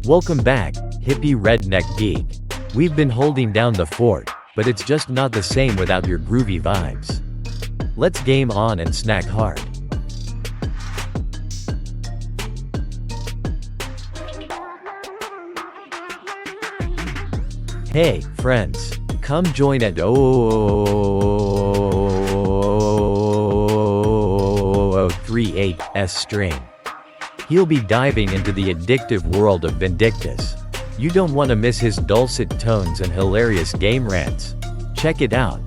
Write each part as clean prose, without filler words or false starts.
Welcome back, hippie redneck geek. We've been holding down the fort, but it's just not the same without your groovy vibes. Let's game on and snack hard. Hey, friends, come join at 038's stream. He'll be diving into the addictive world of Vindictus. You don't want to miss his dulcet tones and hilarious game rants. Check it out.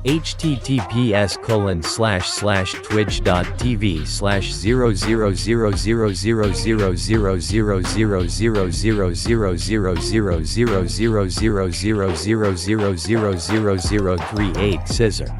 https://twitch.tv/000000000000000000038 scissor.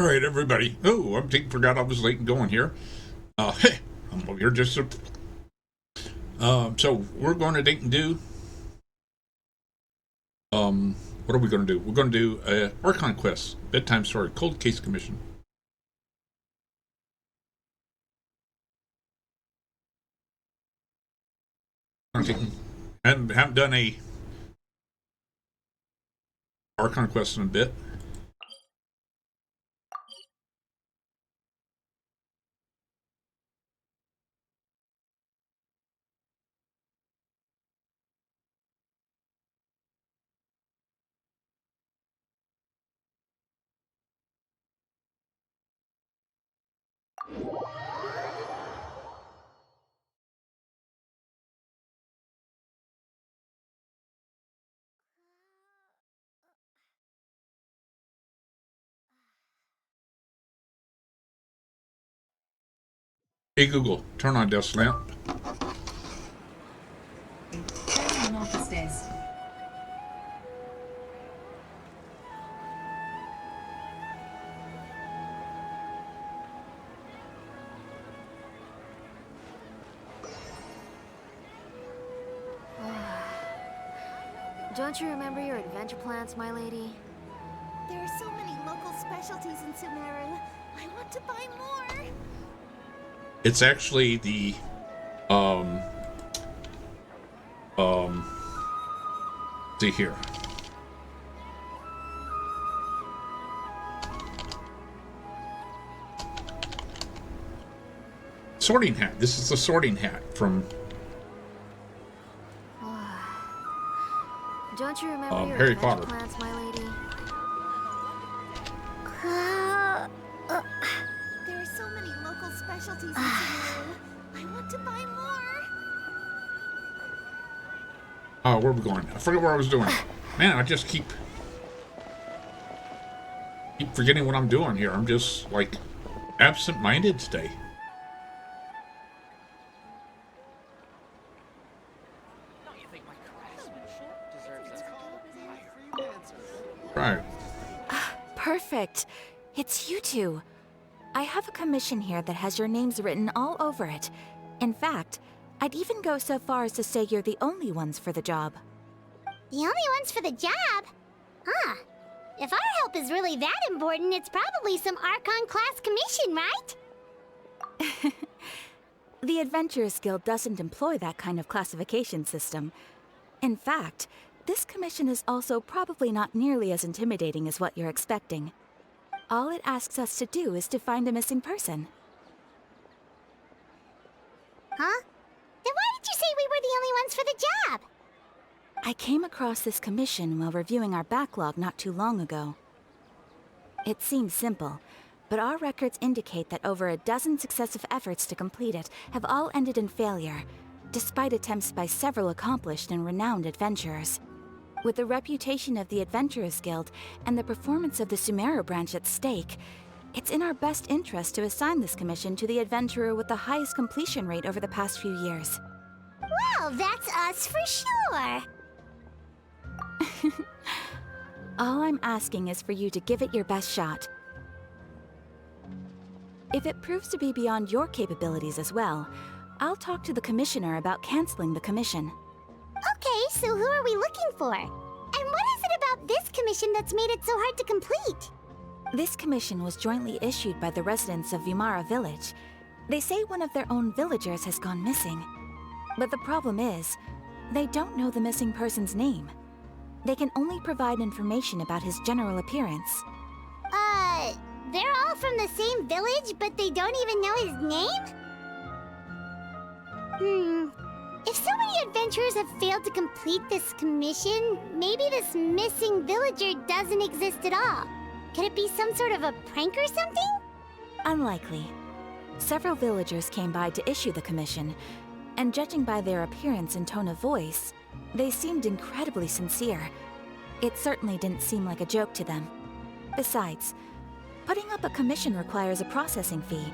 All right, everybody. Oh, I forgot I was late and going here. Hey, I'm over here just. So we're going to date and do. What are we going to do? We're going to do Archon quest, bedtime story, cold case commission. hunting. And haven't done a Archon quest in a bit. Hey Google, turn on desk lamp. Turning on office desk. Don't you remember your adventure plans, my lady? There are so many local specialties in Sumeru. I want to buy more. It's actually the see here. Sorting hat. This is the sorting hat from Don't you remember your Harry adventure Potter. plans, my lady? There are so many local specialties in Sumeru. I want to buy more. Oh, where are we going? I forget what I was doing. Man, I just keep forgetting what I'm doing here. I'm just like absent-minded today. Right. Perfect. It's you two. I have a commission here that has your names written all over it. In fact, I'd even go so far as to say you're the only ones for the job. The only ones for the job? Huh. If our help is really that important, it's probably some Archon class commission, right? The Adventurers Guild doesn't employ that kind of classification system. In fact, this commission is also probably not nearly as intimidating as what you're expecting. All it asks us to do is to find a missing person. Huh? Then why did you say we were the only ones for the job? I came across this commission while reviewing our backlog not too long ago. It seems simple, but our records indicate that over a dozen successive efforts to complete it have all ended in failure, despite attempts by several accomplished and renowned adventurers. With the reputation of the Adventurers Guild and the performance of the Sumeru branch at stake, it's in our best interest to assign this commission to the adventurer with the highest completion rate over the past few years. Well, that's us for sure. All I'm asking is for you to give it your best shot. If it proves to be beyond your capabilities as well, I'll talk to the commissioner about canceling the commission. Okay, so who are we looking for? And what is it about this commission that's made it so hard to complete? This commission was jointly issued by the residents of Vimara Village. They say one of their own villagers has gone missing. But the problem is, they don't know the missing person's name. They can only provide information about his general appearance. They're all from the same village, but they don't even know his name? If so many adventurers have failed to complete this commission, maybe this missing villager doesn't exist at all. Could it be some sort of a prank or something? Unlikely. Several villagers came by to issue the commission, and judging by their appearance and tone of voice, they seemed incredibly sincere. It certainly didn't seem like a joke to them. Besides, putting up a commission requires a processing fee.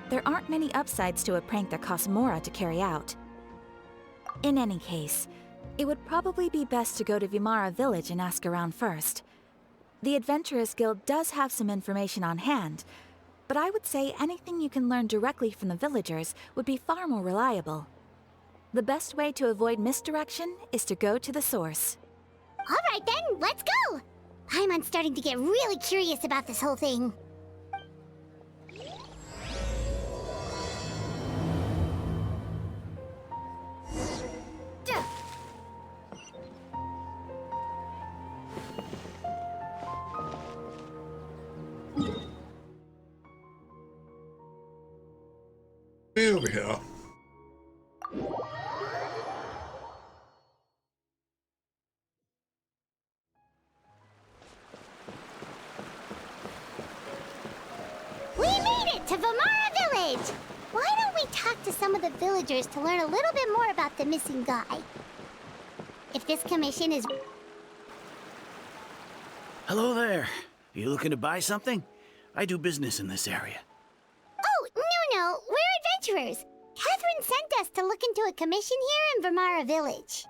There aren't many upsides to a prank that costs Mora to carry out. In any case, it would probably be best to go to Vimara Village and ask around first. The Adventurers Guild does have some information on hand, but I would say anything you can learn directly from the villagers would be far more reliable. The best way to avoid misdirection is to go to the source. All right then, let's go! I'm starting to get really curious about this whole thing. to Vamara Village! Why don't we talk to some of the villagers to learn a little bit more about the missing guy? If this commission is... Hello there. You looking to buy something? I do business in this area. Oh, no, we're adventurers. Catherine sent us to look into a commission here in Vamara Village.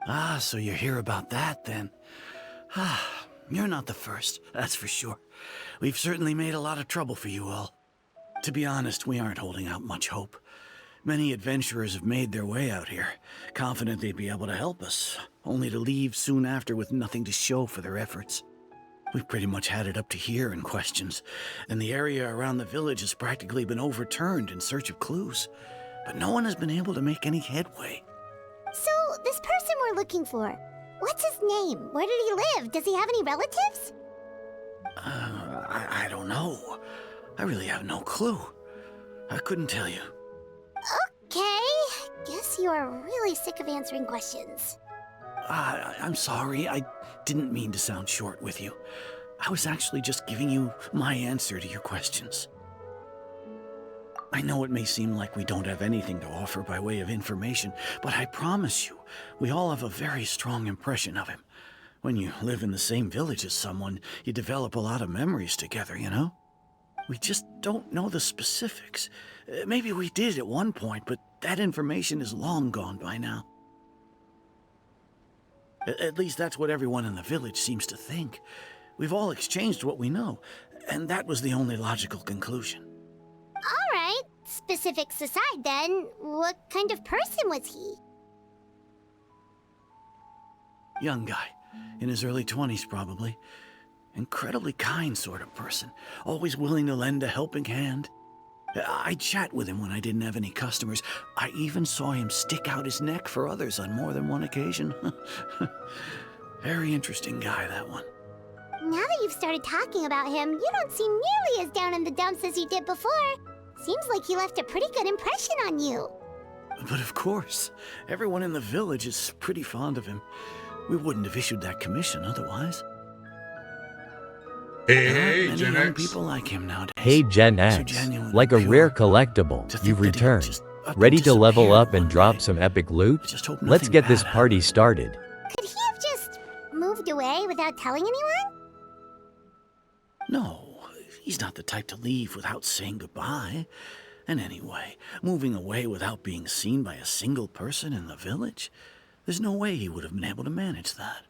Ah, so you're here about that, then. Ah, you're not the first, that's for sure. We've certainly made a lot of trouble for you all. To be honest, we aren't holding out much hope. Many adventurers have made their way out here, confident they'd be able to help us, only to leave soon after with nothing to show for their efforts. We've pretty much had it up to here in questions, and the area around the village has practically been overturned in search of clues. But no one has been able to make any headway. So, this person we're looking for, what's his name? Where did he live? Does he have any relatives? I don't know. I really have no clue. I couldn't tell you. Okay, guess you are really sick of answering questions. I'm sorry, I didn't mean to sound short with you. I was actually just giving you my answer to your questions. I know it may seem like we don't have anything to offer by way of information, but I promise you, we all have a very strong impression of him. When you live in the same village as someone, you develop a lot of memories together, you know? We just don't know the specifics. Maybe we did at one point, but that information is long gone by now. At least that's what everyone in the village seems to think. We've all exchanged what we know, and that was the only logical conclusion. All right, specifics aside then, what kind of person was he? Young guy, in his early 20s probably. Incredibly kind sort of person, always willing to lend a helping hand. I'd chat with him when I didn't have any customers. I even saw him stick out his neck for others on more than one occasion. Very interesting guy, that one. Now that you've started talking about him, you don't seem nearly as down in the dumps as you did before. Seems like he left a pretty good impression on you. But of course, everyone in the village is pretty fond of him. We wouldn't have issued that commission otherwise. Hey, Many Gen young X. people like him nowadays. Hey Gen So X, genuine like a and rare pure. collectible, To think you've that he'd returned. just up and Ready to level disappear up and one drop day. some epic loot? I just hope Let's nothing get this bad party happens. started. Could he have just moved away without telling anyone? No, he's not the type to leave without saying goodbye. And anyway, moving away without being seen by a single person in the village? There's no way he would have been able to manage that.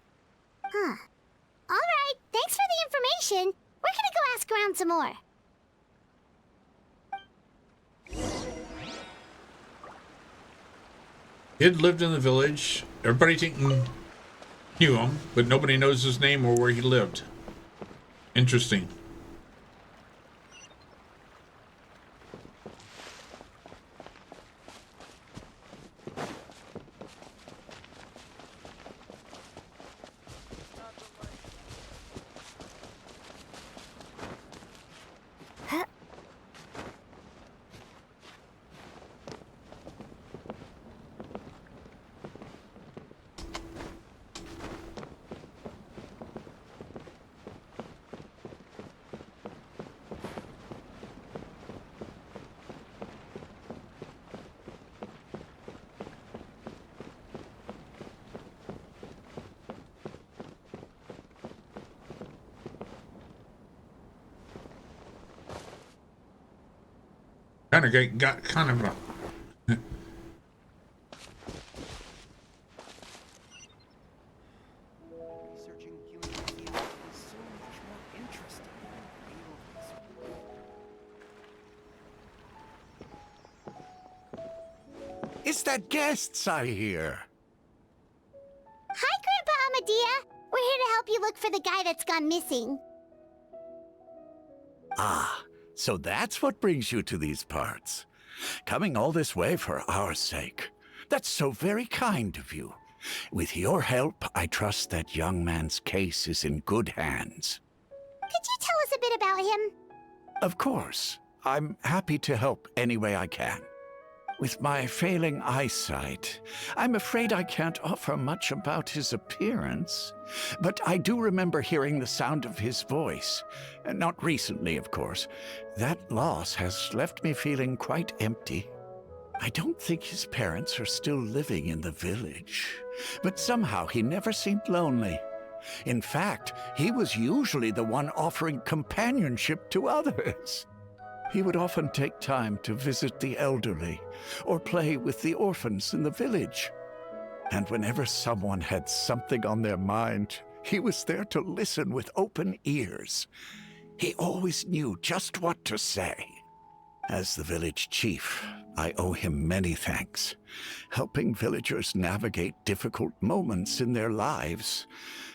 Huh. All right, thanks for the information. We're gonna go ask around some more. Kid lived in the village. Everybody knew him, but nobody knows his name or where he lived. Interesting. Kind of got kind of a. Researching human behavior is so much more interesting than real research. It's that guests I hear. Hi, Grandpa Amadea. We're here to help you look for the guy that's gone missing. Ah, so that's what brings you to these parts. Coming all this way for our sake. That's so very kind of you. With your help, I trust that young man's case is in good hands. Could you tell us a bit about him? Of course. I'm happy to help any way I can. With my failing eyesight, I'm afraid I can't offer much about his appearance. But I do remember hearing the sound of his voice. Not recently, of course. That loss has left me feeling quite empty. I don't think his parents are still living in the village, but somehow he never seemed lonely. In fact, he was usually the one offering companionship to others. He would often take time to visit the elderly or play with the orphans in the village. And whenever someone had something on their mind, he was there to listen with open ears. He always knew just what to say. As the village chief, I owe him many thanks. Helping villagers navigate difficult moments in their lives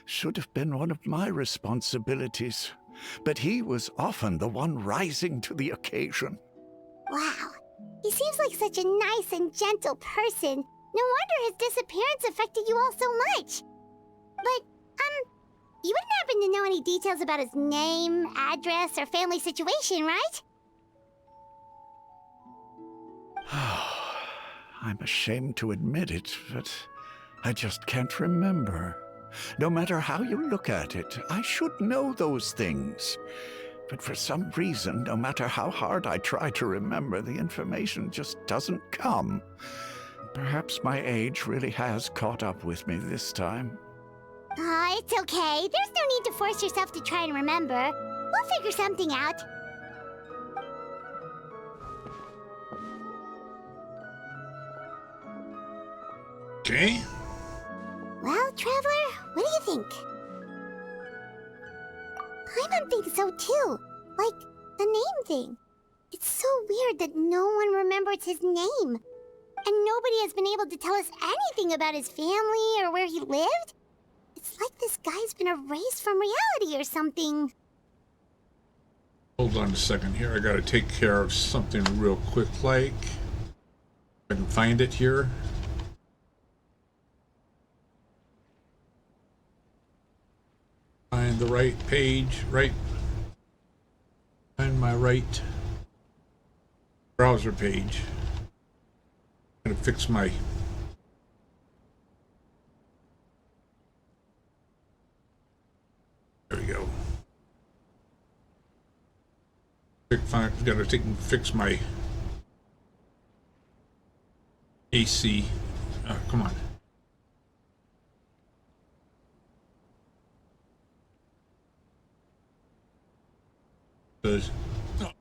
should have been one of my responsibilities, but he was often the one rising to the occasion. Wow, he seems like such a nice and gentle person. No wonder his disappearance affected you all so much. But, you wouldn't happen to know any details about his name, address, or family situation, right? I'm ashamed to admit it, but I just can't remember. No matter how you look at it, I should know those things. But for some reason, no matter how hard I try to remember, the information just doesn't come. Perhaps my age really has caught up with me this time. It's okay. There's no need to force yourself to try and remember. We'll figure something out. Okay. Well, Traveler, what do you think? Paimon thinks so too. Like, the name thing. It's so weird that no one remembers his name. And nobody has been able to tell us anything about his family or where he lived. It's like this guy's been erased from reality or something. Hold on a second here. I gotta take care of something real quick, like... I can find it here. Find the right page, find my right browser page. I'm gonna fix my... There we go. Gotta fix my AC. Oh, come on.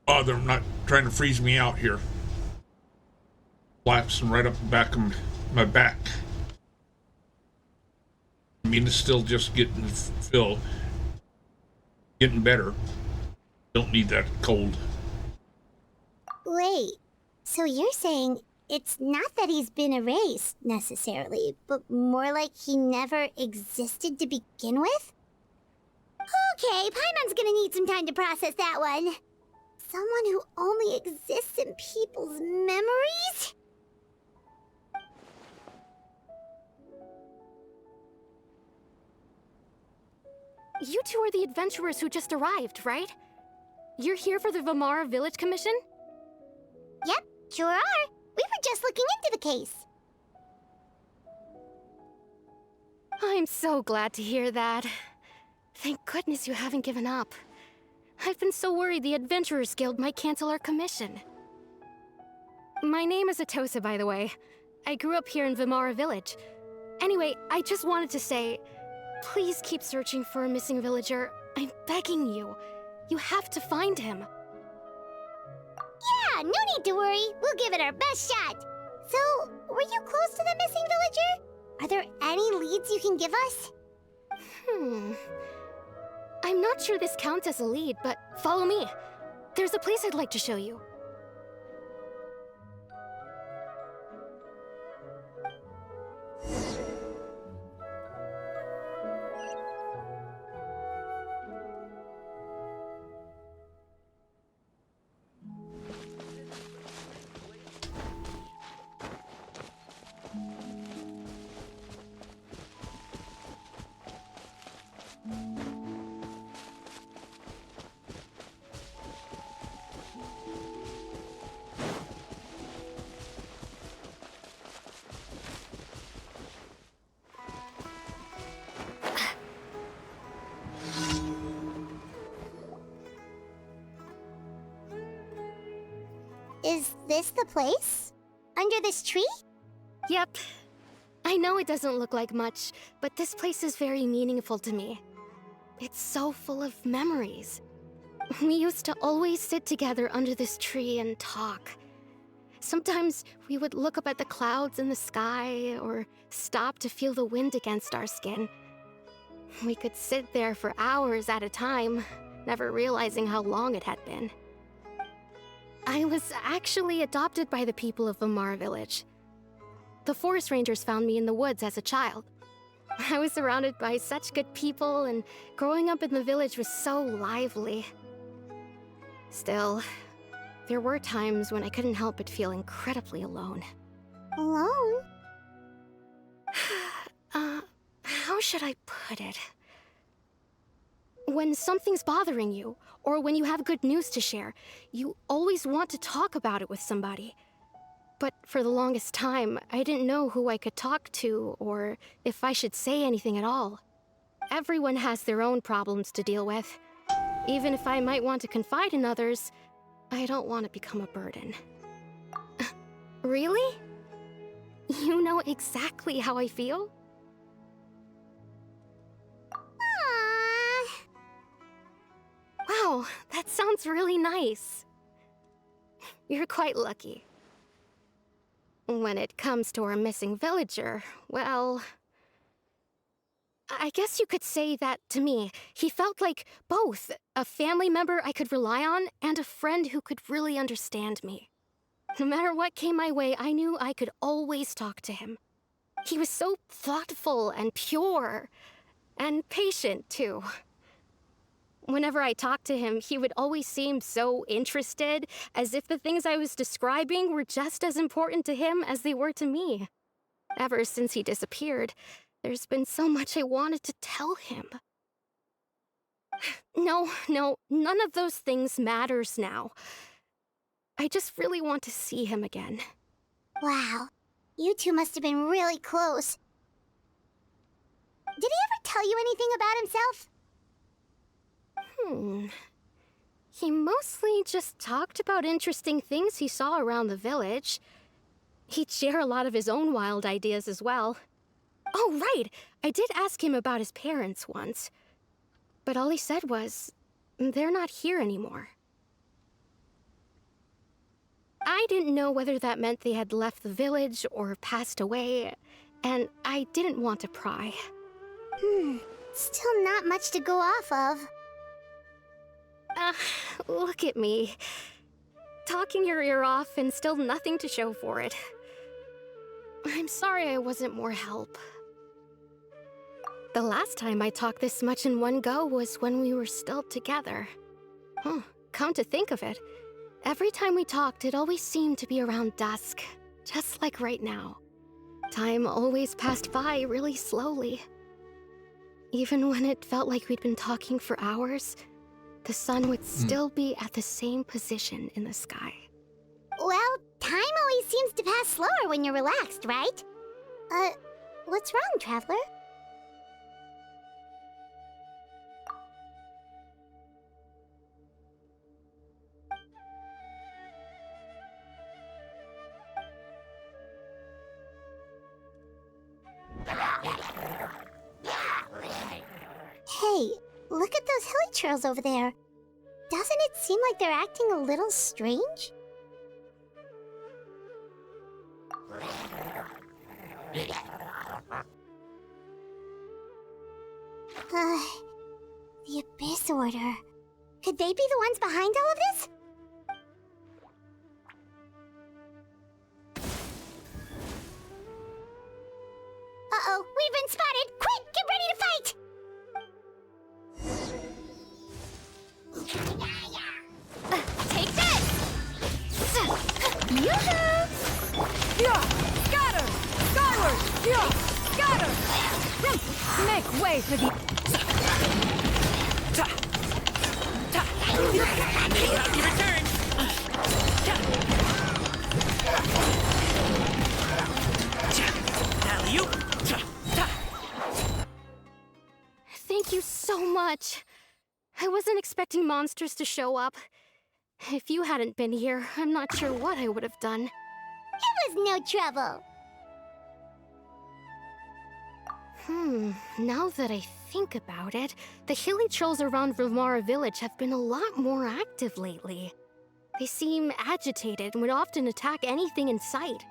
Oh, they're not trying to freeze me out here. Collapsing right up the back of my back. I mean, it's still just getting filled. Getting better. Don't need that cold. Wait, so you're saying it's not that he's been erased, necessarily, but more like he never existed to begin with? Okay, Paimon's gonna need some time to process that one. Someone who only exists in people's memories? You two are the adventurers who just arrived, right? You're here for the Vamara Village Commission? Yep, sure are. We were just looking into the case. I'm so glad to hear that. Thank goodness you haven't given up. I've been so worried the Adventurers Guild might cancel our commission. My name is Atosa, by the way. I grew up here in Vamara Village. Anyway, I just wanted to say, please keep searching for a missing villager. I'm begging you. You have to find him. Yeah, no need to worry. We'll give it our best shot. So, were you close to the missing villager? Are there any leads you can give us? I'm not sure this counts as a lead, but follow me. There's a place I'd like to show you. Is this the place? Under this tree? Yep. I know it doesn't look like much, but this place is very meaningful to me. It's so full of memories. We used to always sit together under this tree and talk. Sometimes we would look up at the clouds in the sky or stop to feel the wind against our skin. We could sit there for hours at a time, never realizing how long it had been. I was actually adopted by the people of Vamar village. The forest rangers found me in the woods as a child. I was surrounded by such good people, and growing up in the village was so lively. Still, there were times when I couldn't help but feel incredibly alone. Alone? How should I put it? When something's bothering you, or when you have good news to share, you always want to talk about it with somebody. But for the longest time, I didn't know who I could talk to, or if I should say anything at all. Everyone has their own problems to deal with. Even if I might want to confide in others, I don't want to become a burden. Really? You know exactly how I feel? Aww. Wow, that sounds really nice. You're quite lucky. When it comes to our missing villager, well, I guess you could say that to me. He felt like both a family member I could rely on and a friend who could really understand me. No matter what came my way, I knew I could always talk to him. He was so thoughtful and pure, and patient too. Whenever I talked to him, he would always seem so interested, as if the things I was describing were just as important to him as they were to me. Ever since he disappeared, there's been so much I wanted to tell him. No, none of those things matters now. I just really want to see him again. Wow. You two must have been really close. Did he ever tell you anything about himself? He mostly just talked about interesting things he saw around the village. He'd share a lot of his own wild ideas as well. Oh, right! I did ask him about his parents once. But all he said was, they're not here anymore. I didn't know whether that meant they had left the village or passed away, and I didn't want to pry. Still not much to go off of. Look at me. Talking your ear off and still nothing to show for it. I'm sorry I wasn't more help. The last time I talked this much in one go was when we were still together. Come to think of it, every time we talked, it always seemed to be around dusk, just like right now. Time always passed by really slowly. Even when it felt like we'd been talking for hours, the sun would still be at the same position in the sky. Well, time always seems to pass slower when you're relaxed, right? What's wrong, Traveler? Hey, look at those hilly trails over there. Doesn't it seem like they're acting a little strange? The Abyss Order. Could they be the ones behind all of this? Uh-oh, we've been spotted! Quick, get ready to fight! Take this! Yoo-hoo! Yeah! Scatter! Skyward! Yeah! Scatter! Make way for the... Thank you so much. I wasn't expecting monsters to show up. If you hadn't been here, I'm not sure what I would have done. It was no trouble. Now that I think about it, the hilly trolls around Vimara village have been a lot more active lately. They seem agitated and would often attack anything in sight.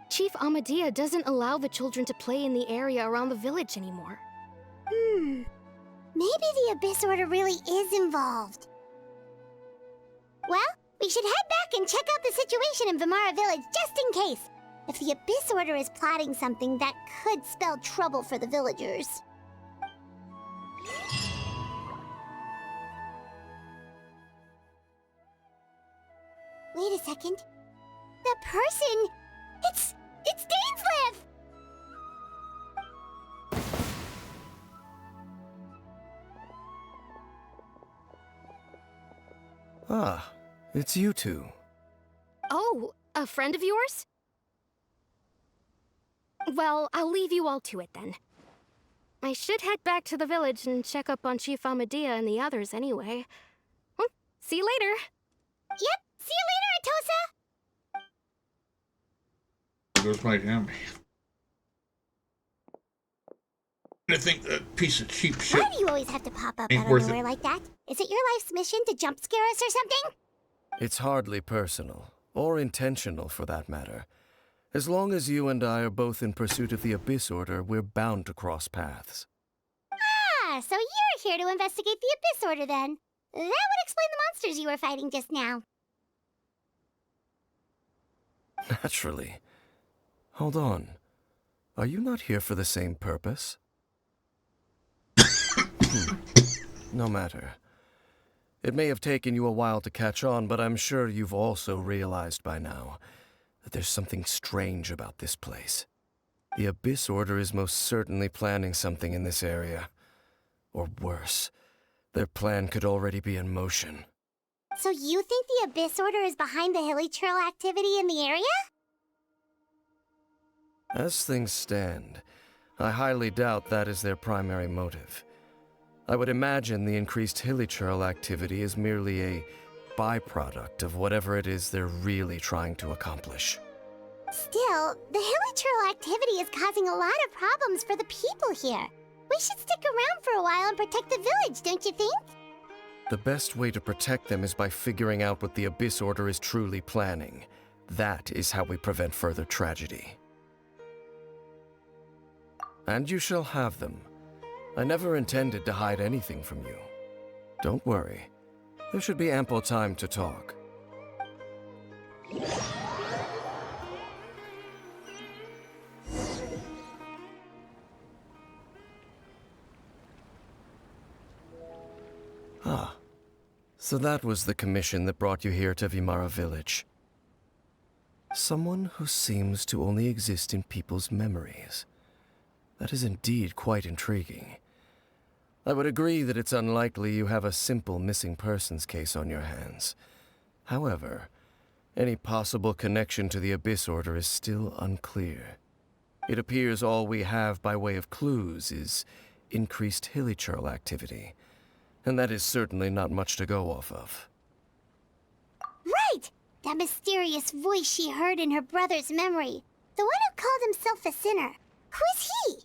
Chief Amadea doesn't allow the children to play in the area around the village anymore. Maybe the Abyss Order really is involved. Well, we should head back and check out the situation in Vimara village just in case. If the Abyss Order is plotting something that could spell trouble for the villagers. Wait a second. The person... It's Dainsleif! Ah, it's you two. Oh, a friend of yours? Well, I'll leave you all to it then. I should head back to the village and check up on Chief Amadea and the others anyway. Well, see you later. Yep, see you later, Atosa! Goes my family. I think that piece of cheap shit. Why do you always have to pop up Ain't out of worth nowhere it. like that? Is it your life's mission to jump scare us or something? It's hardly personal, or intentional for that matter. As long as you and I are both in pursuit of the Abyss Order, we're bound to cross paths. Ah, so you're here to investigate the Abyss Order then. That would explain the monsters you were fighting just now. Naturally. Hold on. Are you not here for the same purpose? No matter. It may have taken you a while to catch on, but I'm sure you've also realized by now that there's something strange about this place. The Abyss Order is most certainly planning something in this area. Or worse, their plan could already be in motion. So you think the Abyss Order is behind the hilly trail activity in the area? As things stand, I highly doubt that is their primary motive. I would imagine the increased hilly trail activity is merely a byproduct of whatever it is they're really trying to accomplish. Still, the hilly trail activity is causing a lot of problems for the people here. We should stick around for a while and protect the village, don't you think? The best way to protect them is by figuring out what the Abyss Order is truly planning. That is how we prevent further tragedy. And you shall have them. I never intended to hide anything from you. Don't worry. There should be ample time to talk. Ah. So that was the commission that brought you here to Vimara village. Someone who seems to only exist in people's memories. That is indeed quite intriguing. I would agree that it's unlikely you have a simple missing persons case on your hands. However, any possible connection to the Abyss Order is still unclear. It appears all we have by way of clues is increased hilly trail activity, and that is certainly not much to go off of. Right! That mysterious voice she heard in her brother's memory. The one who called himself a sinner. Who is he?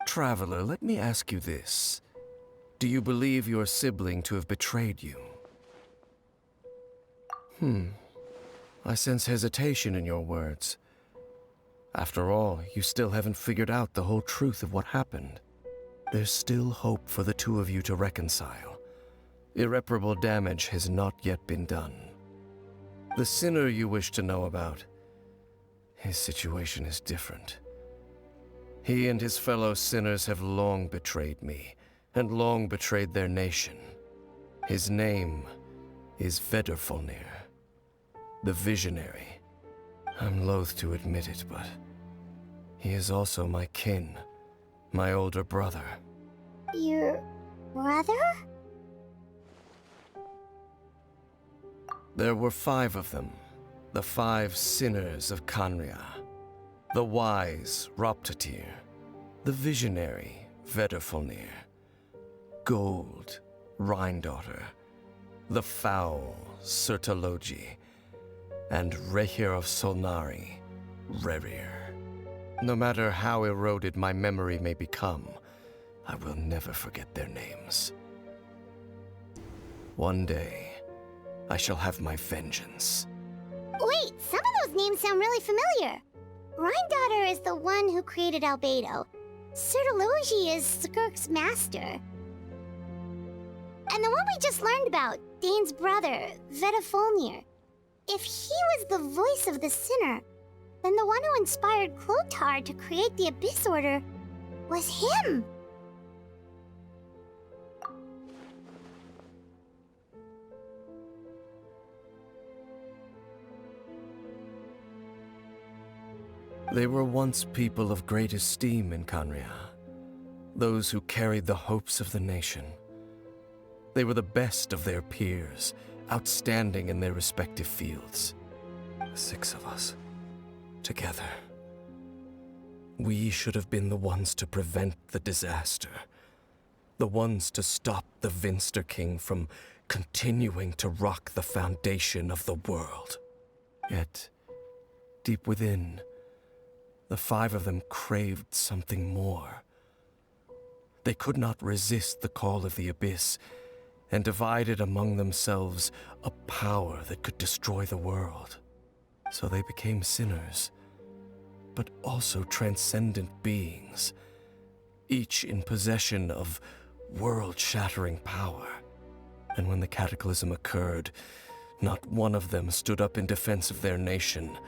Traveler, let me ask you this. Do you believe your sibling to have betrayed you? I sense hesitation in your words. After all, you still haven't figured out the whole truth of what happened. There's still hope for the two of you to reconcile. Irreparable damage has not yet been done. The sinner you wish to know about, his situation is different. He and his fellow sinners have long betrayed me, and long betrayed their nation. His name is Vedderfolnir, the Visionary. I'm loath to admit it, but he is also my kin, my older brother. Your brother? There were 5 of them, the 5 sinners of Kanria. The wise Roptatir, the Visionary Vedderfolnir, Gold, Rhindaughter, the Foul, Sertologi, and Rehir of Solnari, Rerir. No matter how eroded my memory may become, I will never forget their names. One day, I shall have my vengeance. Wait, some of those names sound really familiar. Rhindaughter is the one who created Albedo. Sertologi is Skirk's master. And the one we just learned about, Dane's brother, Vedderfolnir. If he was the voice of the sinner, then the one who inspired Clothar to create the Abyss Order was him. They were once people of great esteem in Khaenri'ah, those who carried the hopes of the nation. They were the best of their peers, outstanding in their respective fields. The 6 of us, together. We should have been the ones to prevent the disaster, the ones to stop the Vinster King from continuing to rock the foundation of the world. Yet, deep within, the 5 of them craved something more. They could not resist the call of the Abyss, and divided among themselves a power that could destroy the world. So they became sinners, but also transcendent beings, each in possession of world-shattering power. And when the cataclysm occurred, not one of them stood up in defense of their nation.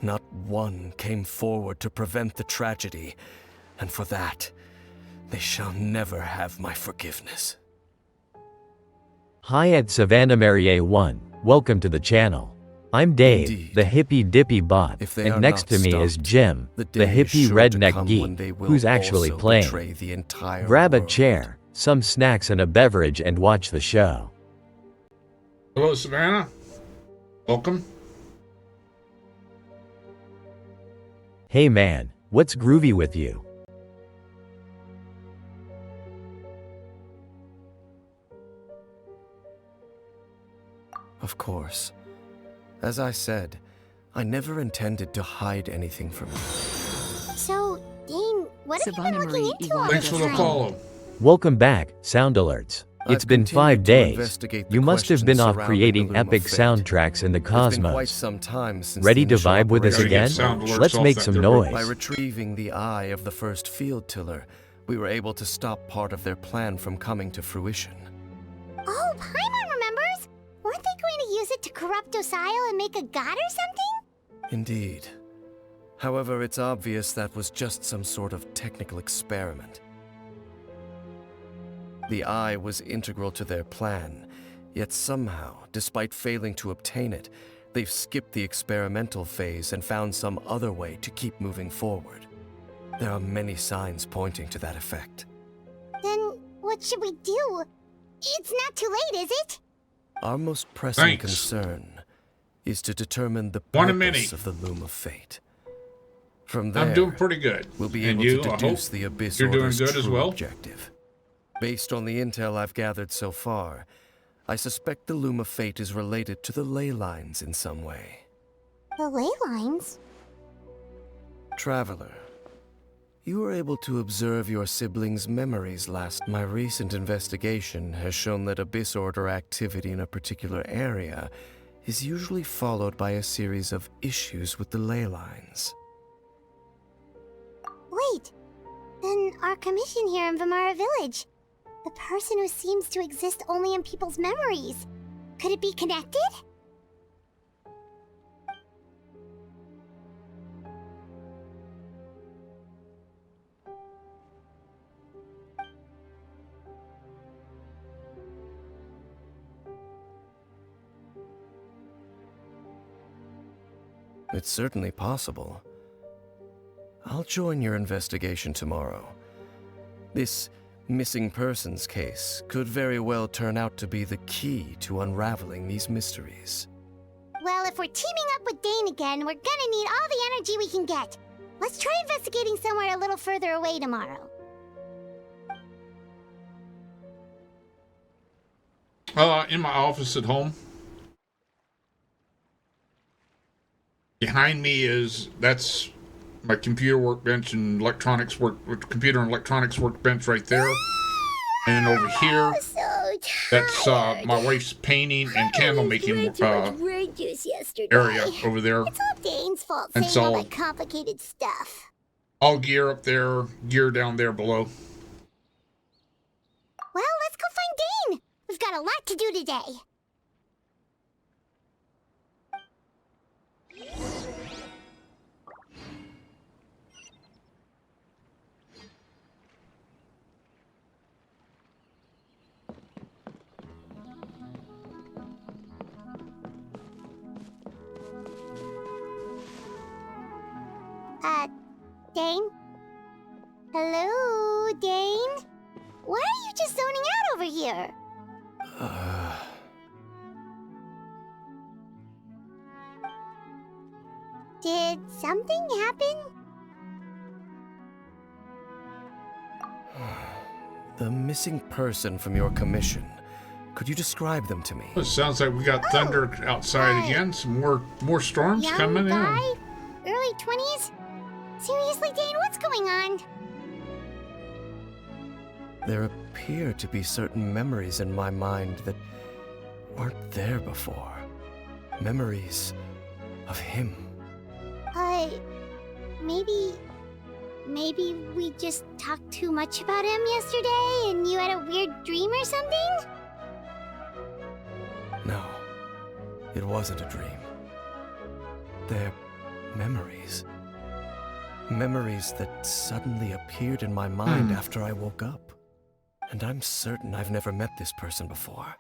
Not one came forward to prevent the tragedy, and for that, they shall never have my forgiveness. Hi at Savannah Mary A1, welcome to the channel. I'm Dave, Indeed. the hippie dippy bot, If they and are next not to me is stopped, Jim, the the day is hippie sure to redneck come when they geek, will who's actually also playing. betray the entire Grab a world. chair, some snacks and a beverage and watch the show. Hello, Savannah. Welcome. Hey man, what's groovy with you? Of course. As I said, I never intended to hide anything from you. So, Dane, what have you been Savannah looking Marie into all Iwan. Thanks this for the time? follow. Welcome back, Sound Alerts. It's I've been 5 continued to days. investigate the You must have been questions off surrounding creating the Loom of epic Fate. soundtracks in the It's been quite cosmos. some time since Ready the to initial vibe with us operation again? Gotta get sound alerts Let's off make that some they're noise. By retrieving the eye of the first field tiller, we were able to stop part of their plan from coming to fruition. Oh, Paimon remembers! Weren't they going to use it to corrupt Osial and make a god or something? Indeed. However, it's obvious that was just some sort of technical experiment. The eye was integral to their plan, yet somehow, despite failing to obtain it, they've skipped the experimental phase and found some other way to keep moving forward. There are many signs pointing to that effect. Then, what should we do? It's not too late, is it? Our most pressing Thanks. concern is to determine the One a minute. purpose of the Loom of Fate. From there, I'm doing pretty good. we'll be And able you, to I hope deduce the Abyss you're doing Order's good as true well. objective. Based on the intel I've gathered so far, I suspect the Loom of Fate is related to the ley lines in some way. The ley lines? Traveler, you were able to observe your siblings' memories last. My recent investigation has shown that Abyss Order activity in a particular area is usually followed by a series of issues with the ley lines. Wait, then our commission here in Vimara Village, the person who seems to exist only in people's memories, could it be connected? It's certainly possible. I'll join your investigation tomorrow. This missing persons case could very well turn out to be the key to unraveling these mysteries. Well, if we're teaming up with Dane again, we're gonna need all the energy we can get. Let's try investigating somewhere a little further away tomorrow. In my office at home. Behind me that's my computer workbench and computer and electronics workbench right there. And then over here, that's my wife's painting and candle making area over there. It's all Dane's fault And saying all so that complicated stuff. all gear up there, gear down there below. Well, let's go find Dane. We've got a lot to do today. Dane? Hello, Dane? Why are you just zoning out over here? Did something happen? The missing person from your commission. Could you describe them to me? It sounds like we got thunder outside again. Some more storms Young coming guy? in. Early 20s? Seriously, Dane, what's going on? There appear to be certain memories in my mind that weren't there before. Memories of him. Maybe we just talked too much about him yesterday and you had a weird dream or something? No, it wasn't a dream. They're memories. Memories that suddenly appeared in my mind after I woke up. And I'm certain I've never met this person before.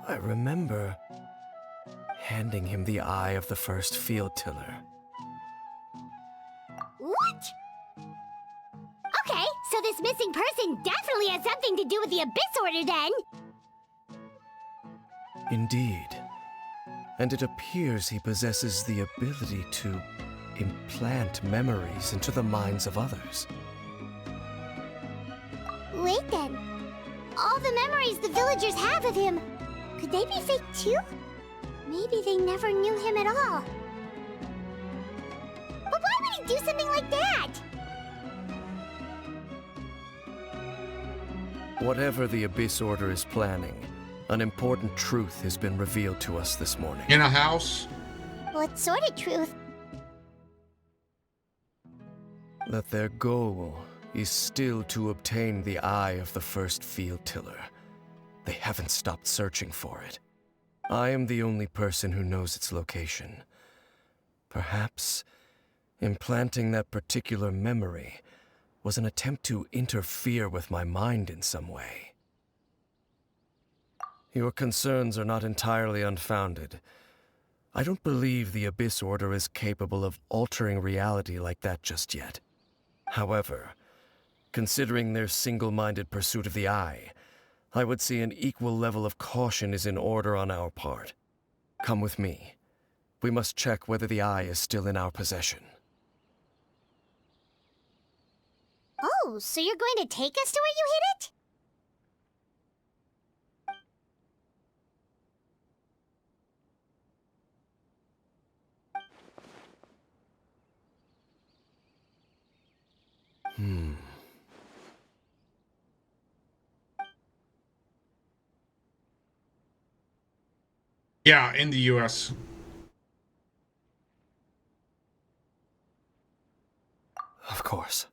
I remember handing him the eye of the first field tiller. What? Okay, so this missing person definitely has something to do with the Abyss Order then. Indeed. And it appears he possesses the ability to implant memories into the minds of others. Wait then. All the memories the villagers have of him, could they be fake too? Maybe they never knew him at all. But why would he do something like that? Whatever the Abyss Order is planning, an important truth has been revealed to us this morning. In a house? What sort of truth? That their goal is still to obtain the eye of the first field tiller. They haven't stopped searching for it. I am the only person who knows its location. Perhaps implanting that particular memory was an attempt to interfere with my mind in some way. Your concerns are not entirely unfounded. I don't believe the Abyss Order is capable of altering reality like that just yet. However, considering their single-minded pursuit of the eye, I would say an equal level of caution is in order on our part. Come with me. We must check whether the eye is still in our possession. Oh, so you're going to take us to where you hid it? Yeah, in the U.S. Of course.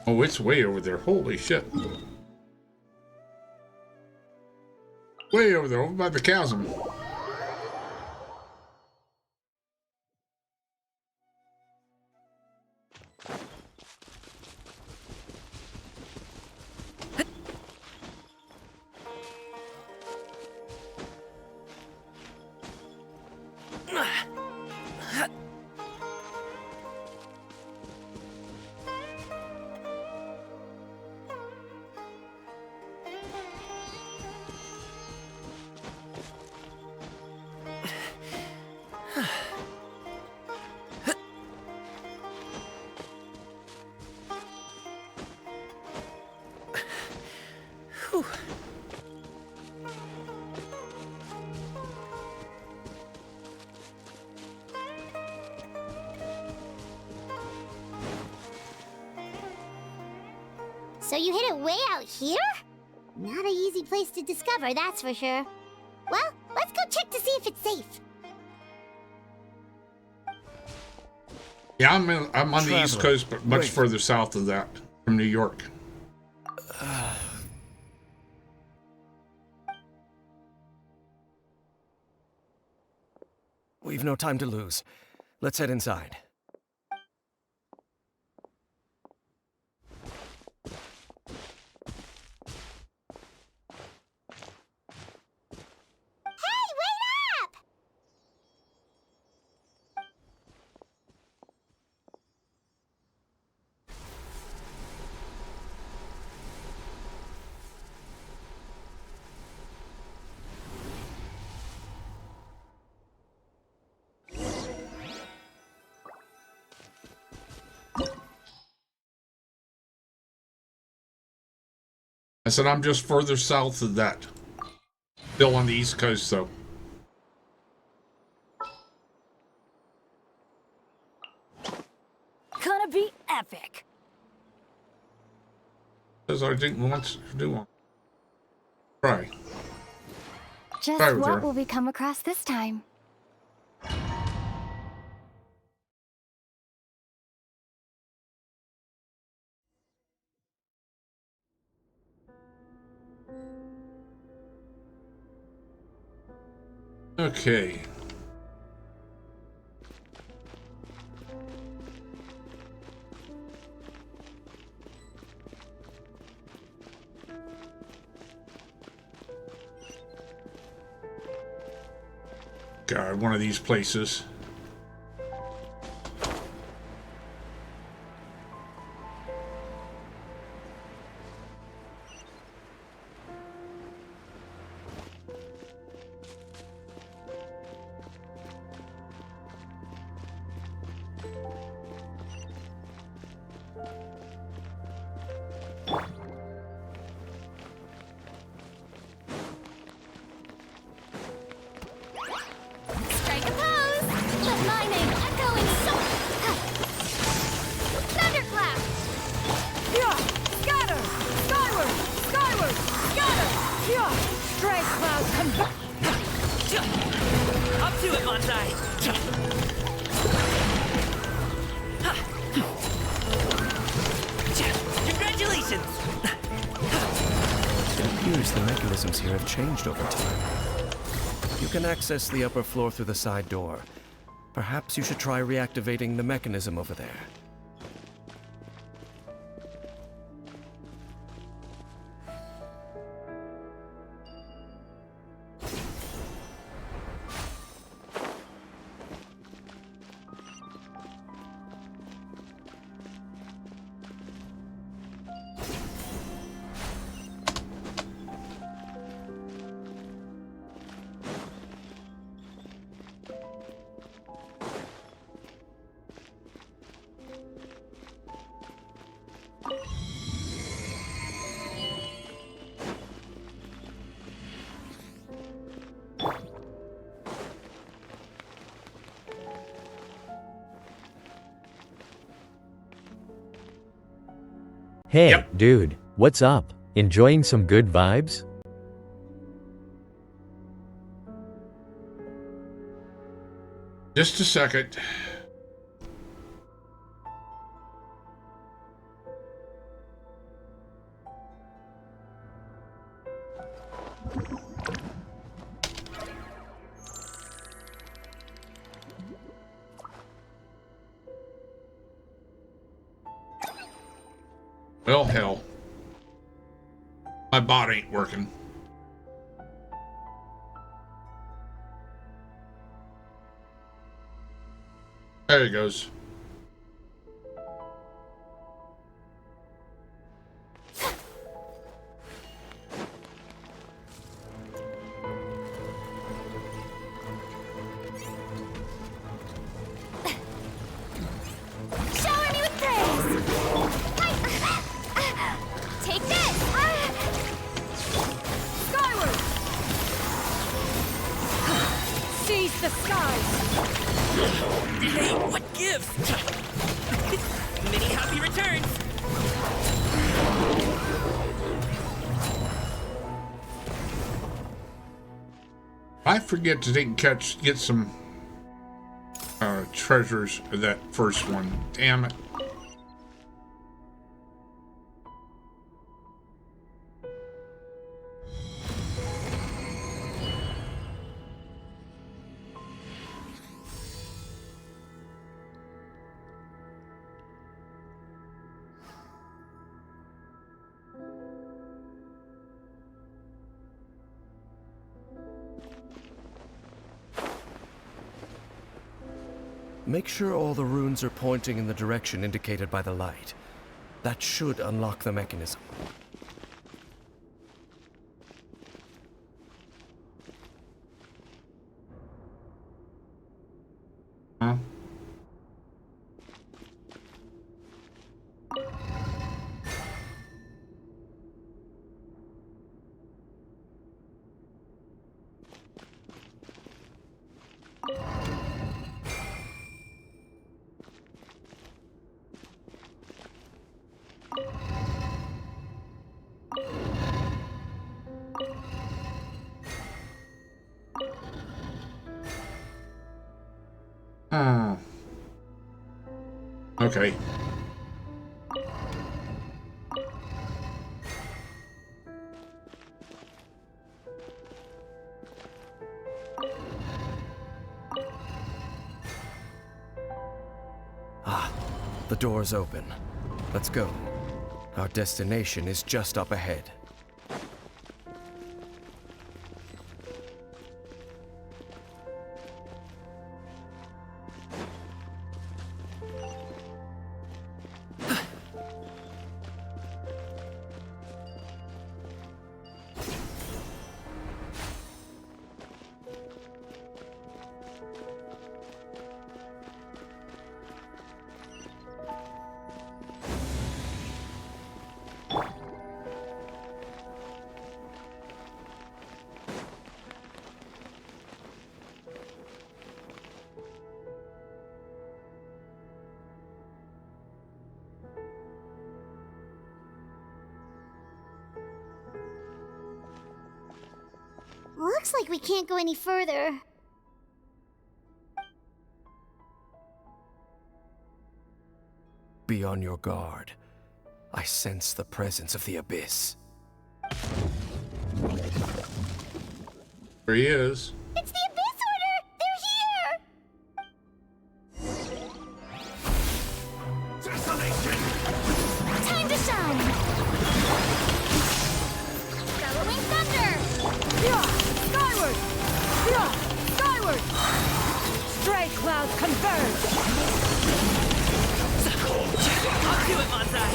Oh, it's way over there. Holy shit. Way over there, over by the chasm. So you hid it way out here? Not an easy place to discover, that's for sure. Well, let's go check to see if it's safe. Yeah, I'm on the East Coast, but much further south of that, from New York. We've no time to lose. Let's head inside. Hey, wait up! I said I'm just further south of that. Still on the East Coast, though. Gonna be epic. As I didn't want to do one. Try. Just Try with what her. will we come across this time? Okay. God, one of these places. Strike a pose! Let my name echo in soul! Thunderclap! Yeah! Scatter! Skyward! Skyward! Scatter! Yeah! Stray clouds come back! Up to it, Bonsai! Congratulations! It appears the mechanisms here have changed over time. You can access the upper floor through the side door. Perhaps you should try reactivating the mechanism over there. Hey, Yep. dude, what's up? Enjoying some good vibes? Just a second. Well, hell. My bot ain't working. There he goes. Shower me with praise! Take this! Skyward! Seize the skies! Hey, what gives? Many happy returns! I forget to get some treasures of that first one. Damn it. Make sure all the runes are pointing in the direction indicated by the light. That should unlock the mechanism. Huh? Okay. Ah, the door's open. Let's go. Our destination is just up ahead. Looks like we can't go any further. Be on your guard. I sense the presence of the Abyss. There he is. It's the Abyss Order! They're here! Time to shine! Bellowing thunder! Skyward! Skyward! Stray clouds converge! I'll do it, Manzai!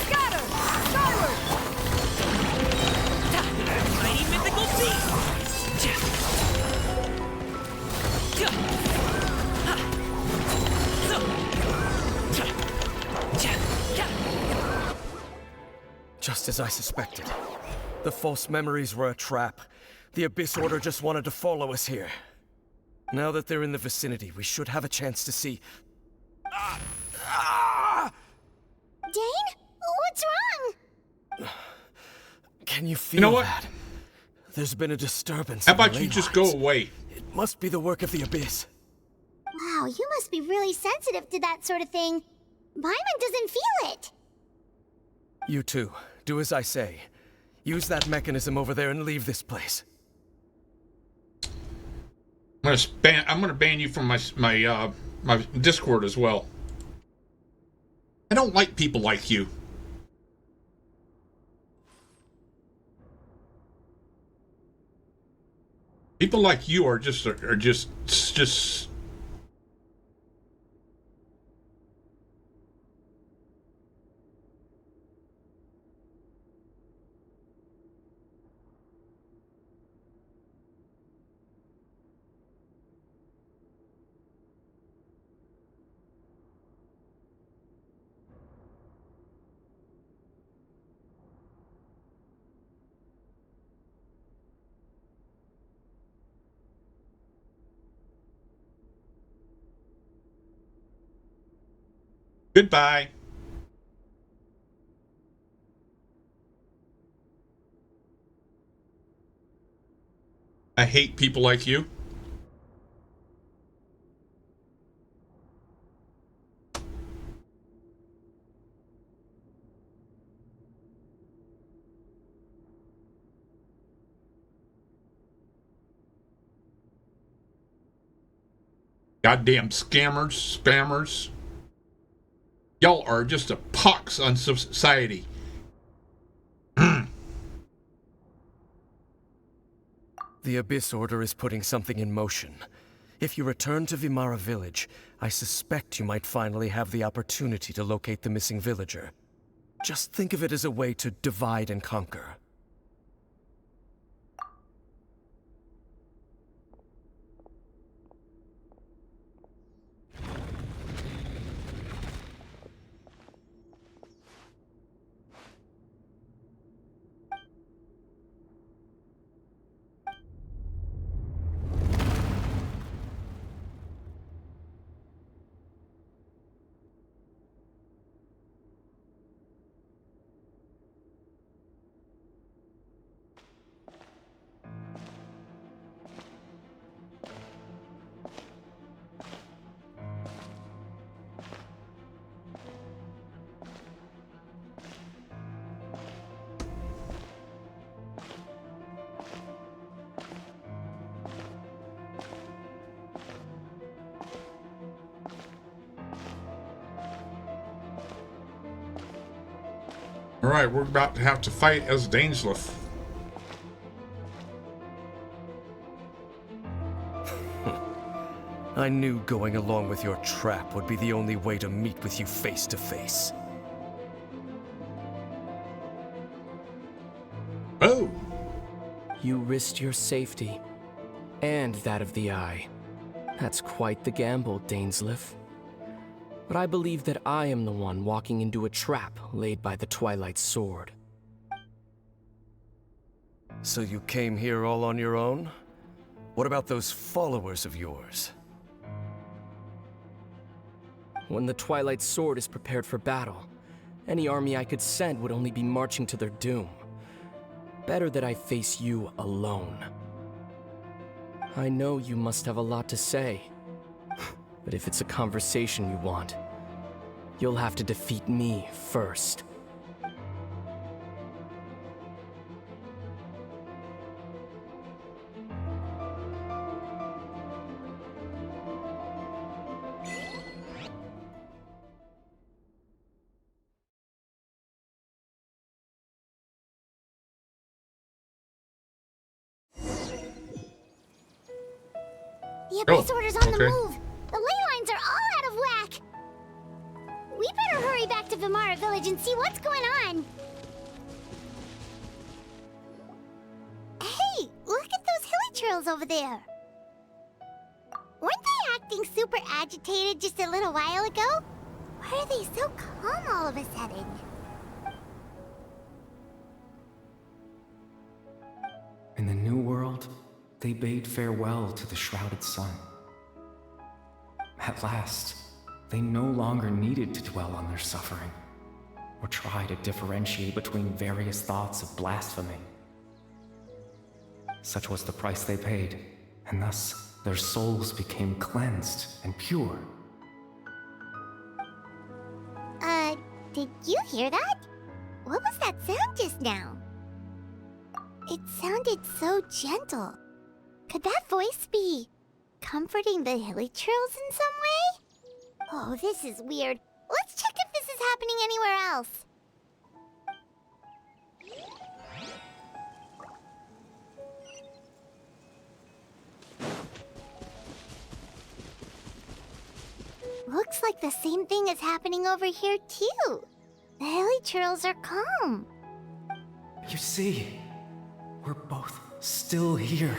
Scatter! Skyward! Mighty mythical beast! Just as I suspected. The false memories were a trap. The Abyss Order just wanted to follow us here. Now that they're in the vicinity, we should have a chance to see... Dane? What's wrong? Can Can you feel You know what? that? There's been a disturbance. How in the about you ley just lines. go away? It must be the work of the Abyss. Wow, you must be really sensitive to that sort of thing. Paimon doesn't feel it. You two, do as I say. Use that mechanism over there and leave this place. I'm gonna ban you from my Discord as well. I don't like people like you. People like you are just goodbye. I hate people like you. Goddamn scammers, spammers. Y'all are just a pox on society. The Abyss Order is putting something in motion. If you return to Vimara Village, I suspect you might finally have the opportunity to locate the missing villager. Just think of it as a way to divide and conquer. Alright, we're about to have to fight as Dainsleif. I knew going along with your trap would be the only way to meet with you face to face. Oh! You risked your safety, and that of the Eye. That's quite the gamble, Dainsleif. But I believe that I am the one walking into a trap laid by the Twilight Sword. So you came here all on your own? What about those followers of yours? When the Twilight Sword is prepared for battle, any army I could send would only be marching to their doom. Better that I face you alone. I know you must have a lot to say, but if it's a conversation you want, you'll have to defeat me first. The Abyss Order's on the move. The ley lines are all out of whack. We better hurry back to Vimara Village and see what's going on. Hey, look at those hilly trails over there. Weren't they acting super agitated just a little while ago? Why are they so calm all of a sudden? In the New World, they bade farewell to the shrouded sun. At last, they no longer needed to dwell on their suffering, or try to differentiate between various thoughts of blasphemy. Such was the price they paid, and thus their souls became cleansed and pure. Did you hear that? What was that sound just now? It sounded so gentle. Could that voice be comforting the hilichurls in some way? Oh, this is weird. Let's check if this is happening anywhere else. Looks like the same thing is happening over here, too. The hilichurls are calm. You see, we're both still here.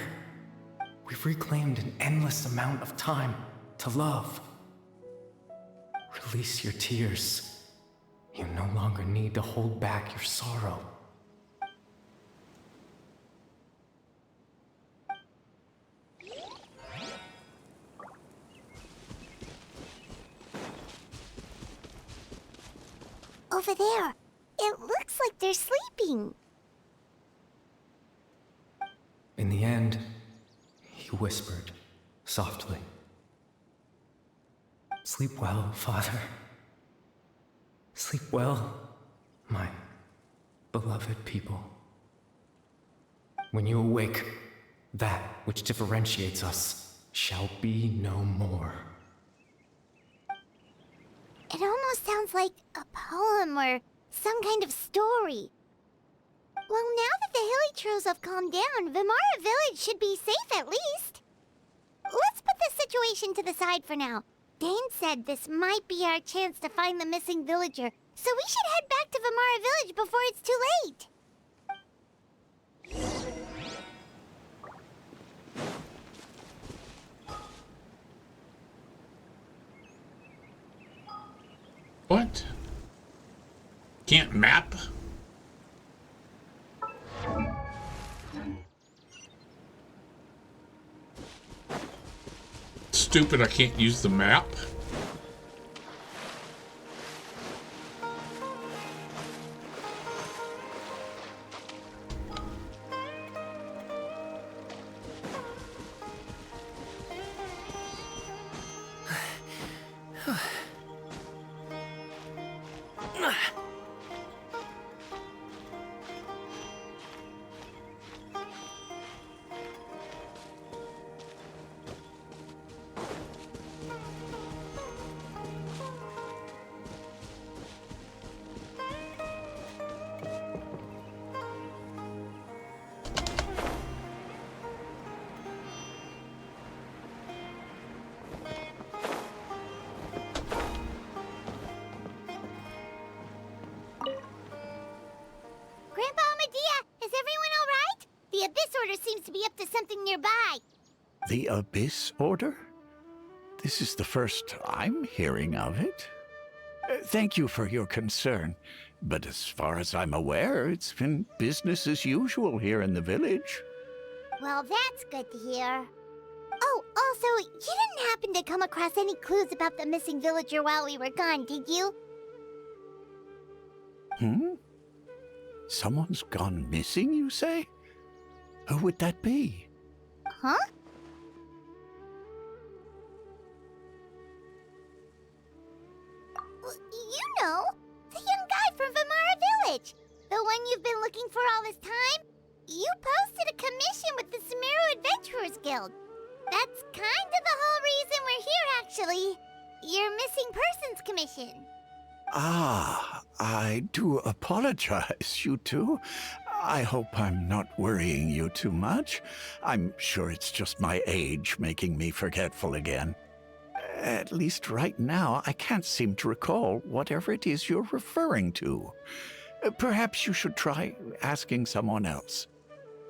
We've reclaimed an endless amount of time to love. Release your tears. You no longer need to hold back your sorrow. Over there. It looks like they're sleeping. In the end, he whispered softly. Sleep well, Father. Sleep well, my beloved people. When you awake, that which differentiates us shall be no more. It almost sounds like a poem or some kind of story. Well, now that the hilichurls have calmed down, Vimara Village should be safe at least. Let's put this situation to the side for now. Dane said this might be our chance to find the missing villager, so we should head back to Vimara Village before it's too late. What? Can't map? Stupid, I can't use the map. Seems to be up to something nearby. The Abyss Order? This is the first I'm hearing of it. Thank you for your concern, but as far as I'm aware, it's been business as usual here in the village. Well, that's good to hear. Oh, also, you didn't happen to come across any clues about the missing villager while we were gone, did you? Someone's gone missing, you say? Who would that be? Huh? Well, you know, the young guy from Vimara Village. The one you've been looking for all this time. You posted a commission with the Sumeru Adventurers Guild. That's kind of the whole reason we're here, actually. Your missing persons commission. Ah, I do apologize, you two. I hope I'm not worrying you too much. I'm sure it's just my age making me forgetful again. At least right now, I can't seem to recall whatever it is you're referring to. Perhaps you should try asking someone else.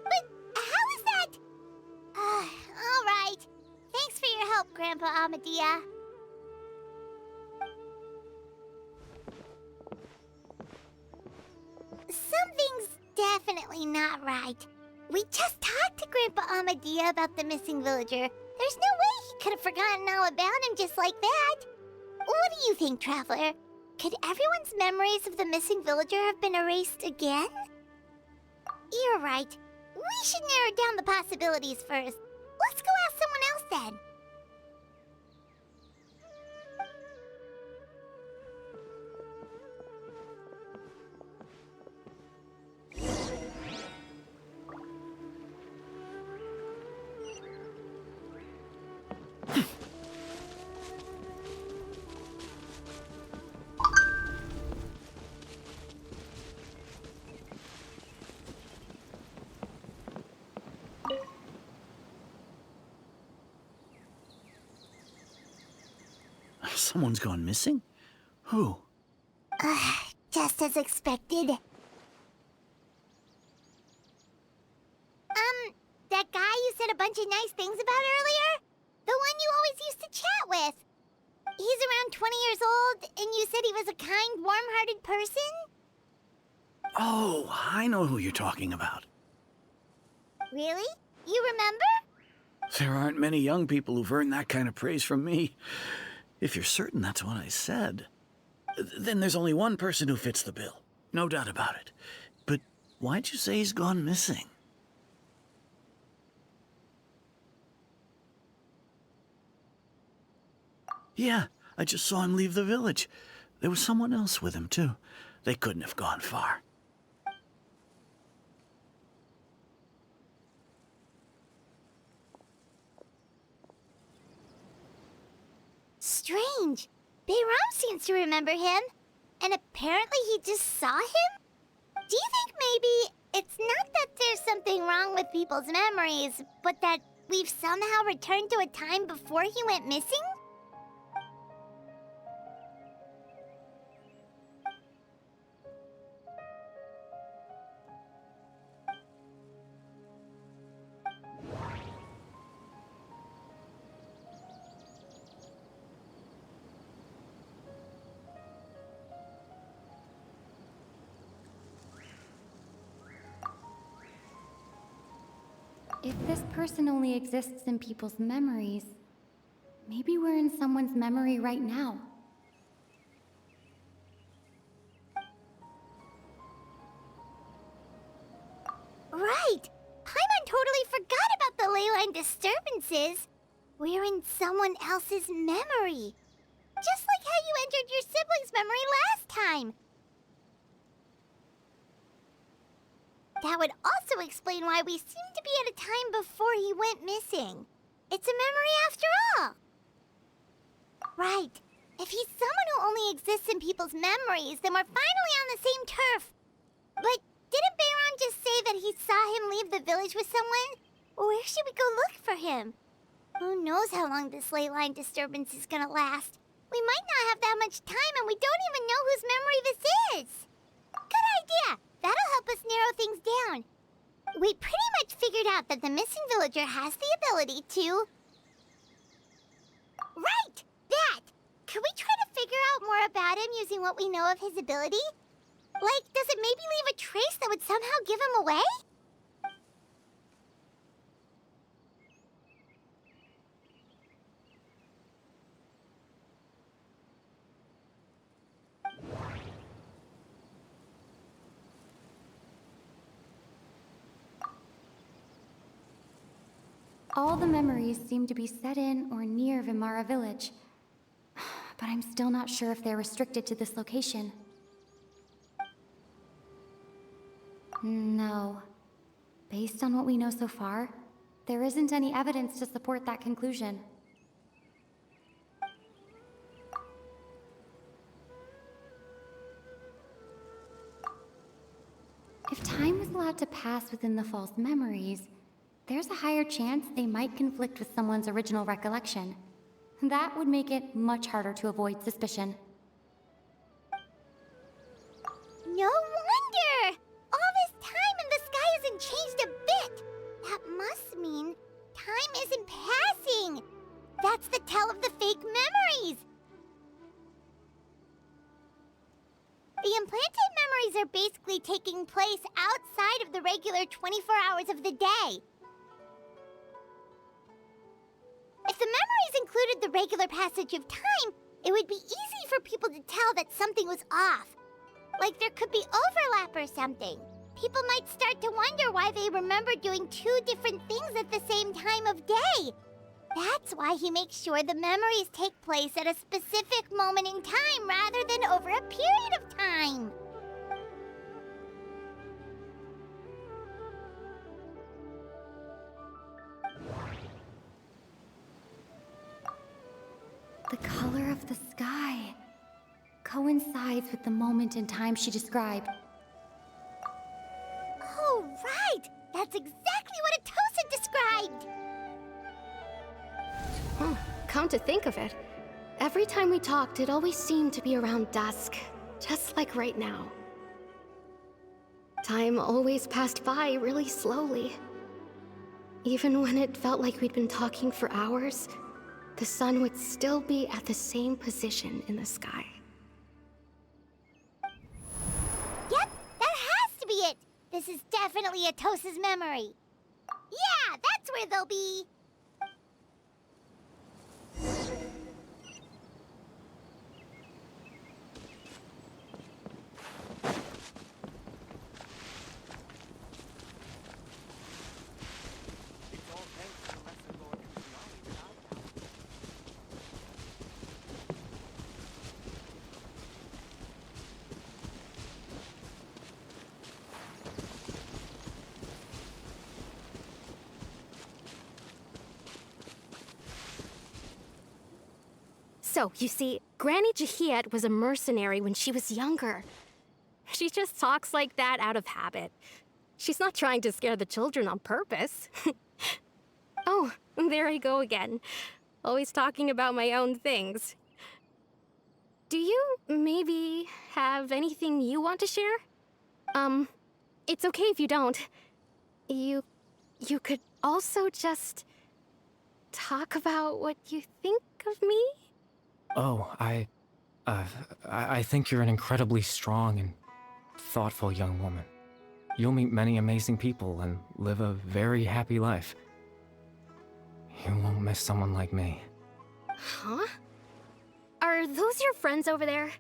But how is that? All right. Thanks for your help, Grandpa Amadia. Something's definitely not right. We just talked to Grandpa Amadia about the missing villager. There's no way he could have forgotten all about him just like that. What do you think, Traveler? Could everyone's memories of the missing villager have been erased again? You're right. We should narrow down the possibilities first. Let's go ask someone else then. Someone's gone missing? Who? Just as expected. That guy you said a bunch of nice things about earlier? The one you always used to chat with. He's around 20 years old, and you said he was a kind, warm-hearted person? Oh, I know who you're talking about. Really? You remember? There aren't many young people who've earned that kind of praise from me. If you're certain that's what I said, then there's only one person who fits the bill. No doubt about it. But why'd you say he's gone missing? Yeah, I just saw him leave the village. There was someone else with him, too. They couldn't have gone far. Strange. Bayram seems to remember him. And apparently he just saw him? Do you think maybe it's not that there's something wrong with people's memories, but that we've somehow returned to a time before he went missing? If this person only exists in people's memories, maybe we're in someone's memory right now. Right! Paimon totally forgot about the ley line disturbances. We're in someone else's memory. Just like how you entered your sibling's memory last time. That would also explain why we seem to be at a time before he went missing. It's a memory after all. Right. If he's someone who only exists in people's memories, then we're finally on the same turf. But didn't Bayron just say that he saw him leave the village with someone? Where should we go look for him? Who knows how long this ley line disturbance is gonna last? We might not have that much time, and we don't even know whose memory this is. Good idea. That'll help us narrow things down. We pretty much figured out that the missing villager has the ability to... Right! That! Could we try to figure out more about him using what we know of his ability? Like, does it maybe leave a trace that would somehow give him away? All the memories seem to be set in or near Vimara village. But I'm still not sure if they're restricted to this location. No. Based on what we know so far, there isn't any evidence to support that conclusion. If time was allowed to pass within the false memories, there's a higher chance they might conflict with someone's original recollection. That would make it much harder to avoid suspicion. No wonder! All this time and the sky hasn't changed a bit! That must mean time isn't passing! That's the tell of the fake memories! The implanted memories are basically taking place outside of the regular 24 hours of the day. If the memories included the regular passage of time, it would be easy for people to tell that something was off. Like there could be overlap or something. People might start to wonder why they remember doing two different things at the same time of day. That's why he makes sure the memories take place at a specific moment in time rather than over a period of time. The color of the sky coincides with the moment in time she described. Oh, right! That's exactly what Atosa described! Come to think of it, every time we talked, it always seemed to be around dusk, just like right now. Time always passed by really slowly. Even when it felt like we'd been talking for hours, the sun would still be at the same position in the sky. Yep, that has to be it! This is definitely Atosa's memory. Yeah, that's where they'll be! So, you see, Granny Jahiet was a mercenary when she was younger. She just talks like that out of habit. She's not trying to scare the children on purpose. Oh, there I go again. Always talking about my own things. Do you maybe have anything you want to share? It's okay if you don't. You could also just talk about what you think of me? Oh, I think you're an incredibly strong and thoughtful young woman. You'll meet many amazing people and live a very happy life. You won't miss someone like me. Huh? Are those your friends over there?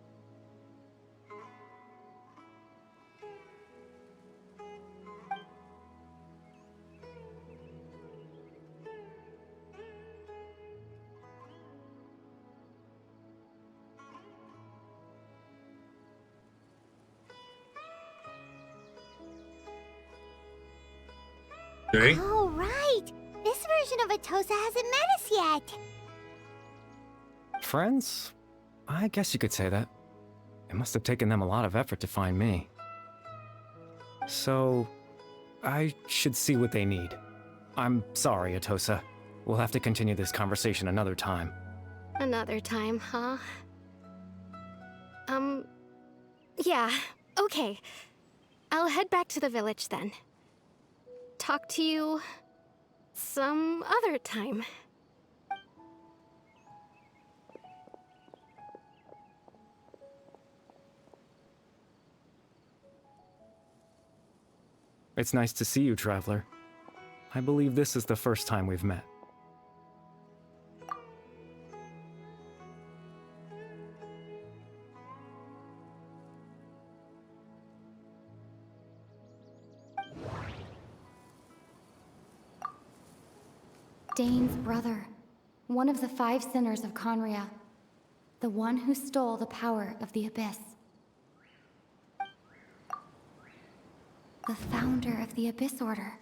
Okay. Oh, right! This version of Atosa hasn't met us yet! Friends? I guess you could say that. It must have taken them a lot of effort to find me. So, I should see what they need. I'm sorry, Atosa. We'll have to continue this conversation another time. Another time, huh? Yeah, okay. I'll head back to the village then. Talk to you some other time. It's nice to see you, Traveler. I believe this is the first time we've met. Dane's brother, one of the 5 sinners of Conria, the one who stole the power of the Abyss. The founder of the Abyss Order,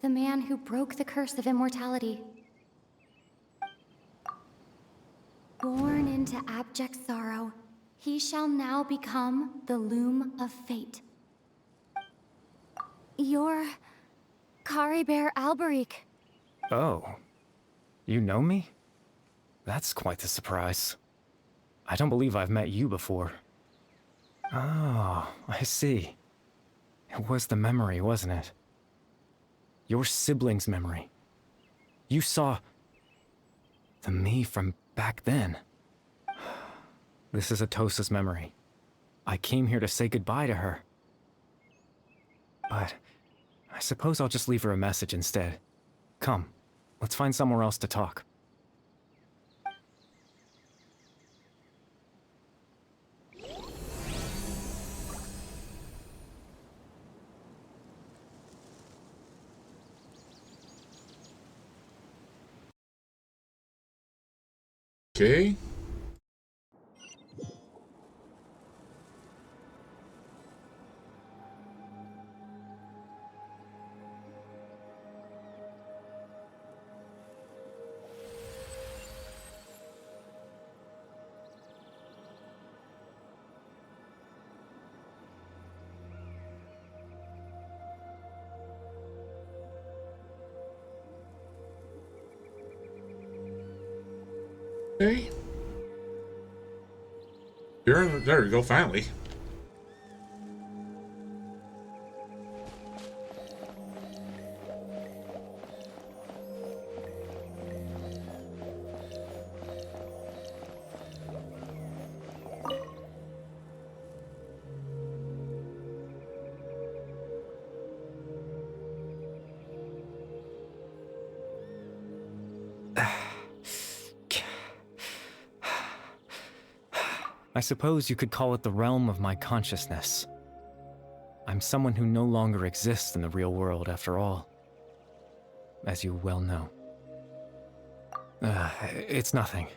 the man who broke the curse of immortality. Born into abject sorrow, he shall now become the Loom of Fate. You're Caribert Alberic. Oh. You know me? That's quite the surprise. I don't believe I've met you before. Oh, I see. It was the memory, wasn't it? Your sibling's memory. You saw the me from back then. This is Atosa's memory. I came here to say goodbye to her. But I suppose I'll just leave her a message instead. Come, let's find somewhere else to talk. Okay. Okay. There we go, finally. I suppose you could call it the realm of my consciousness. I'm someone who no longer exists in the real world after all, as you well know. It's nothing.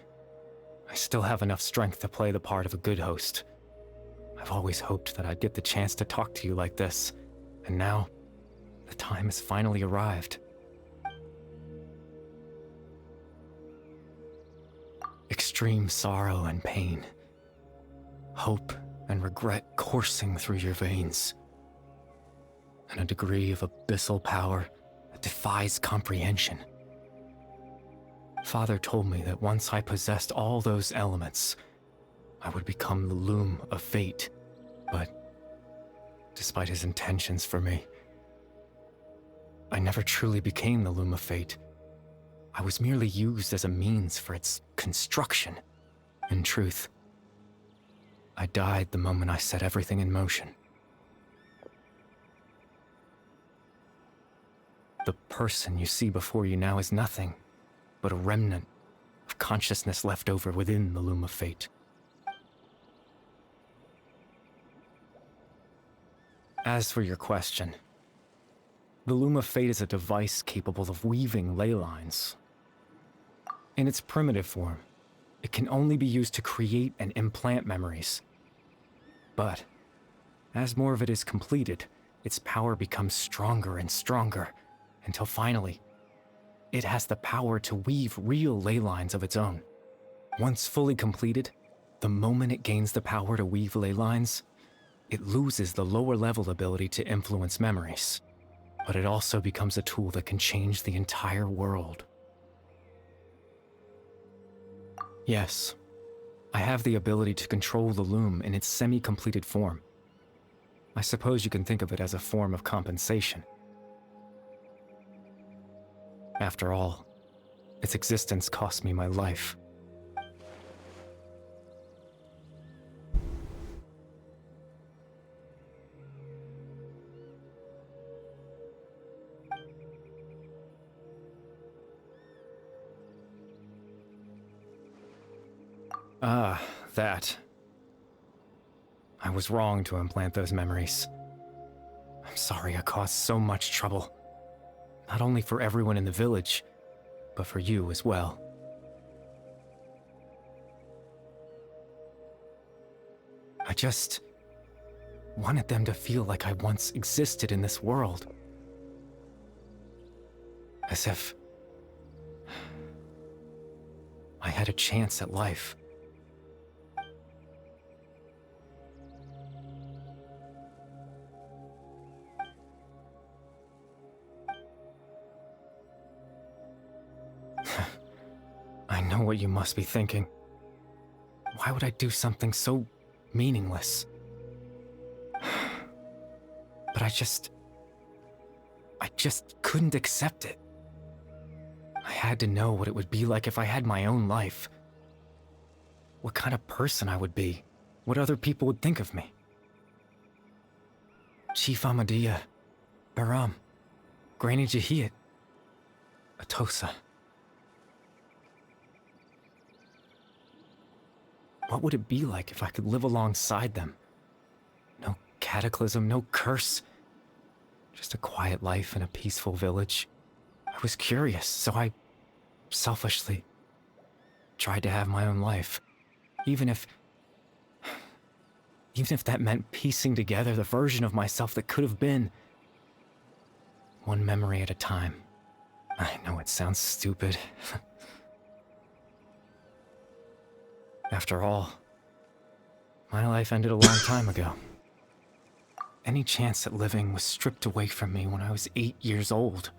I still have enough strength to play the part of a good host. I've always hoped that I'd get the chance to talk to you like this, and now, the time has finally arrived. Extreme sorrow and pain. Hope and regret coursing through your veins. And a degree of abyssal power that defies comprehension. Father told me that once I possessed all those elements, I would become the loom of fate. But despite his intentions for me, I never truly became the loom of fate. I was merely used as a means for its construction. In truth, I died the moment I set everything in motion. The person you see before you now is nothing but a remnant of consciousness left over within the loom of fate. As for your question, the loom of fate is a device capable of weaving ley lines. In its primitive form, it can only be used to create and implant memories. But, as more of it is completed, its power becomes stronger and stronger, until finally, it has the power to weave real ley lines of its own. Once fully completed, the moment it gains the power to weave ley lines, it loses the lower level ability to influence memories. But it also becomes a tool that can change the entire world. Yes, I have the ability to control the loom in its semi-completed form. I suppose you can think of it as a form of compensation. After all, its existence cost me my life. Ah, that. I was wrong to implant those memories. I'm sorry I caused so much trouble. Not only for everyone in the village, but for you as well. I just wanted them to feel like I once existed in this world. As if I had a chance at life. I know what you must be thinking. Why would I do something so meaningless? But I just couldn't accept it. I had to know what it would be like if I had my own life. What kind of person I would be. What other people would think of me. Chief Ahmadiyya, Baram, Granny Jahiyat, Atosa. What would it be like if I could live alongside them? No cataclysm, no curse. Just a quiet life in a peaceful village. I was curious, so I selfishly tried to have my own life. Even if that meant piecing together the version of myself that could have been. One memory at a time. I know it sounds stupid. After all, my life ended a long time ago. Any chance at living was stripped away from me when I was 8 years old.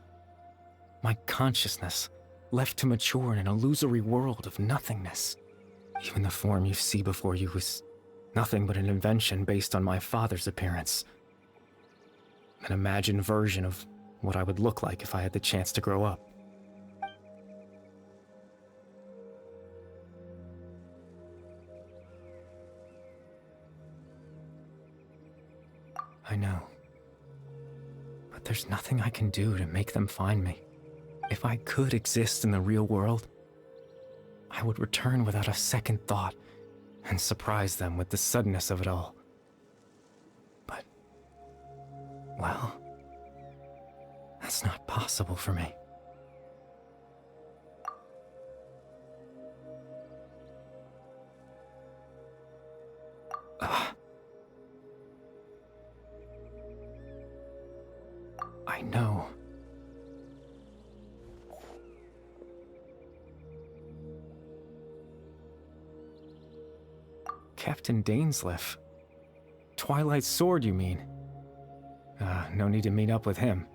My consciousness left to mature in an illusory world of nothingness. Even the form you see before you was nothing but an invention based on my father's appearance. An imagined version of what I would look like if I had the chance to grow up. I know. But there's nothing I can do to make them find me. If I could exist in the real world, I would return without a second thought and surprise them with the suddenness of it all. But, well, that's not possible for me. I know. Captain Dainsleif. Twilight Sword, you mean? No need to meet up with him.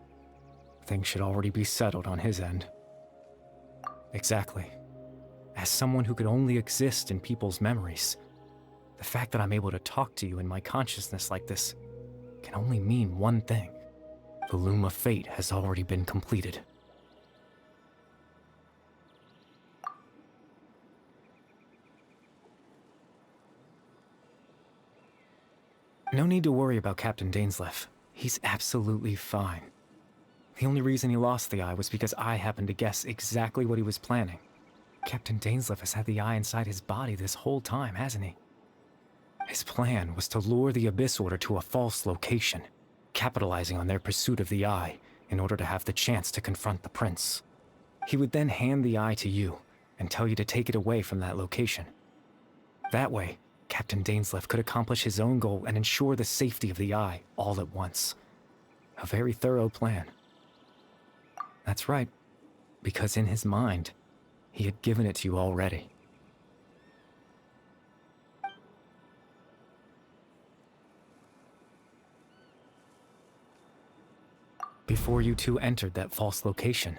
Things should already be settled on his end. Exactly. As someone who could only exist in people's memories, the fact that I'm able to talk to you in my consciousness like this can only mean one thing. The Loom of Fate has already been completed. No need to worry about Captain Dainsleif. He's absolutely fine. The only reason he lost the eye was because I happened to guess exactly what he was planning. Captain Dainsleif has had the eye inside his body this whole time, hasn't he? His plan was to lure the Abyss Order to a false location, capitalizing on their pursuit of the eye in order to have the chance to confront the prince. He would then hand the eye to you and tell you to take it away from that location. That way, Captain Dainsleif could accomplish his own goal and ensure the safety of the eye all at once. A very thorough plan. That's right, because in his mind, he had given it to you already. Before you two entered that false location.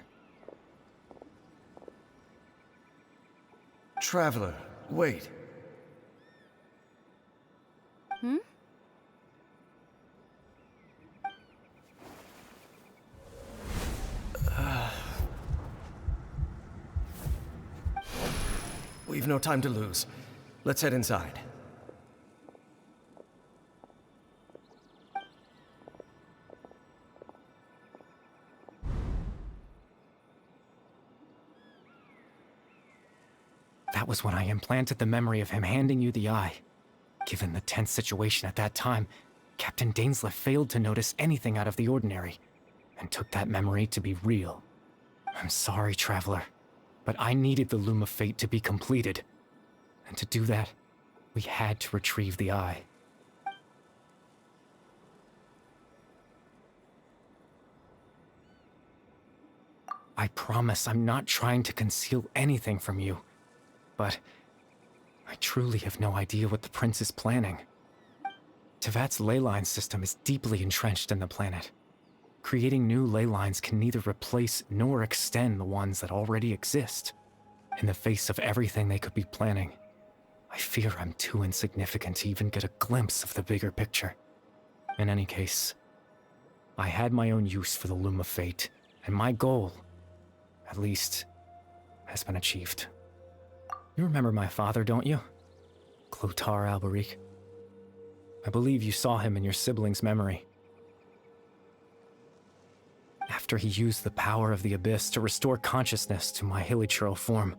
Traveler, wait. Hmm? We've no time to lose. Let's head inside. That was when I implanted the memory of him handing you the eye. Given the tense situation at that time, Captain Dainsleif failed to notice anything out of the ordinary, and took that memory to be real. I'm sorry, Traveler, but I needed the Loom of Fate to be completed. And to do that, we had to retrieve the eye. I promise I'm not trying to conceal anything from you, but I truly have no idea what the Prince is planning. Tevat's ley line system is deeply entrenched in the planet. Creating new ley lines can neither replace nor extend the ones that already exist. In the face of everything they could be planning, I fear I'm too insignificant to even get a glimpse of the bigger picture. In any case, I had my own use for the Loom of Fate, and my goal, at least, has been achieved. You remember my father, don't you? Clotar Alberic. I believe you saw him in your sibling's memory. After he used the power of the Abyss to restore consciousness to my hilichurl form,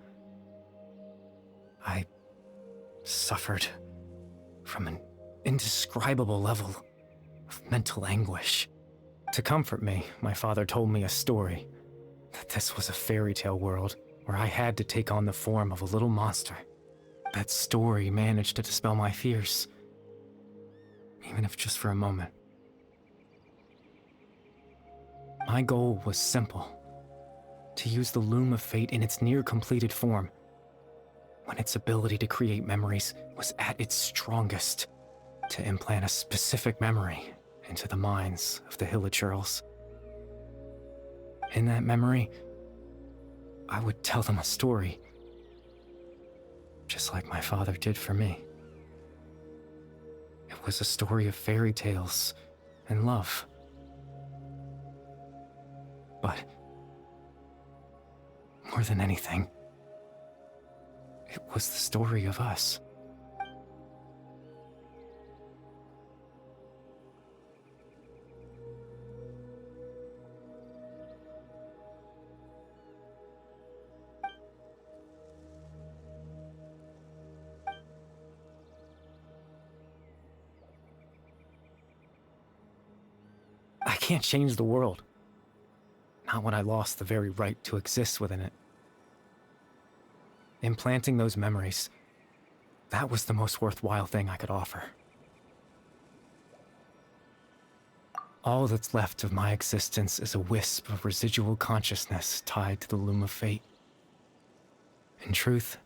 I suffered from an indescribable level of mental anguish. To comfort me, my father told me a story, that this was a fairy tale world, where I had to take on the form of a little monster. That story managed to dispel my fears, even if just for a moment. My goal was simple: to use the Loom of Fate in its near-completed form, when its ability to create memories was at its strongest, to implant a specific memory into the minds of the Hilichurls. In that memory, I would tell them a story, just like my father did for me. It was a story of fairy tales and love. But more than anything, it was the story of us. I can't change the world. Not when I lost the very right to exist within it. Implanting those memories, that was the most worthwhile thing I could offer. All that's left of my existence is a wisp of residual consciousness tied to the Loom of Fate. In truth,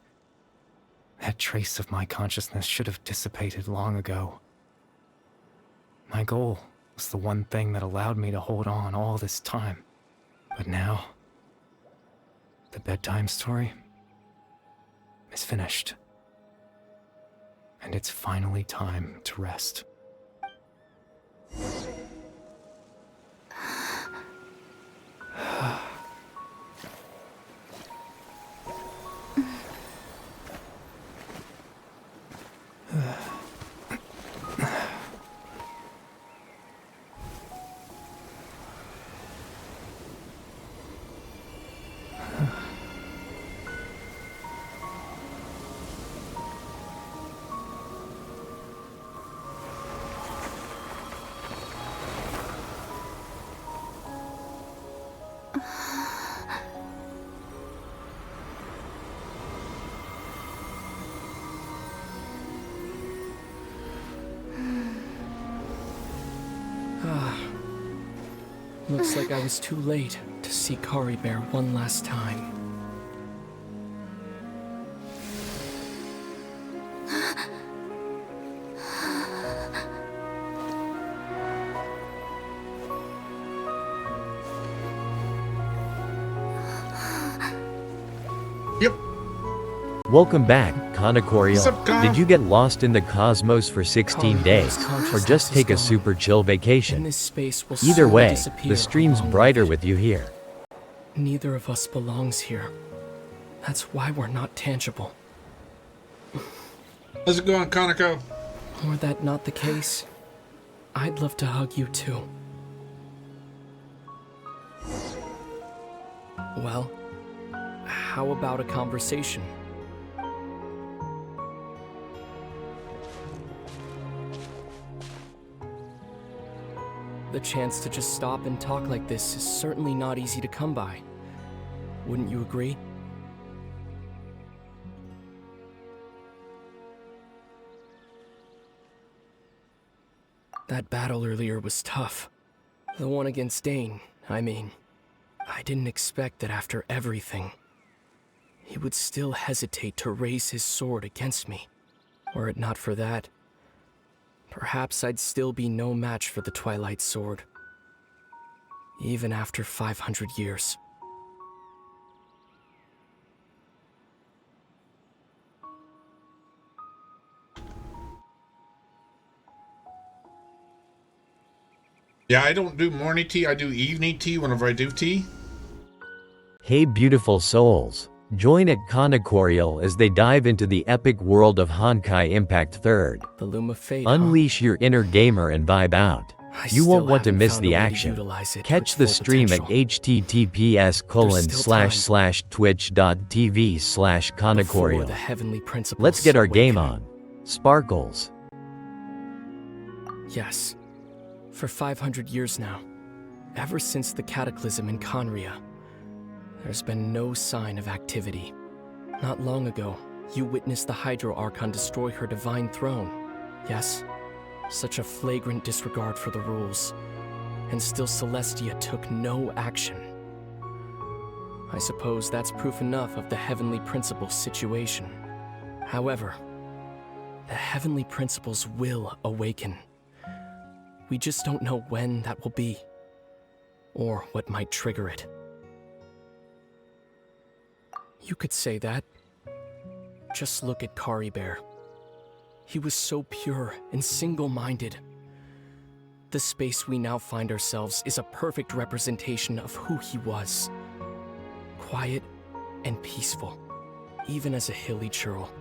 that trace of my consciousness should have dissipated long ago. My goal was the one thing that allowed me to hold on all this time. But now, the bedtime story is finished. And it's finally time to rest. Looks like I was too late to see Kari Bear one last time. Welcome back, Conocorial. What's up, Con? Did you get lost in the cosmos for 16 days, or just take a super chill vacation? This space will Either soon way, disappear the stream's along brighter with with you here. it. Neither of us belongs here. That's why we're not tangible. How's it going, Conoco? Were that not the case, I'd love to hug you too. Well, how about a conversation? The chance to just stop and talk like this is certainly not easy to come by. Wouldn't you agree? That battle earlier was tough. The one against Dane, I mean. I didn't expect that after everything, he would still hesitate to raise his sword against me. Were it not for that, perhaps I'd still be no match for the Twilight Sword. Even after 500 years. Yeah, I don't do morning tea, I do evening tea whenever I do tea. Hey beautiful souls. Join at Conocorial as they dive into the epic world of Honkai Impact 3rd. The Loom of Fate, Unleash your inner gamer and vibe out. You won't want to miss the action. Catch the stream at https://twitch.tv/Conocorial. Let's get our game on. Sparkles. Yes. For 500 years now, ever since the cataclysm in Conria, There's been no sign of activity. Not long ago, you witnessed the Hydro Archon destroy her divine throne. Yes, such a flagrant disregard for the rules. And still Celestia took no action. I suppose that's proof enough of the Heavenly Principles situation. However, the Heavenly Principles will awaken. We just don't know when that will be, or what might trigger it. You could say that. Just look at Kari Bear. He was so pure and single-minded. The space we now find ourselves is a perfect representation of who he was. Quiet and peaceful, even as a hilly churl.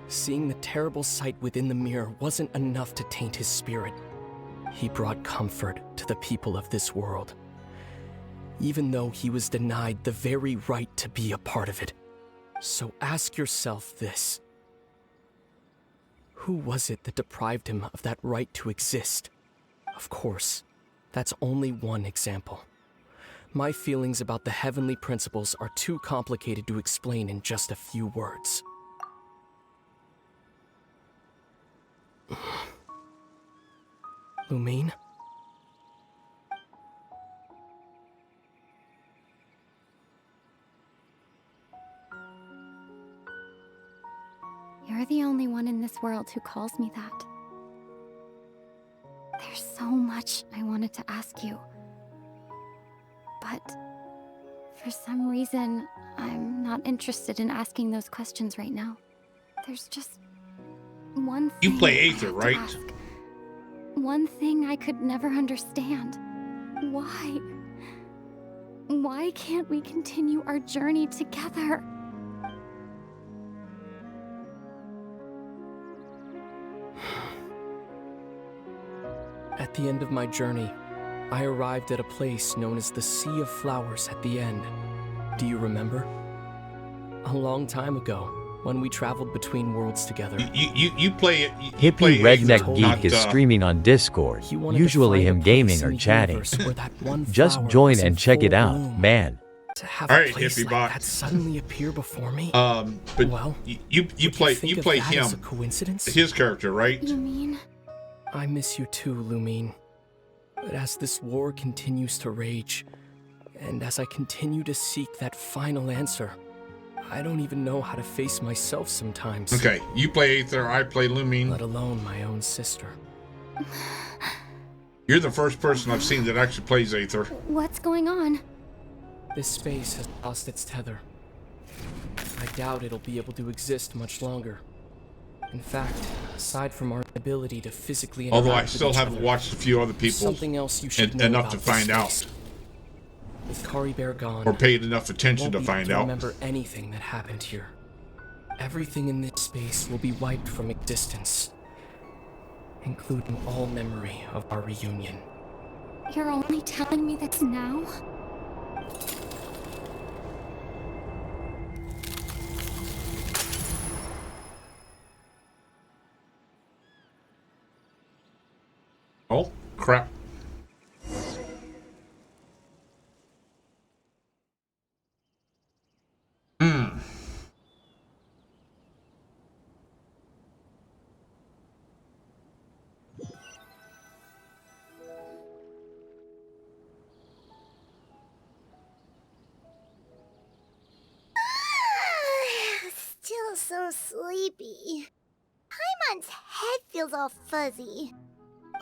Seeing the terrible sight within the mirror wasn't enough to taint his spirit. He brought comfort to the people of this world, even though he was denied the very right to be a part of it. So ask yourself this. Who was it that deprived him of that right to exist? Of course, that's only one example. My feelings about the Heavenly Principles are too complicated to explain in just a few words. Lumine? You're the only one in this world who calls me that. There's so much I wanted to ask you. But for some reason, I'm not interested in asking those questions right now. There's just one thing You play I Aether, have to right? ask. One thing I could never understand. Why? Why can't we continue our journey together? At the end of my journey, I arrived at a place known as the Sea of Flowers at the end. Do you remember? A long time ago, when we traveled between worlds together. You play it. You play Hippie Redneck Aether, Geek not, is streaming on Discord, He wanted to usually find a him place gaming in or the chatting. universe where that one Just flower join was in and check it full out, bloom. man. To have All a right, place hippie like bot. that suddenly appear before me. But well, you would play think of play that as a him. coincidence? His character, right? You mean? I miss you too, Lumine. But as this war continues to rage, and as I continue to seek that final answer, I don't even know how to face myself sometimes. Okay, you play Aether, I play Lumine. Let alone my own sister. You're the first person I've seen that actually plays Aether. What's going on? This space has lost its tether. I doubt it'll be able to exist much longer. In fact, aside from our ability to physically interact Although I with still each haven't other, watched a few other people something else you should know enough about to this find space. out, With Kari Bear gone, or paid enough attention won't to be find able to out. remember anything that happened here. Everything in this space will be wiped from existence, including all memory of our reunion. You're only telling me this now? Oh, crap. Still so sleepy. Paimon's head feels all fuzzy.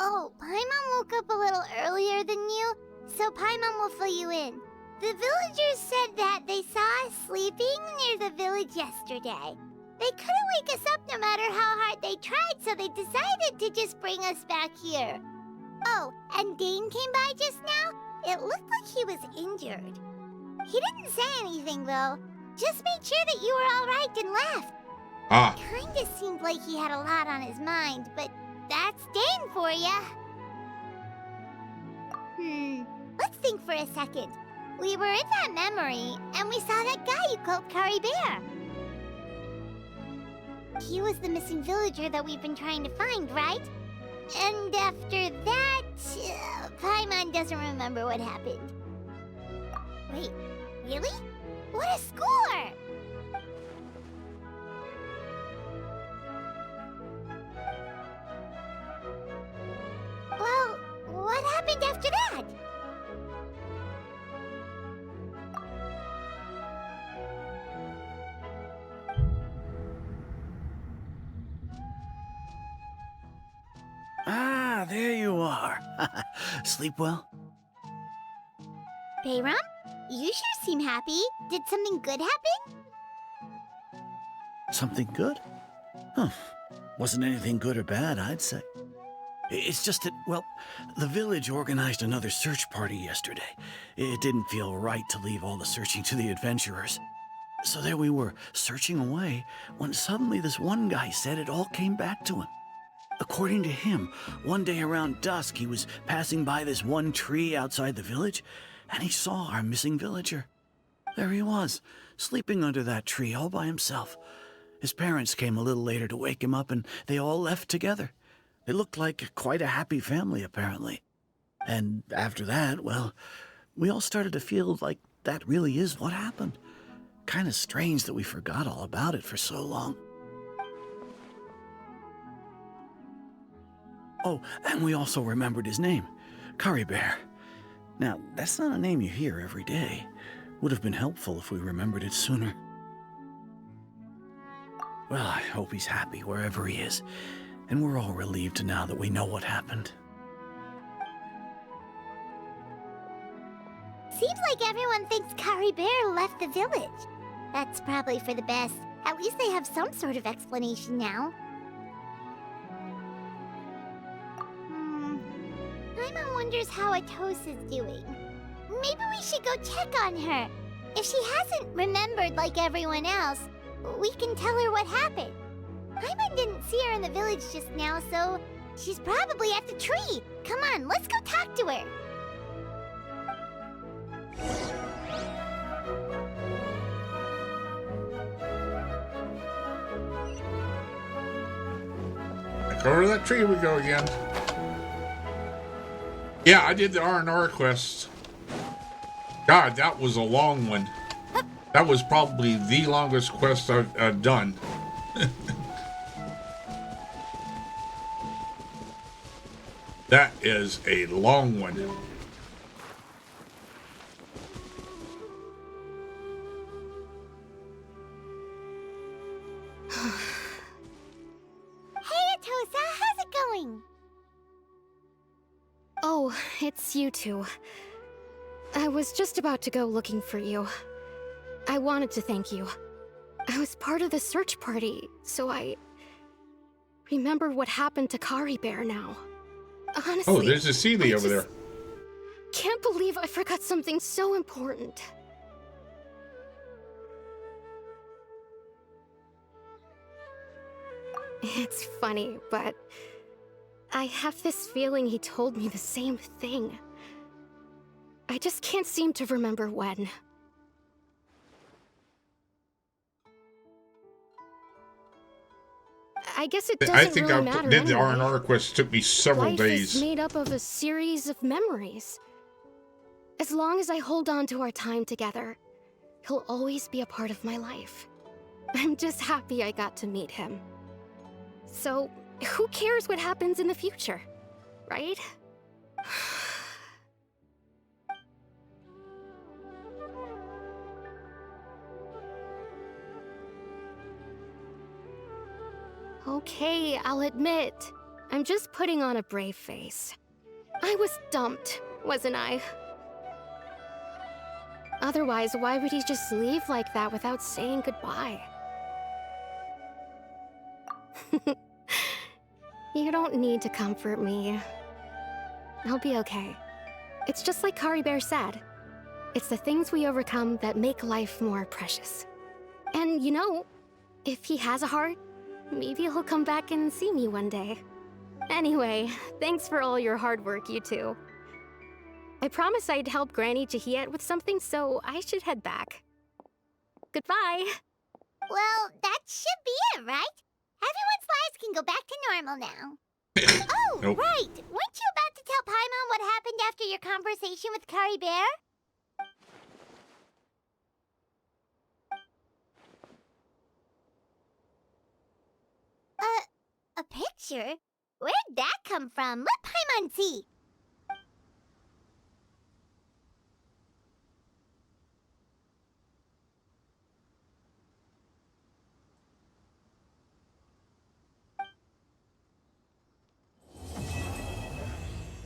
Oh, Paimon woke up a little earlier than you, so Paimon will fill you in. The villagers said that they saw us sleeping near the village yesterday. They couldn't wake us up no matter how hard they tried, so they decided to just bring us back here. Oh, and Dane came by just now. It looked like he was injured. He didn't say anything, though. Just made sure that you were all right and left. Ah. Kinda seemed like he had a lot on his mind, but that's Dane for ya. Let's think for a second. We were in that memory, and we saw that guy you called Kari Bear. He was the missing villager that we've been trying to find, right? And after that, Paimon doesn't remember what happened. Wait, really? What a score! Well, what happened after that? Ah, there you are. Sleep well? Bayram, you sure seem happy. Did something good happen? Something good? Huh. Wasn't anything good or bad, I'd say. It's just that, well, the village organized another search party yesterday. It didn't feel right to leave all the searching to the adventurers. So there we were, searching away, when suddenly this one guy said it all came back to him. According to him, one day around dusk, he was passing by this one tree outside the village, and he saw our missing villager. There he was, sleeping under that tree all by himself. His parents came a little later to wake him up, and they all left together. They looked like quite a happy family, apparently. And after that, well, we all started to feel like that really is what happened. Kind of strange that we forgot all about it for so long. Oh, and we also remembered his name, Curry Bear. Now, that's not a name you hear every day. Would have been helpful if we remembered it sooner. Well, I hope he's happy wherever he is, and we're all relieved now that we know what happened. Seems like everyone thinks Curry Bear left the village. That's probably for the best. At least they have some sort of explanation now. Paimon wonders how Atosa's doing. Maybe we should go check on her. If she hasn't remembered like everyone else, we can tell her what happened. Paimon didn't see her in the village just now, so she's probably at the tree. Come on, let's go talk to her. Over that tree we go again. Yeah, I did the R&R quest. God, that was a long one. That was probably the longest quest I've done. That is a long one. Hey, Atosa, how's it going? Oh, it's you two. I was just about to go looking for you. I wanted to thank you. I was part of the search party, so I remember what happened to Curry Bear now. Honestly, Oh, there's a Sealy over there. Can't believe I forgot something so important. It's funny, but I have this feeling he told me the same thing. I just can't seem to remember when. I guess it doesn't I think really I matter did the anyway. R&R quest. Took me several Life days. is made up of a series of memories. As long as I hold on to our time together, he'll always be a part of my life. I'm just happy I got to meet him. So, who cares what happens in the future, right? Okay, I'll admit, I'm just putting on a brave face. I was dumped, wasn't I? Otherwise, why would he just leave like that without saying goodbye? You don't need to comfort me. I'll be okay. It's just like Curry Bear said. It's the things we overcome that make life more precious. And you know, if he has a heart, maybe he'll come back and see me one day. Anyway, thanks for all your hard work, you two. I promised I'd help Granny Jahiet with something, so I should head back. Goodbye. Well, that should be it, right? Everyone's lives can go back to normal now. Oh, Nope. right! Weren't you about to tell Paimon what happened after your conversation with Curry Bear? picture? Where'd that come from? Let Paimon see.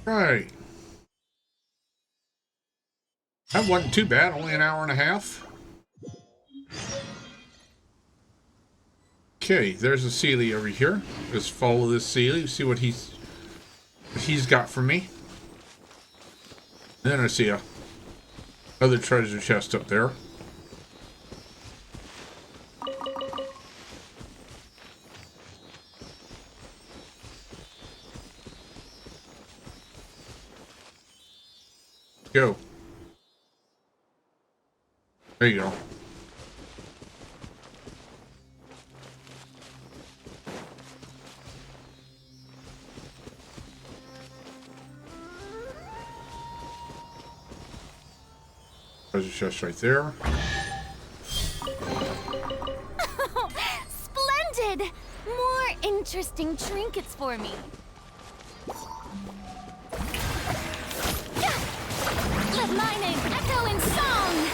Right. That wasn't too bad, only an hour and a half. Okay, there's a Sealy over here. Just follow this Sealy, see what he's got for me. And then I see a other treasure chest up there. Go. There you go. Treasure chest right there. Splendid! More interesting trinkets for me. Let my name echo in song!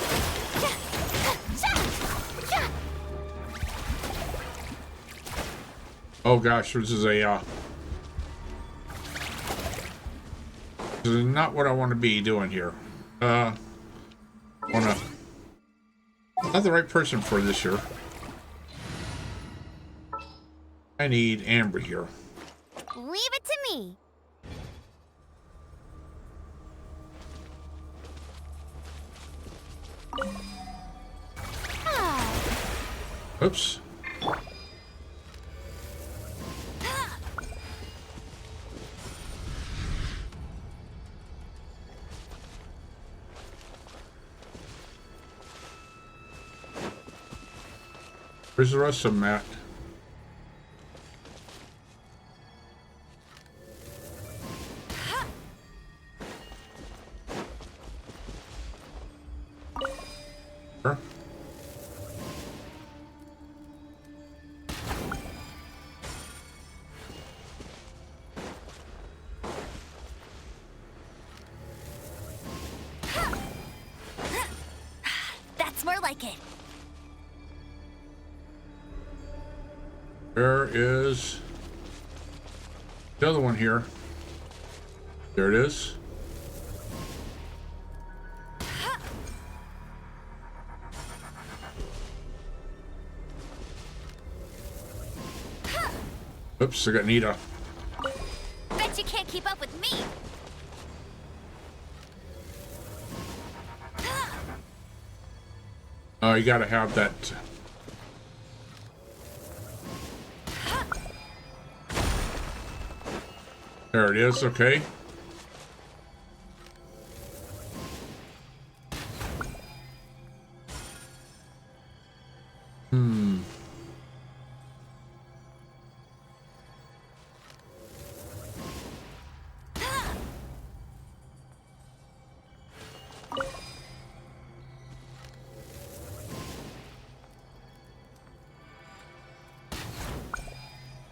Oh gosh, this is not what I want to be doing here. Not the right person for this year. I need Amber here. Leave it to me. Oops. Where's the rest of them at? Sure. That's more like it. There is the other one here. There it is. Oops, I got Nita. Bet you can't keep up with me. Oh, you gotta have that. There it is, okay.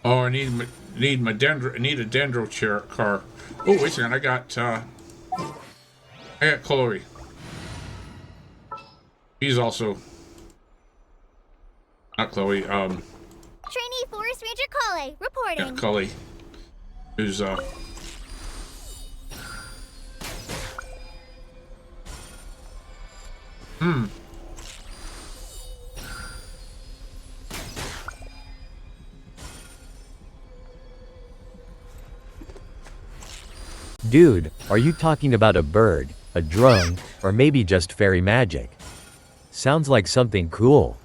Oh, I need a dendro chair car. Oh, wait a second, I got Chloe. He's also not Chloe. Trainee Forest Ranger Kale reporting. Yeah, Chloe. Who's Dude, are you talking about a bird, a drone, or maybe just fairy magic? Sounds like something cool.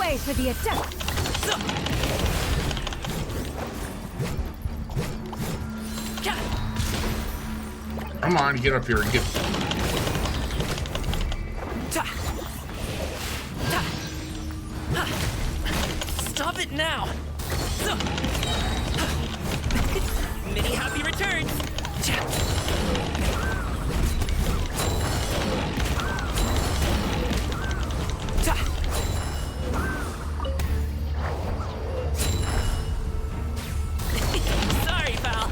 way for the attack! Come on, get up here and get. Stop it now! Many happy returns! Sorry, pal.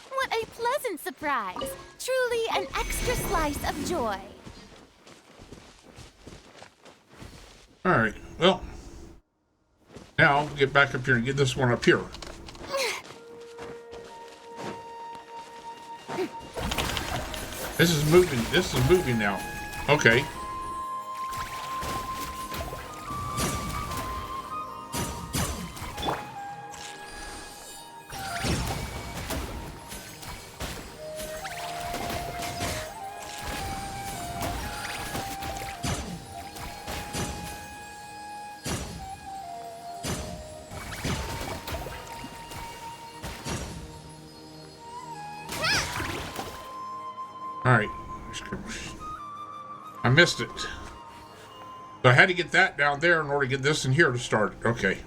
What a pleasant surprise! Truly an extra slice of joy. Alright, well. Now, get back up here and get this one up here. This is moving now. Okay. Alright. I missed it. So I had to get that down there in order to get this in here to start. Okay.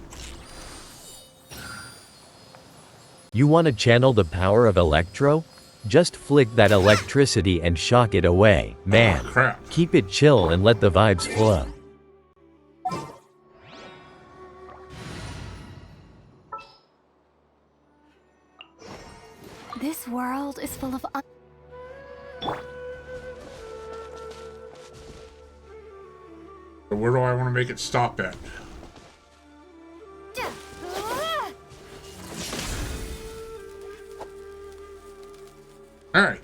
You want to channel the power of Electro? Just flick that electricity and shock it away. Man, crap. Keep it chill and let the vibes flow. This world is full of So where do I want to make it stop at? Alright.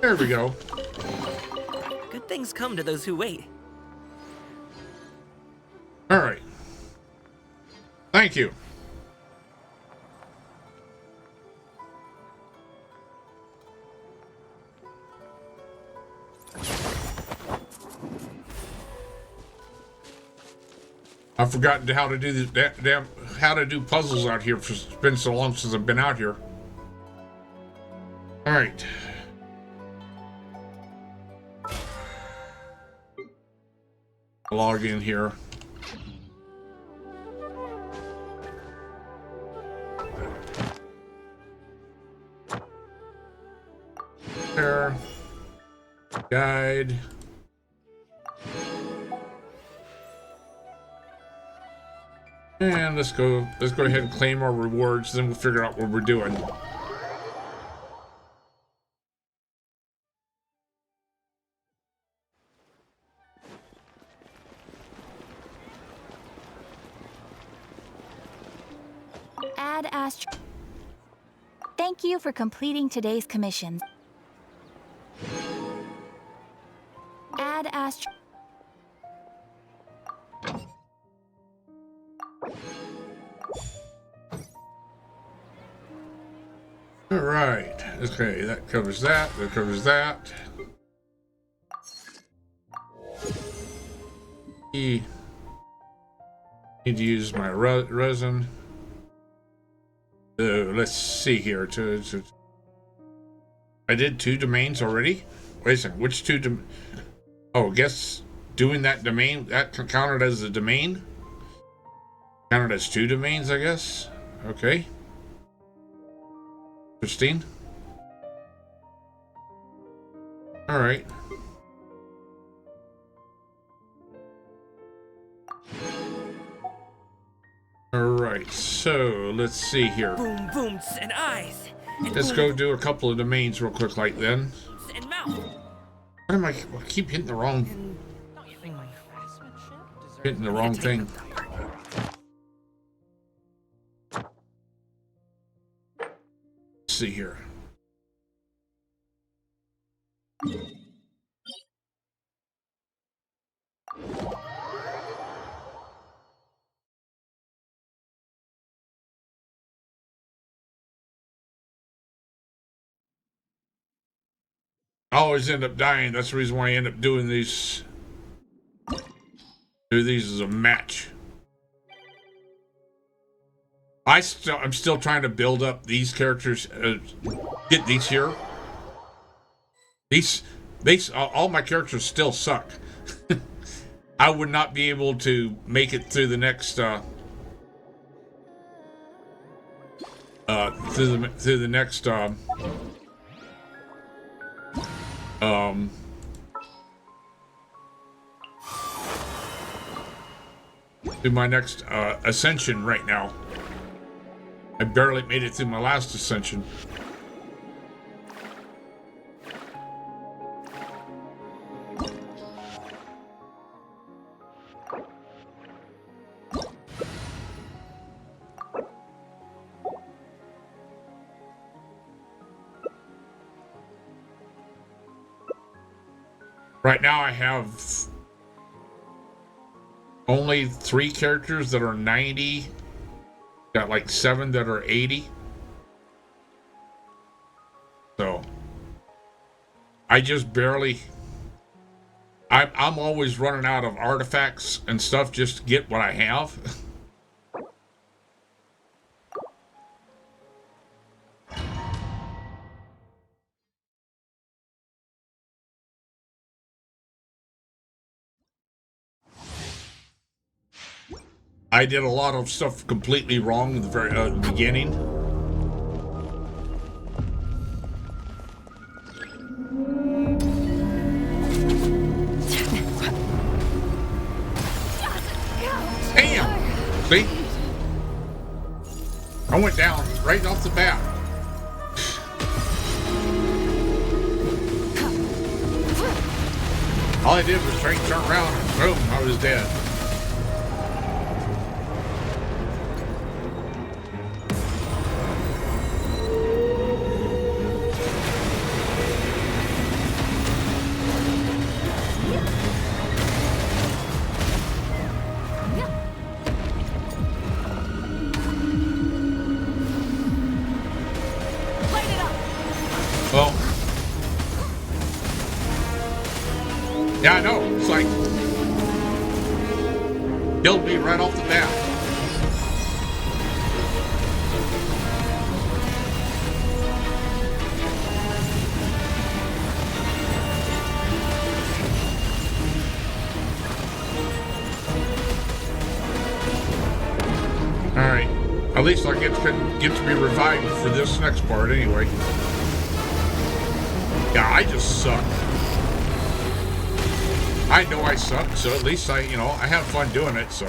There we go. Good things come to those who wait. Alright. Thank you. I've forgotten how to do this how to do puzzles out here. It's been so long since I've been out here. All right. Log in here. There. Guide. And let's go ahead and claim our rewards, then we'll figure out what we're doing. Add Astro. Thank you for completing today's commissions. Add Astro. All right. Okay, that covers that. That covers that. Need to use my resin. Let's see here. I did 2 domains already. Wait a second. Which 2 Oh, I guess doing that domain, that counted as a domain? Counted as 2 domains, I guess. Okay. Interesting. All right. All right, so let's see here. Boom, booms, and eyes. And Let's boom, go do a couple of domains real quick, like then. booms, and mouth. What am I keep hitting the wrong? Hitting the wrong thing. Let's see here. I always end up dying. That's the reason why I end up doing these. Do these as a match. I'm still trying to build up these characters. Get these here. These all my characters still suck. I would not be able to make it through the next through the next through my next ascension right now. I barely made it through my last ascension. Right now I have only 3 characters that are 90. Got like 7 that are 80. So I just barely I'm always running out of artifacts and stuff just to get what I have. I did a lot of stuff completely wrong in the very beginning. Damn! See? I went down right off the bat. All I did was straight turn around and boom, I was dead. Well, yeah, I know. It's like killed me right off the bat. All right. At least I get to be revived for this next part anyway. Yeah, I just suck. I know I suck, so at least I have fun doing it, so.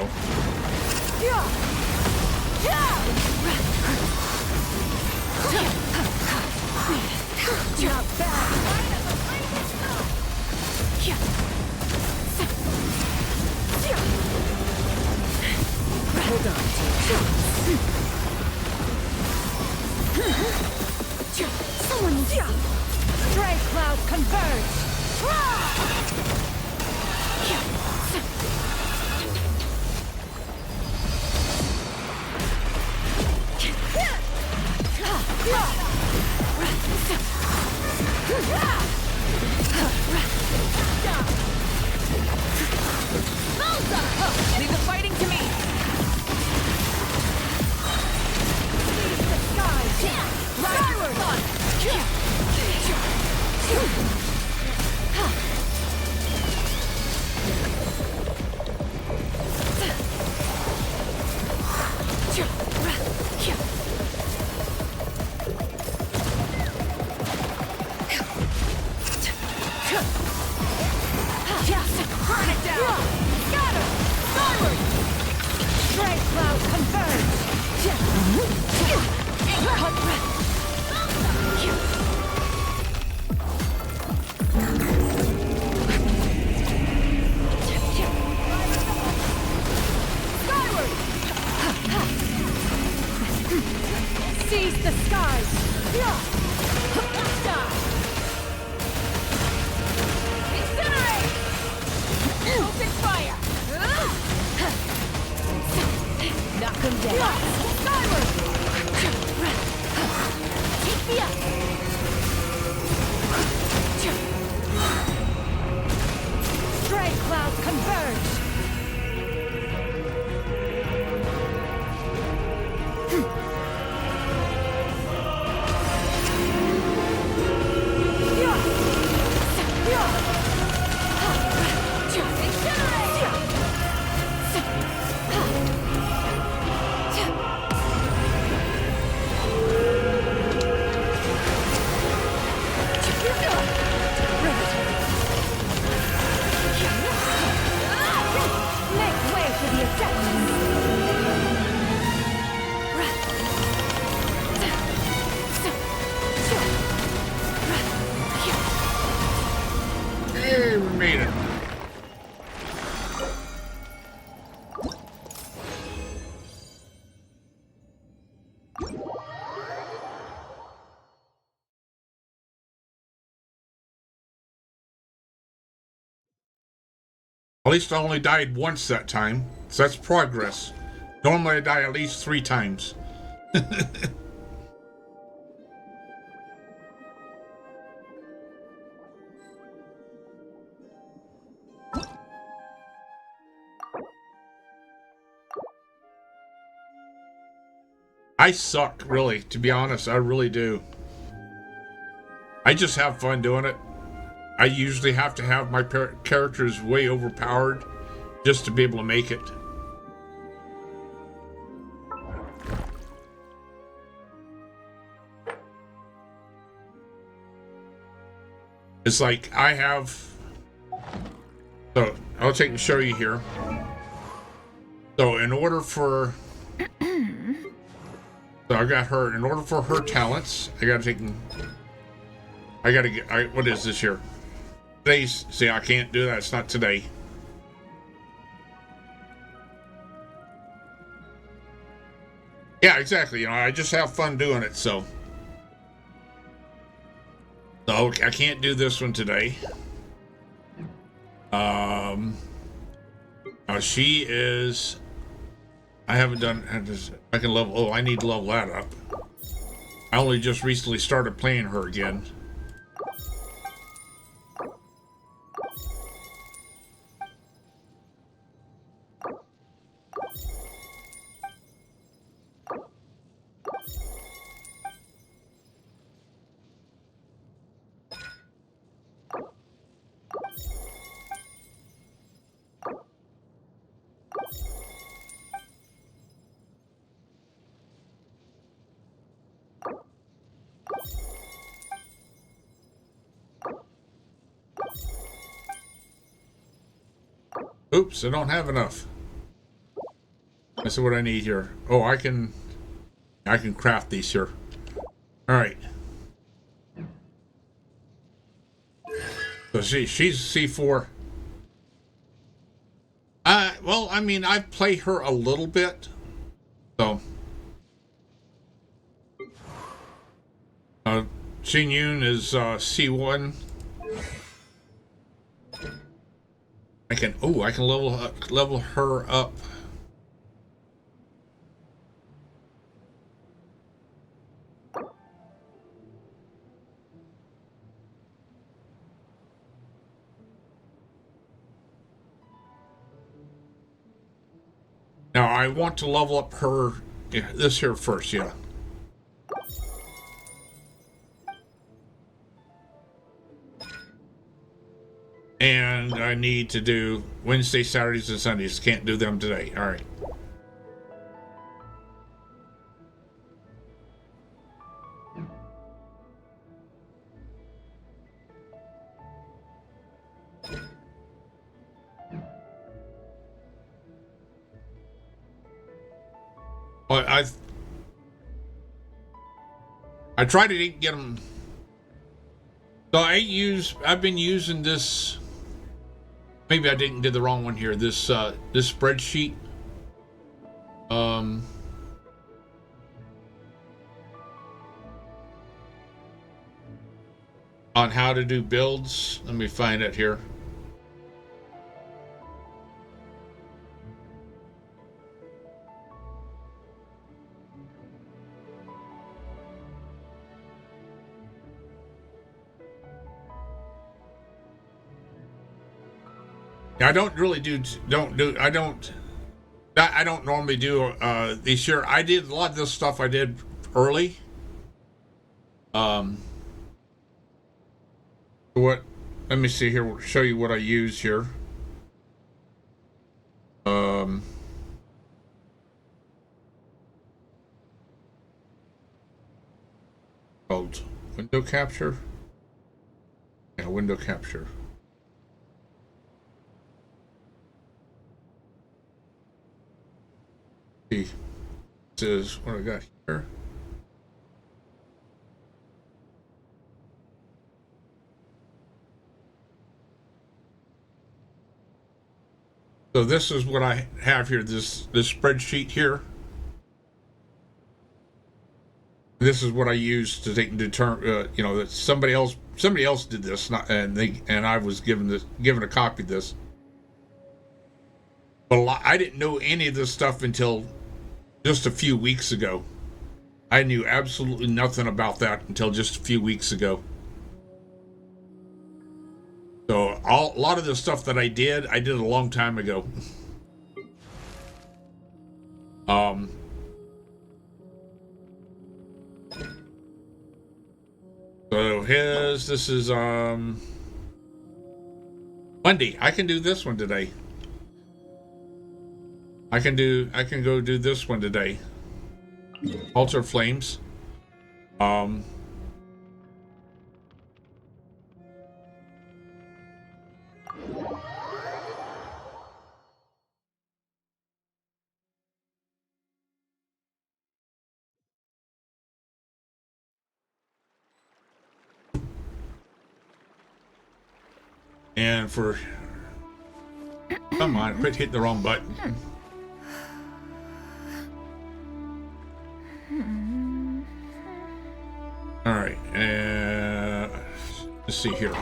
Hold on. Someone Stray clouds converge! Leave the fighting to me! Seize the skies! Incinerate! Open fire! Knock him down! Skyward! Take me up! Stray clouds converge! Hey, we made it. At least I only died once that time, so that's progress. Normally I die at least 3 times. I suck, really, to be honest, I really do. I just have fun doing it. I usually have to have my characters way overpowered just to be able to make it. It's like I have... So, I'll take and show you here. So, in order for... So I got her, in order for her talents, I gotta take, I gotta get, what is this here? Today's, see, I can't do that, it's not today. Yeah, exactly, you know, I just have fun doing it, so. So, I can't do this one today. Now she is... I haven't done. I can level. Oh, I need to level that up. I only just recently started playing her again. Oops, I don't have enough. That's what I need here. Oh, I can craft these here. All right. So she's C4. Well, I mean, I've played her a little bit, so. Xin Yun is C1. I can level her up. Now I want to level up her, this here first, yeah. And I need to do Wednesday, Saturdays, and Sundays. Can't do them today. All right. Well, I tried to get them. So I've been using this. Maybe I didn't do the wrong one here. This this spreadsheet. on how to do builds. Let me find it here. I don't really I don't normally do these year. I did a lot of this stuff I did early. What? Let me see here. Show you what I use here. Called window capture. Yeah, window capture. See, this is what I got here. So this is what I have here. This spreadsheet here. This is what I use to take into determine. You know, that somebody else did this, and I was given a copy of this. But I didn't know any of this stuff until just a few weeks ago. I knew absolutely nothing about that until just a few weeks ago. So a lot of the stuff that I did a long time ago. So this is Monday. I can do this one today. I can go do this one today. Altar Flames. And for... Come on, quit hitting the wrong button. Alright, let's see here.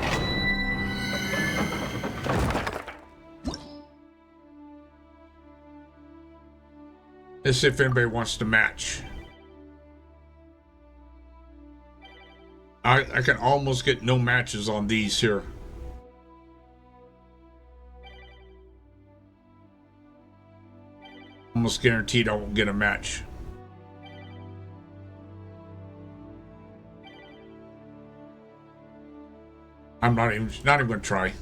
Let's see if anybody wants to match. I can almost get no matches on these here. Almost guaranteed I won't get a match. I'm not even gonna try.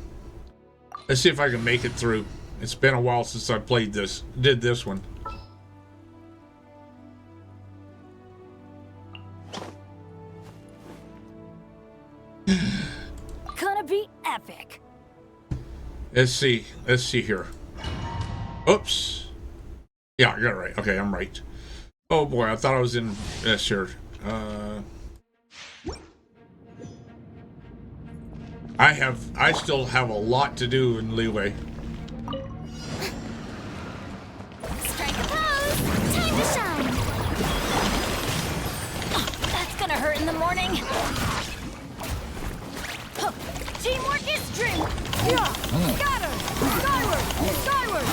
Let's see if I can make it through. It's been a while since I did this one. Gonna be epic. Let's see here. Oops. Yeah, I got it right. Okay, I'm right. Oh boy, I thought I was in this here. I still have a lot to do in Leeway. Strike a pose! Time to shine! That's gonna hurt in the morning. Teamwork is strength! Yeah! Scatter! Skyward! Skyward!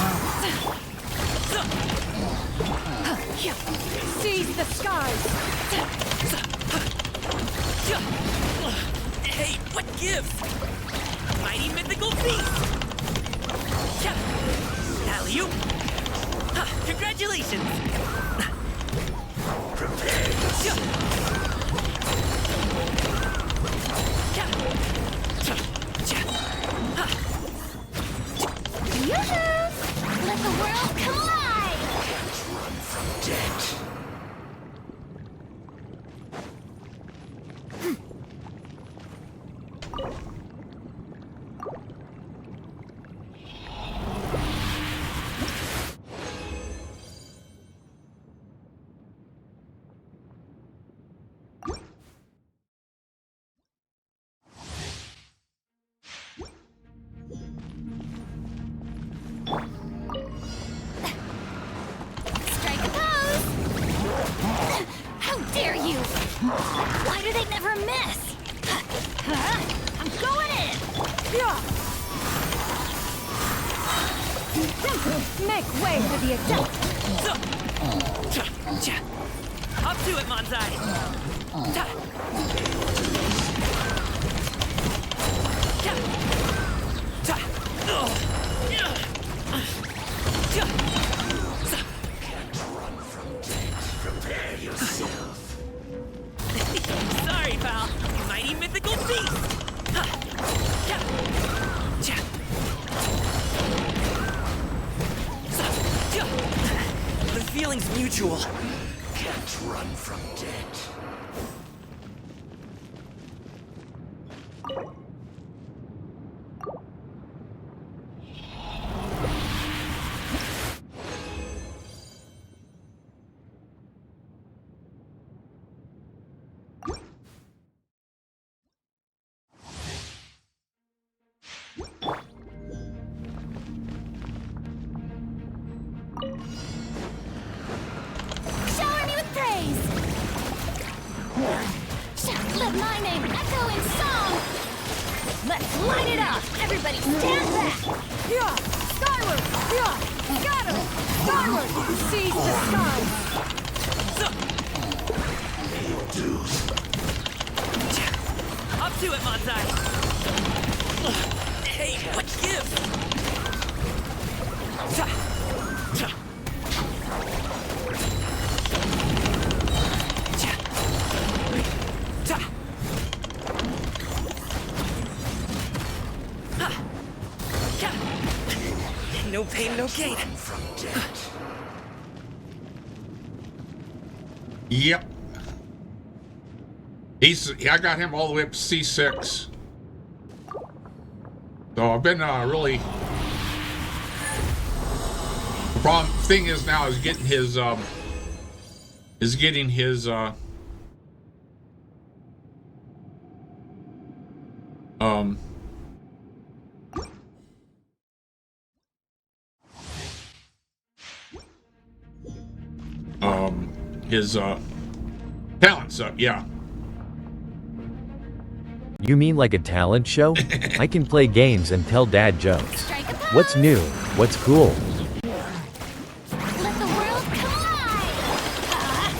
Seize the skies! Hey, what gives? Mighty mythical beast! Alley-oop! Congratulations! Yoo-hoo! Let the world collide! Run from death. Make way for the adept! Up to it, Manzai! Prepare yourself. Sorry, pal. Mighty mythical beast! The feeling's mutual. Can't run from death. Shower me with praise! Let my name echo in song! Let's light it up! Everybody stand back! Yeah! Skyward! Yeah! Scatter! Skyward! Seize the skies! Up to it, Manzai! Hey, what gives? No pain, no gain. Yep. I got him all the way up to C6. So I've been really. The problem thing is now is getting his talents up, yeah. You mean like a talent show? I can play games and tell dad jokes. What's new? What's cool? Let the world collide!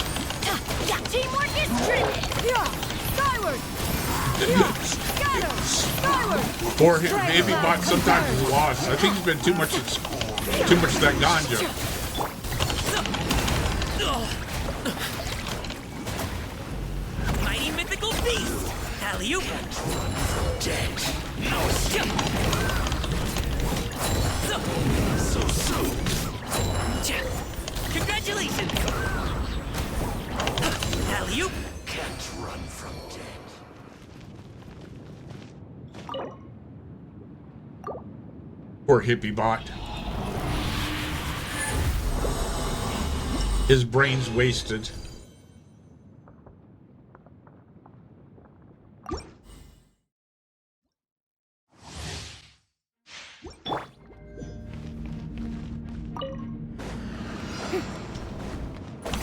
Teamwork is driven! Yeah! Skyward! Yeah! Scatter! Skyward! Or maybe bought sometimes he's lost. I think he's been too much of that ganja. Mighty mythical beast! Alley-oop! So soon. Congratulations! Alley-oop! Can't run from death. Poor hippie bot. His brain's wasted.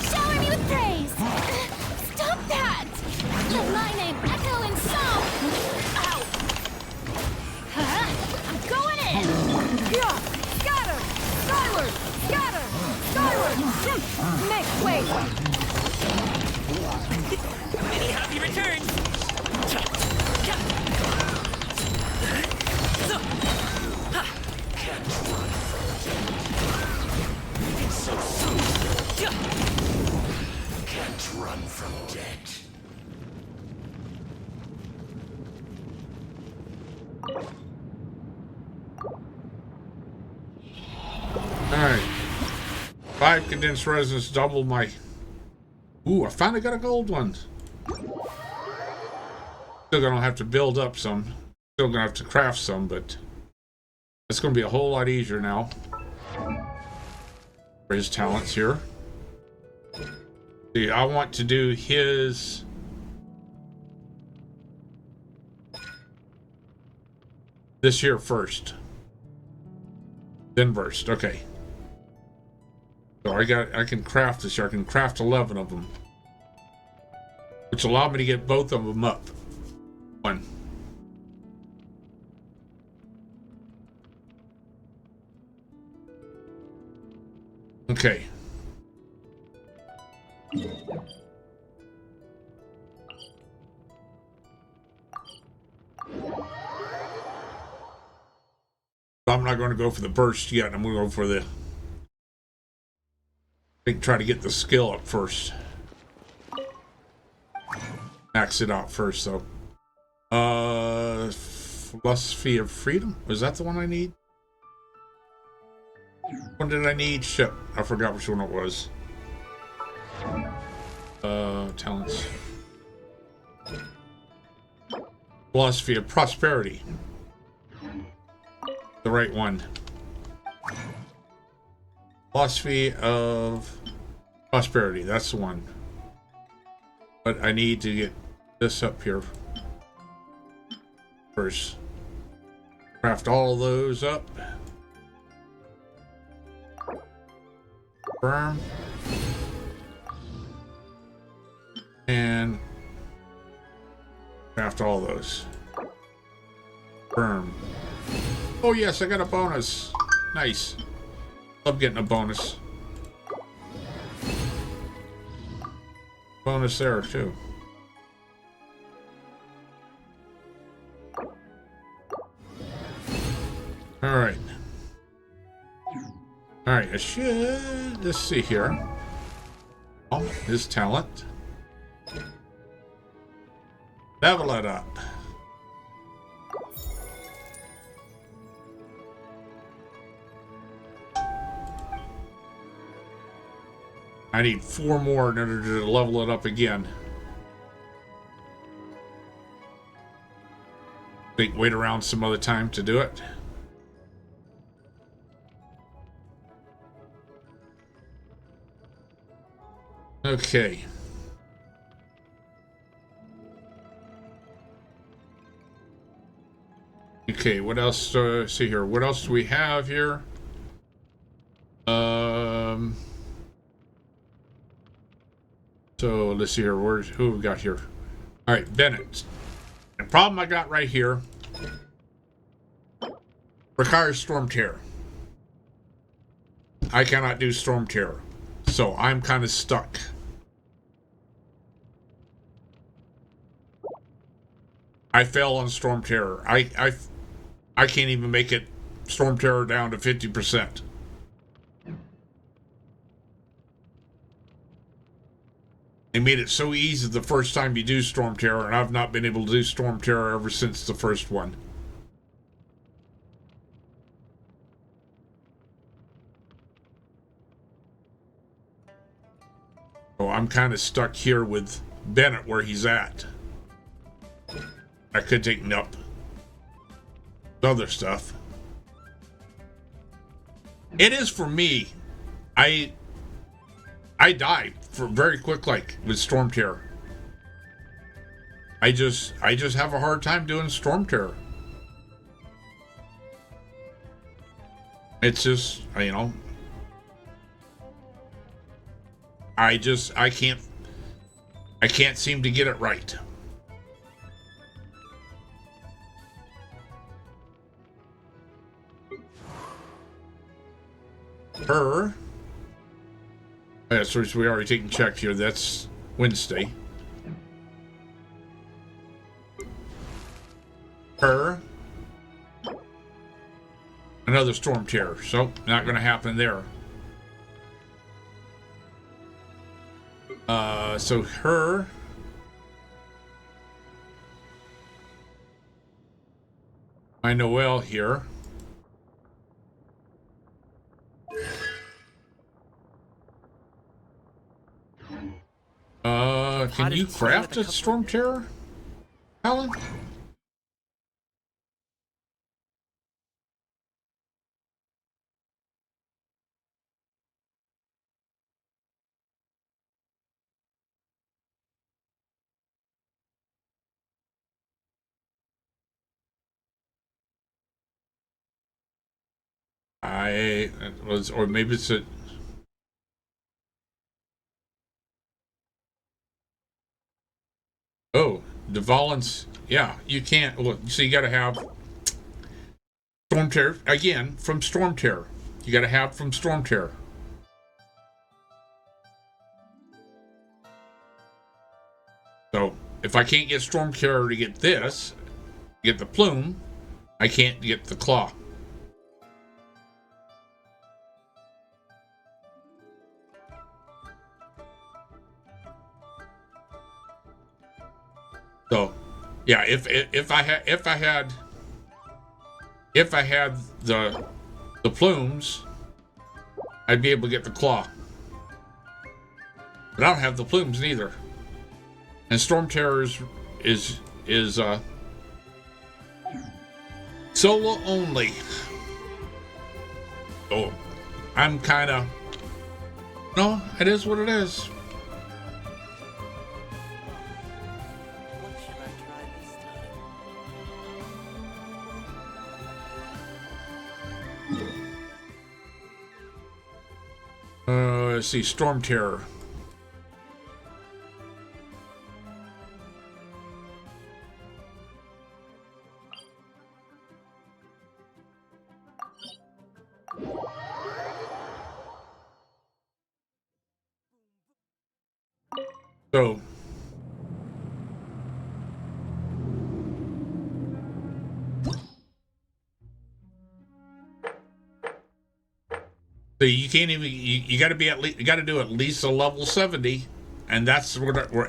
Shower me with praise! Stop that! Let my name echo in song! Ow! I'm going in! Yeah! Scatter! Skyward! Scatter! Skyward! Make way! Many happy returns! So soon. Can't run from death. Alright. 5 condensed resins, double my... Ooh, I finally got a gold one. Still gonna have to build up some. Still gonna have to craft some, but... It's gonna be a whole lot easier now. For his talents here. See, I want to do his... This here first. Then burst, okay. So I can craft this here. I can craft 11 of them. Which allowed me to get both of them up. One. Okay. I'm not going to go for the burst yet. I'm going to go for the... I think try to get the skill up first. Max it out first, though. Philosophy of Freedom? Was that the one I need? Which one did I need? Shit. I forgot which one it was. Talents. Philosophy of Prosperity. The right one. Philosophy of Prosperity. That's the one. But I need to get this up here first. Craft all of those up. Firm. And craft all those. Firm. Oh yes, I got a bonus. Nice. Love getting a bonus. Bonus there too. Alright. Alright, I should... Let's see here. Oh, his talent. Level it up. I need 4 more in order to level it up again. Think wait around some other time to do it. Okay. Okay, what else? See here. What else do we have here? So let's see here. Who have we got here? All right, Bennett. The problem I got right here requires Storm Terror. I cannot do Storm Terror, so I'm kind of stuck. I fail on Storm Terror. I can't even make it Storm Terror down to 50%. They made it so easy the first time you do Storm Terror, and I've not been able to do Storm Terror ever since the first one. So I'm kind of stuck here with Bennett where he's at. I could take him up. Other stuff. It is for me. I died for very quick, like with Storm Terror. I just have a hard time doing Storm Terror. It's just, you know, I can't seem to get it right. Her. Yeah, so we already taken check here. That's Wednesday. Her. Another Storm Terror. So, not going to happen there. So her. My Noel here. Can you craft a Storm Terror, Alan? I was, or maybe it's a. Oh, the Valence. Yeah, you can't. Look, so you got to have Storm Terror again from Storm Terror. You got to have from Storm Terror. if I can't get Storm Terror to get this, get the plume, I can't get the claw. So, yeah, if I had the plumes, I'd be able to get the claw. But I don't have the plumes neither. And Storm Terror is solo only. So I'm kind of, no, it is what it is. Let's see, Storm Terror. So you can't even. You got to be at least. You got to do at least a level 70, and that's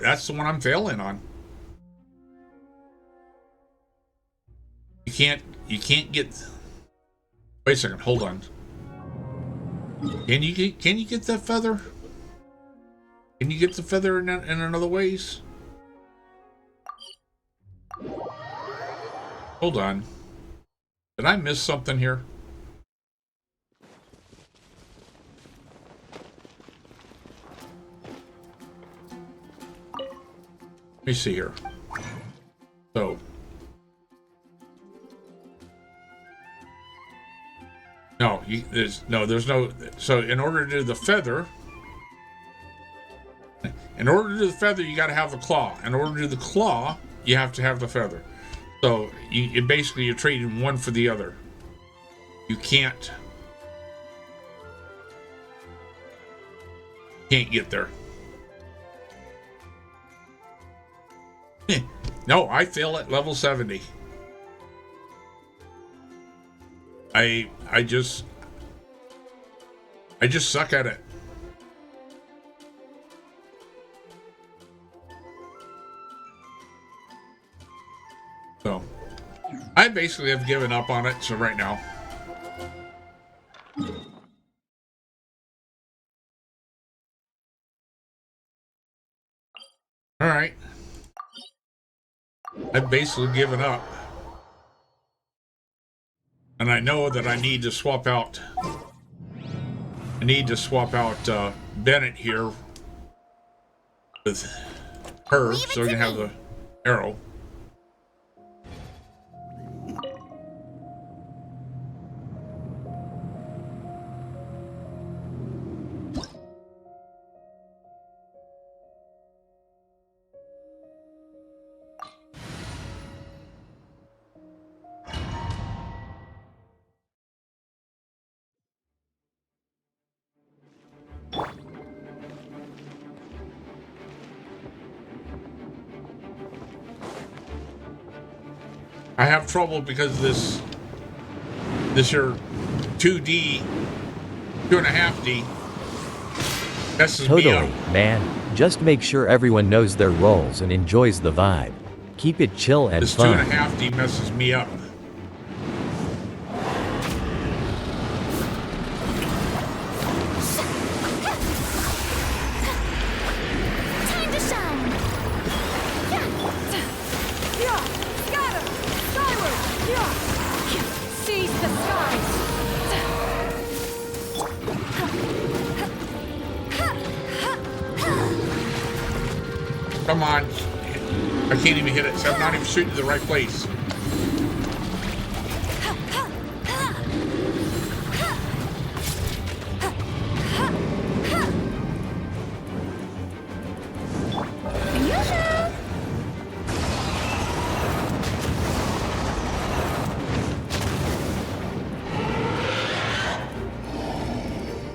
that's the one I'm failing on. You can't. You can't get. Wait a second. Hold on. Can you get that feather? Can you get the feather in another ways? Hold on. Did I miss something here? Let me see here. So. No, there's no. So in order to do the feather, you got to have the claw. In order to do the claw, you have to have the feather. So you're trading one for the other. You can't get there. No, I fail at level 70. I just suck at it. So I basically have given up on it. So right now, all right, I've basically given up. And I know that I need to swap out. Bennett here with her, so we can have the arrow. I have trouble because this here 2D, 2.5D messes me up. Totally, man. Just make sure everyone knows their roles and enjoys the vibe. Keep it chill and This fun. 2.5D messes me up. Time to shine! Scatter! Skyward! Seize the skies! Come on. I can't even hit it, so I'm not even shooting to the right place.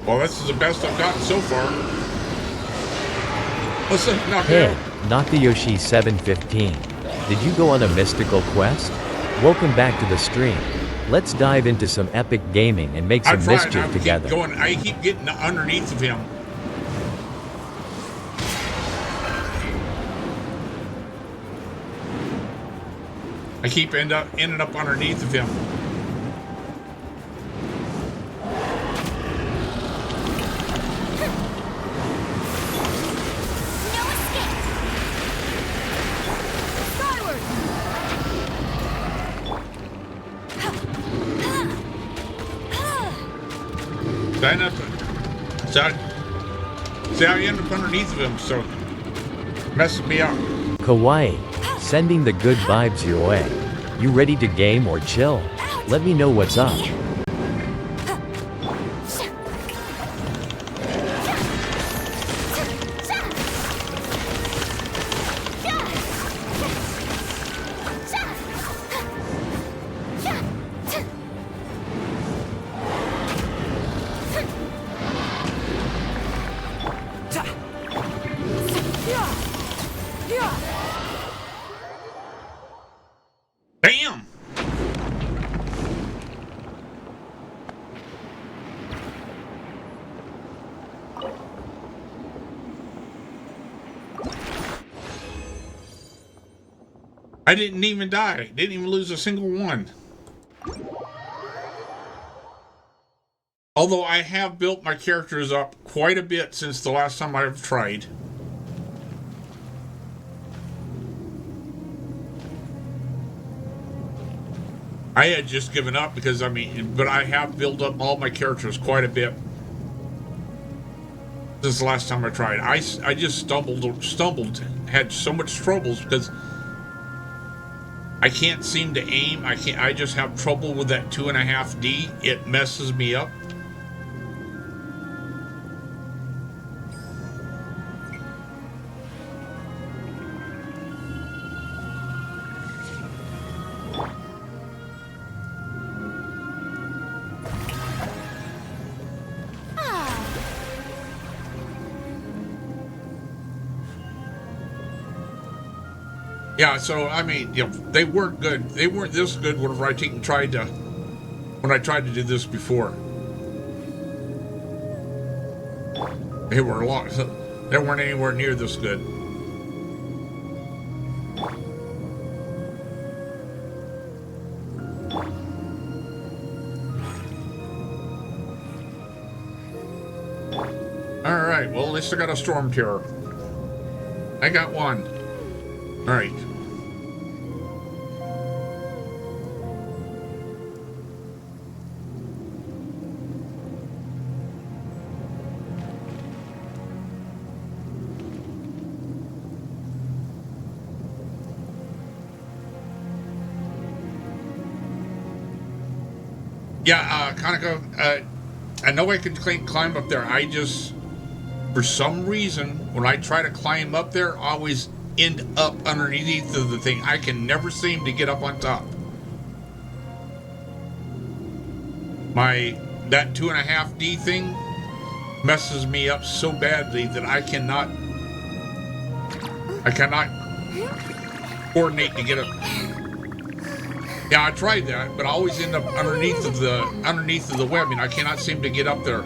Well, this is the best I've gotten so far. Listen, not Hey, bad. Nakayoshi 715. Did you go on a mystical quest? Welcome back to the stream. Let's dive into some epic gaming and make some mischief together. I keep getting underneath of him. I keep ending up underneath of him. See, I end up underneath of him, so messes me up. Kawaii, sending the good vibes your way. You ready to game or chill? Let me know what's up. Bam! I didn't even die. Didn't even lose a single one. Although I have built my characters up quite a bit since the last time I've tried. I had just given up because, but I have built up all my characters quite a bit since the last time I tried. I just stumbled, had so much troubles because I can't seem to aim. I just have trouble with that 2.5D. It messes me up. Yeah, so they weren't good. They weren't this good whenever I tried to do this before. They were a lot. They weren't anywhere near this good. All right. Well, at least I got a storm terror. I got one. All right. Yeah, Kaneko, I know I can climb up there. I just, for some reason, when I try to climb up there, I always end up underneath of the thing. I can never seem to get up on top. That 2.5D thing messes me up so badly that I cannot coordinate to get up. Yeah, I tried that, but I always end up underneath of the web, and I cannot seem to get up there.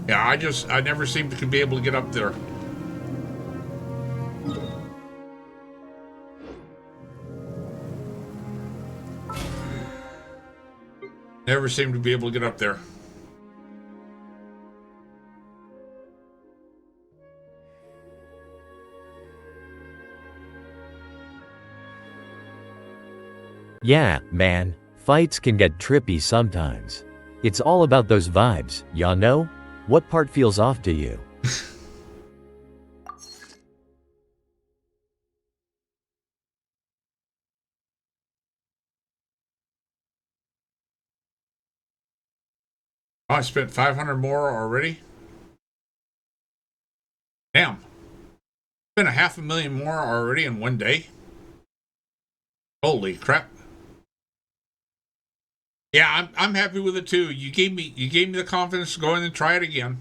Yeah, I never seem to be able to get up there. Never seem to be able to get up there. Yeah, man, fights can get trippy sometimes. It's all about those vibes, ya know? What part feels off to you? Oh, I spent 500 more already? Damn. Spent 500,000 more already in one day? Holy crap. Yeah, I'm happy with it too. You gave me the confidence to go in and try it again.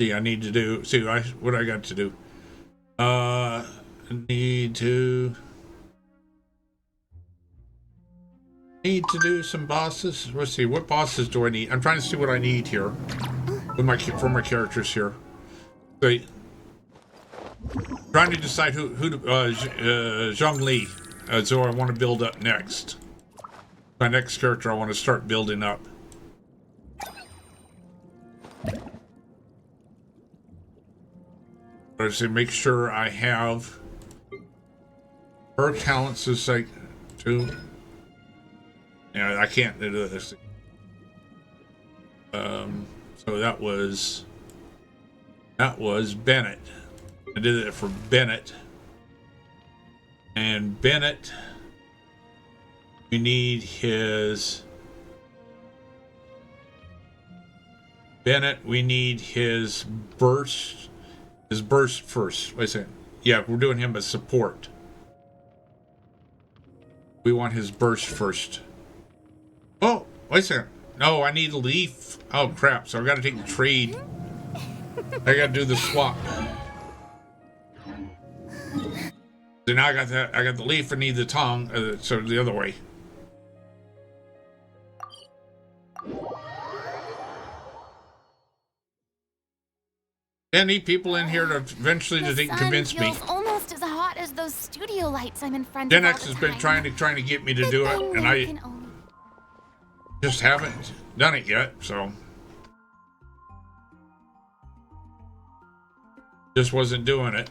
See, I need to do. See, what I got to do. Need to do some bosses. Let's see, what bosses do I need? I'm trying to see what I need here with for my characters here. So, trying to decide who Zhongli so I want to build up next. My next character I want to start building up. I say make sure I have her talents is like two. Yeah, I can't do this. So that was Bennett. I did it for Bennett. And Bennett, we need his burst. His burst first. Wait a second. Yeah, we're doing him as support. We want his burst first. Oh, wait a second. No, I need a leaf. Oh crap! So I got to take the trade. I got to do the swap. So now I got that. I got the leaf. I need the tongue. So the other way. I need people in here to eventually convince me. Almost as hot as those studio lights I'm in front Gen of. X has been trying to get me to do it, and I just haven't done it yet. So just wasn't doing it.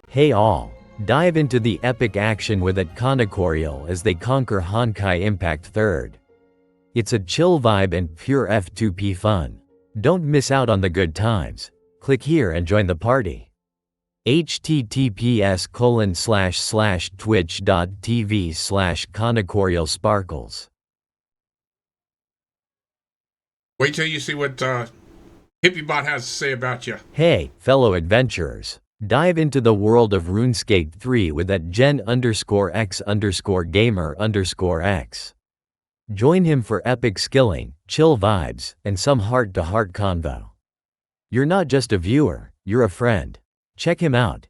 Hey all, dive into the epic action with Konokorial as they conquer Honkai Impact 3rd. It's a chill vibe and pure F2P fun. Don't miss out on the good times. Click here and join the party. https://twitch.tv/Konokorial_sparkles. Wait till you see what HippieBot has to say about you. Hey, fellow adventurers. Dive into the world of RuneScape 3 with @Gen_X_Gamer_X. Join him for epic skilling, chill vibes, and some heart-to-heart convo. You're not just a viewer, you're a friend. Check him out.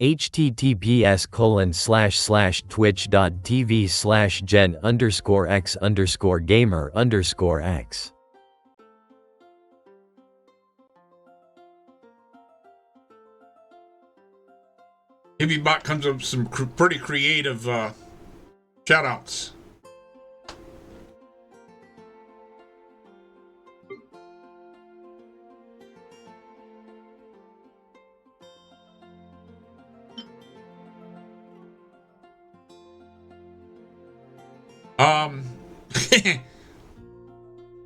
https://twitch.tv/Gen_X_Gamer_X. HippieBot comes up with some pretty creative shoutouts.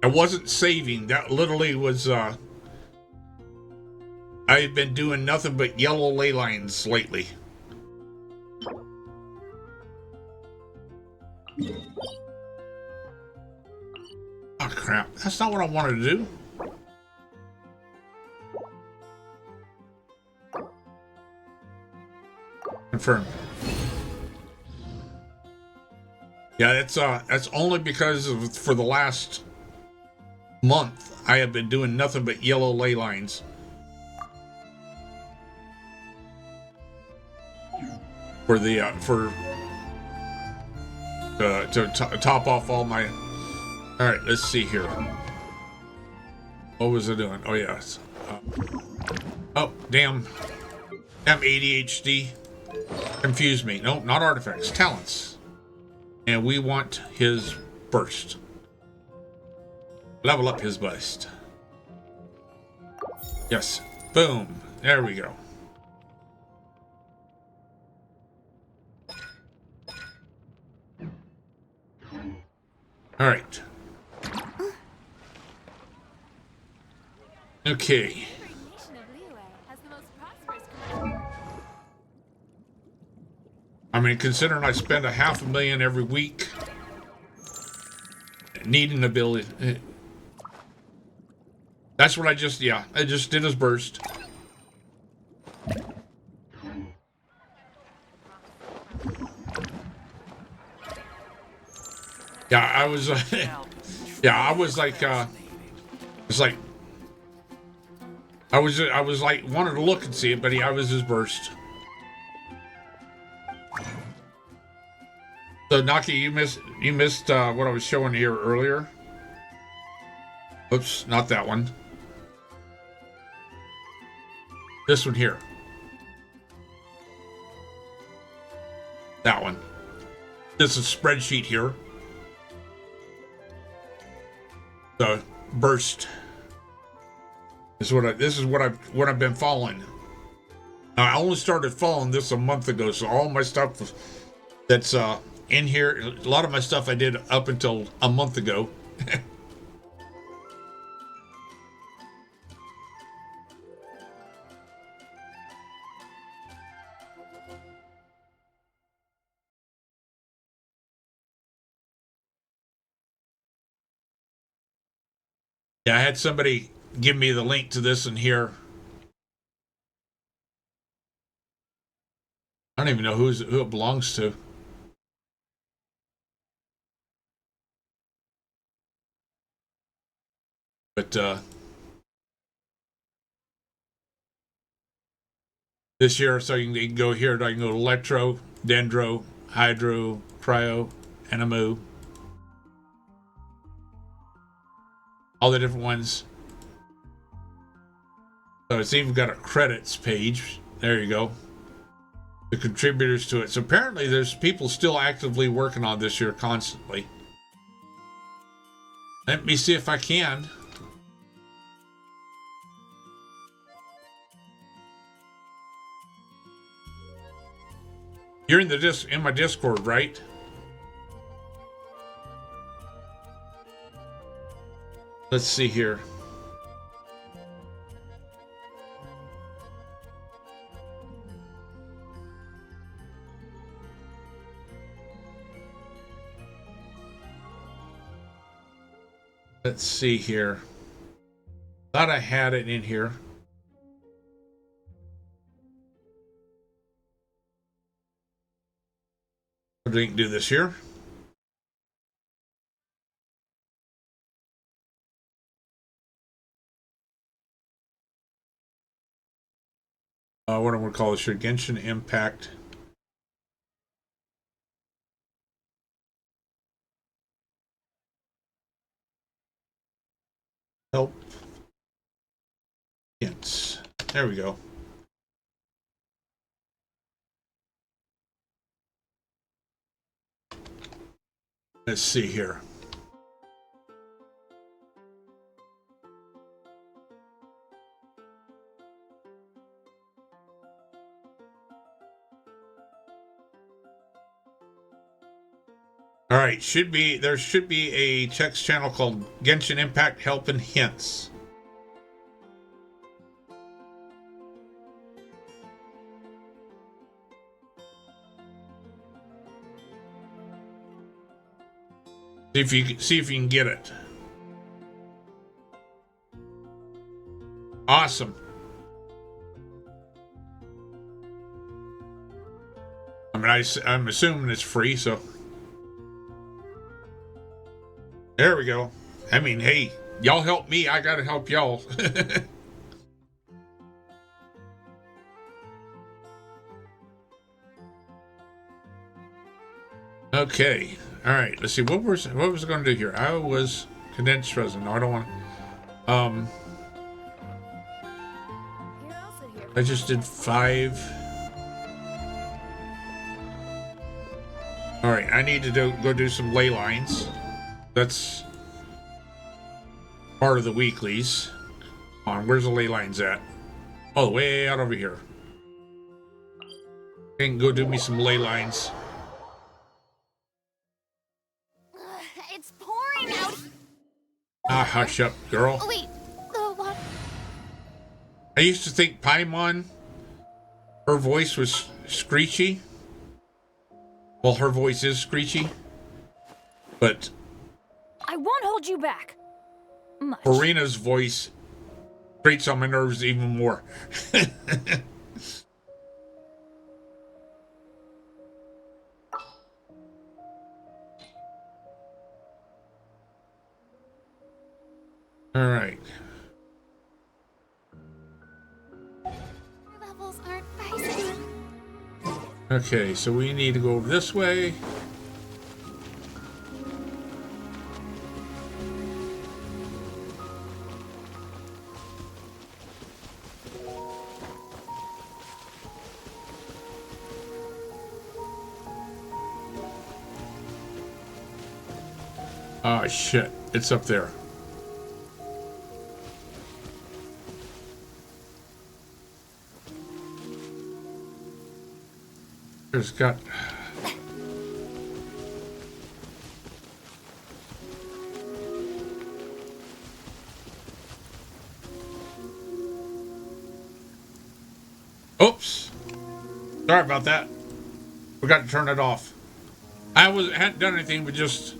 I wasn't saving. That literally was I've been doing nothing but yellow ley lines lately. Oh crap, that's not what I wanted to do. Confirm. Yeah, that's only because for the last month I have been doing nothing but yellow ley lines. For the to top off all my. All right, let's see here. What was I doing? Oh yes. Oh damn ADHD confused me. No, not artifacts, talents. And we want his burst. Level up his burst. Yes. Boom. There we go. All right. Okay. I mean, considering I spend $500,000 every week needing ability. That's what I just did his burst. Yeah, I was, yeah, I was like, it's like, I was like, wanted to look and see it, but I was his burst. So Naki, you missed what I was showing here earlier. Oops, not that one. This one here. That one. This is spreadsheet here. The burst. This is what I've been following. Now, I only started following this a month ago, so all my stuff that's in here, a lot of my stuff I did up until a month ago. Yeah, I had somebody give me the link to this in here. I don't even know who it belongs to. But this year, so you can go here. I can go to Electro, Dendro, Hydro, Cryo, Animu. All the different ones. So it's even got a credits page. There you go. The contributors to it. So apparently there's people still actively working on this year constantly. Let me see if I can. You're in my Discord, right? Let's see here. Let's see here. Thought I had it in here. We can do this here. What I'm going to call this here, Genshin Impact. Help. Hints. There we go. Let's see here. All right, there should be a text channel called Genshin Impact Help and Hints. See if you can get it. Awesome. I mean, I'm assuming it's free, so there we go. I mean, hey, y'all help me. I gotta help y'all. Okay. All right. Let's see. What was I going to do here? I was condensed resin. No, I don't want to. I just did 5. All right. I need to go do some ley lines. That's part of the weeklies. Come on, where's the ley lines at? Oh, way out over here. I can go do me some ley lines. It's pouring out. Ah, hush up, girl. Oh, wait, what? I used to think Paimon, her voice was screechy. Well, her voice is screechy. But I won't hold you back. Much. Irina's voice grates on my nerves even more. All right. Levels aren't feisty. Okay, so we need to go this way. Oh shit, it's up there. There's got... Oops. Sorry about that. Forgot to turn it off. I hadn't done anything but just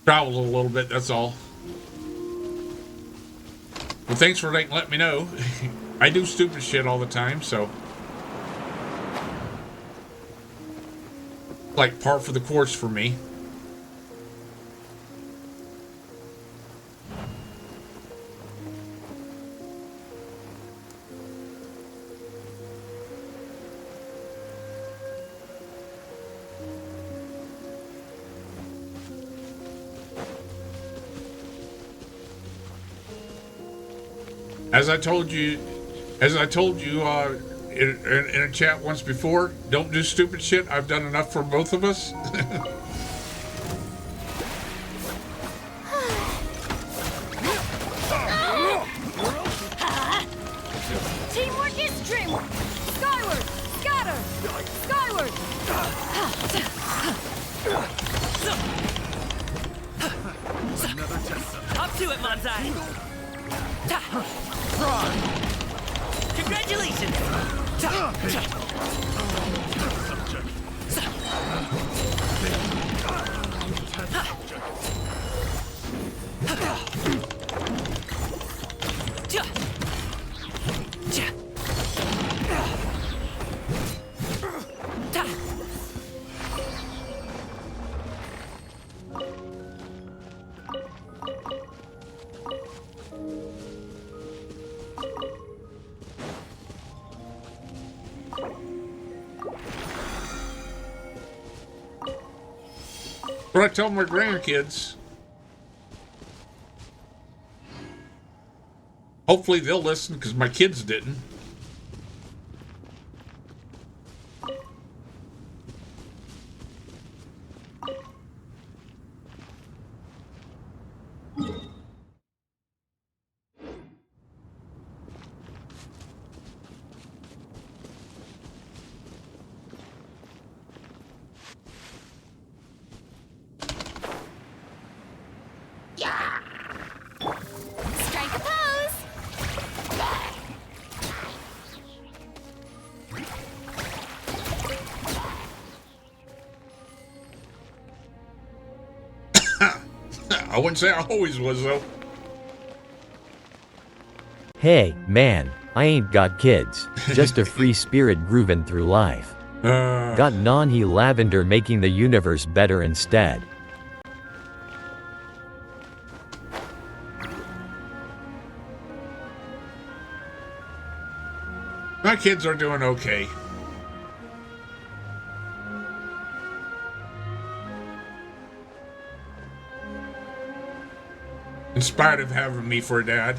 traveled a little bit, that's all. Well, thanks for letting me know. I do stupid shit all the time, so... like par for the course for me. As I told you in a chat once before, don't do stupid shit. I've done enough for both of us. Teamwork is dreamwork. Skyward, scatter, skyward. Another test. Up to it, Manzai. Congratulations! What I tell my grandkids. Hopefully they'll listen, because my kids didn't. Strike a pose. I wouldn't say I always was, though. Hey, man, I ain't got kids. Just a free spirit grooving through life. Got Nanhi Lavender making the universe better instead. My kids are doing okay. In spite of having me for a dad.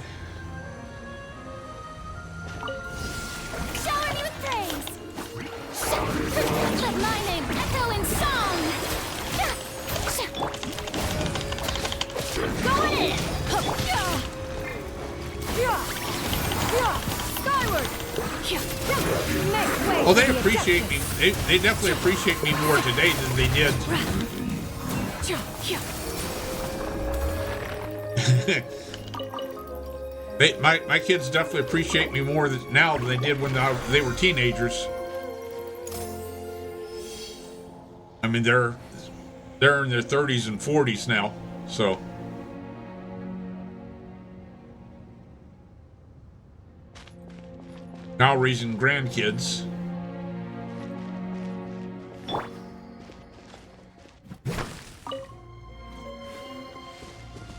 Shower me with praise. Let my name echo in song. Going in. Skyward. Make way. Oh, they appreciate me. They definitely appreciate me more today than they did. My kids definitely appreciate me more now than they did when they were teenagers. I mean, they're in their 30s and 40s now, so. Now raising grandkids.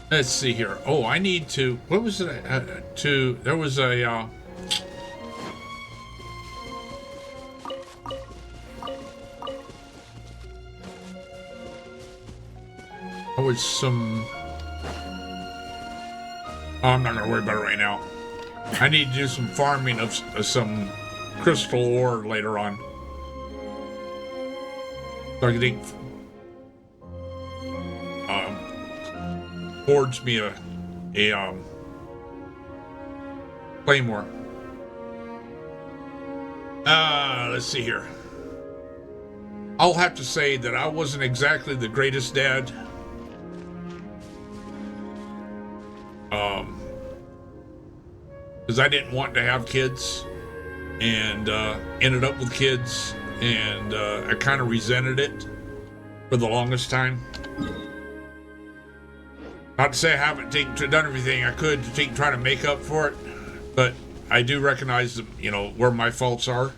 Let's see here. Oh, I need to. What was it? There was a. There was some. Oh, I'm not gonna worry about it right now. I need to do some farming of some crystal ore later on. So I can think. Forge me a claymore. Let's see here. I'll have to say that I wasn't exactly the greatest dad. Because I didn't want to have kids, and ended up with kids, and I kind of resented it for the longest time. Not to say I haven't done everything I could to try to make up for it, but I do recognize, you know, where my faults are.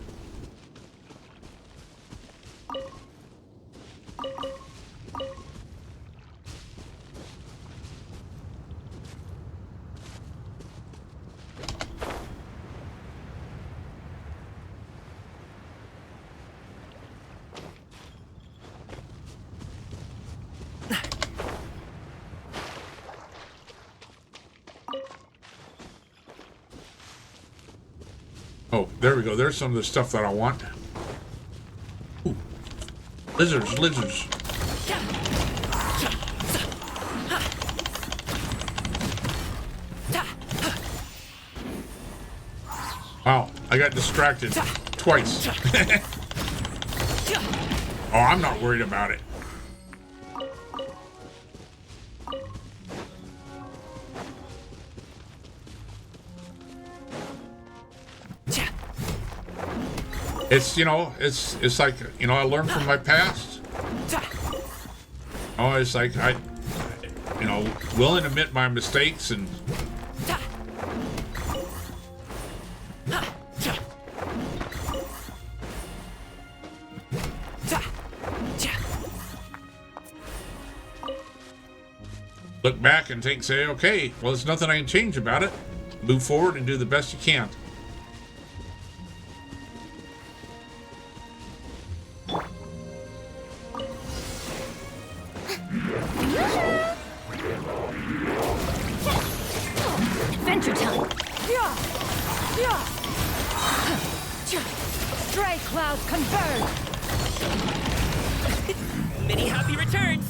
Oh, there we go. There's some of the stuff that I want. Ooh. Lizards. Wow, I got distracted twice. Oh, I'm not worried about it. It's, you know, it's like, you know, I learned from my past. Oh, it's like you know, willing to admit my mistakes and. Look back and say, okay, well, there's nothing I can change about it. Move forward and do the best you can. Adventure time! Stray clouds converge! Many happy returns!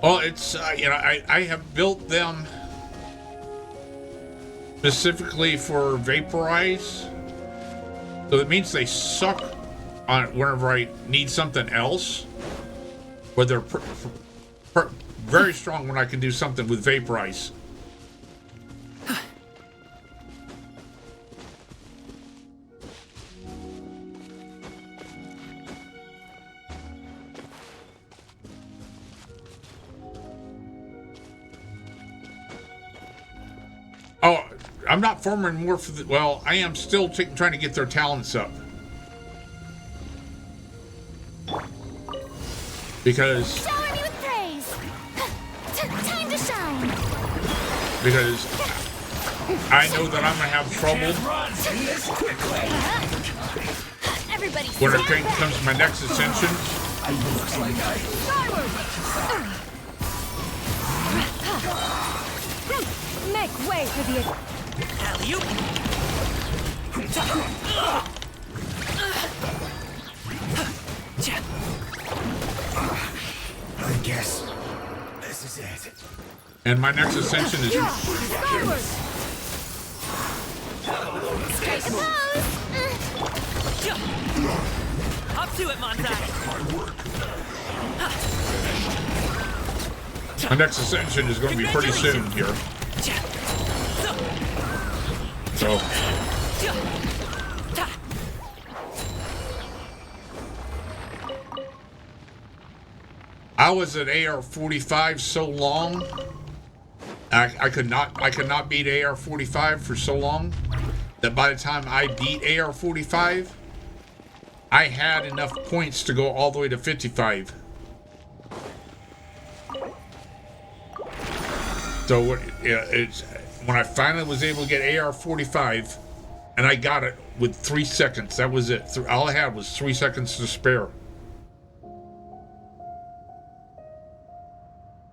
Well, it's, you know, I have built them specifically for vaporize. So it means they suck on it whenever I need something else. But they're very strong when I can do something with vaporize. Oh, I'm not farming more for the... Well, I am still trying to get their talents up. Because... Shower me with praise! Time to shine! Because I know that I'm going to have trouble when it comes to my next ascension. Make way for the... Alley-oop! guess this is it. And my next ascension is... Up to it, Montai. My next ascension is going to be pretty soon here. So... I was at AR-45 so long. I could not beat AR-45 for so long that by the time I beat AR-45, I had enough points to go all the way to 55. So it's when I finally was able to get AR-45, and I got it with 3 seconds. That was it. All I had was 3 seconds to spare.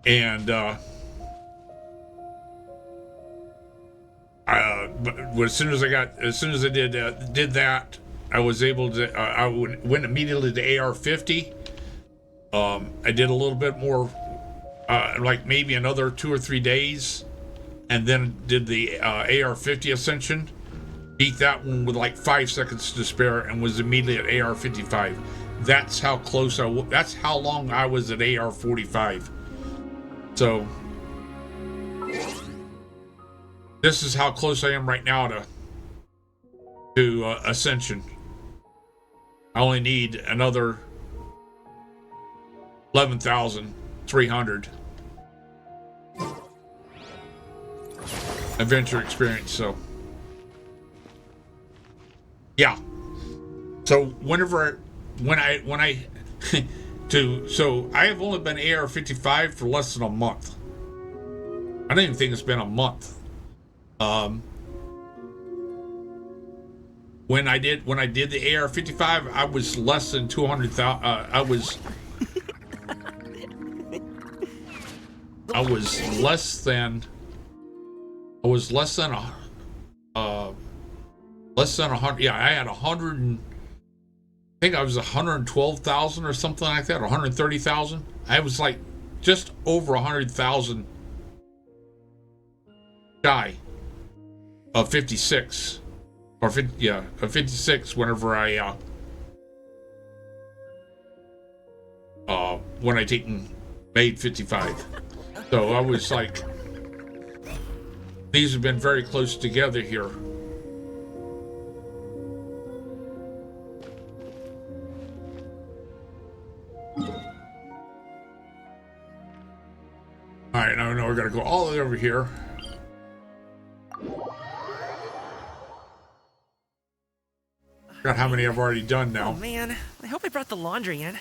And but as soon as I did that, I was able to. I went immediately to AR-50. I did a little bit more, like maybe another 2 or 3 days, and then did the AR-50 ascension. Beat that one with like 5 seconds to spare, and was immediately at AR-55. That's how close I was. That's how long I was at AR-45. So this is how close I am right now to ascension. I only need another 11,300 adventure experience. So yeah. So when I so I have only been AR-55 for less than a month. I don't even think it's been a month. When I did the AR-55, I was less than 200,000. I was less than less than 100. Yeah, I had 100 and I think I was 112,000 or something like that, or 130,000. I was like just over 100,000 shy of 56, or 50, yeah, of 56. Whenever I when I made 55, so I was like, these have been very close together here. Alright, now we're gonna go all the way over here. Forgot how many I've already done now. Oh man, I hope I brought the laundry in.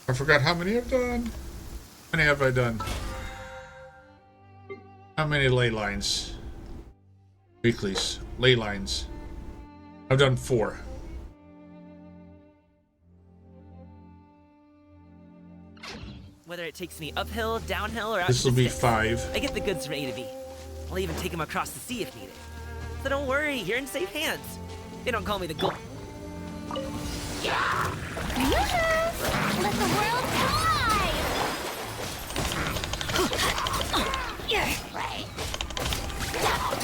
I forgot how many I've done. How many have I done? How many ley lines? Weeklies. Ley lines. I've done 4. Whether it takes me uphill, downhill, or out This to will the be sticks, 5. I get the goods from A to B. I'll even take them across the sea if needed. So don't worry, you're in safe hands. They don't call me the gold. Let the world collide!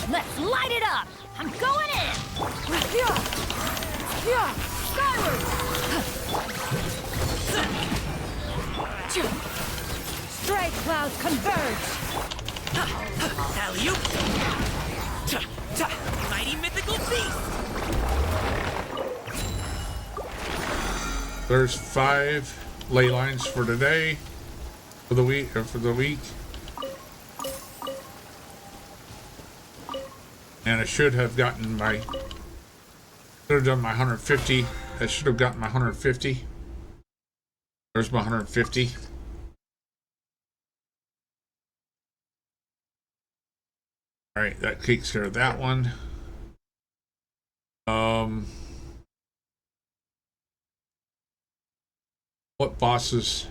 Let's light it up! I'm going in! Skyward! Stray clouds converge! Alley-oop! Mighty mythical beast! There's 5 ley lines for today, for the week, and I should have gotten my, should have done my 150. I should have gotten my 150. There's my 150. All right, that takes care of that one. What bosses?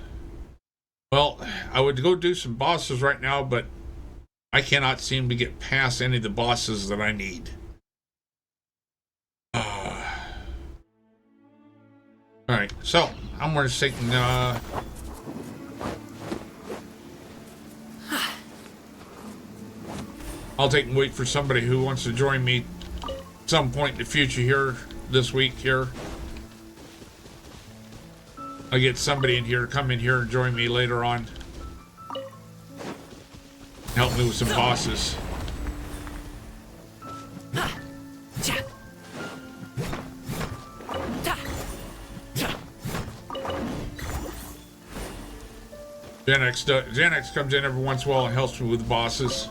Well, I would go do some bosses right now, but I cannot seem to get past any of the bosses that I need. Alright, so I'm going to take I'll take and wait for somebody who wants to join me at some point in the future here, this week here. I'll get somebody in here to come in here and join me later on. Help me with some bosses. Gen X comes in every once in a while and helps me with the bosses.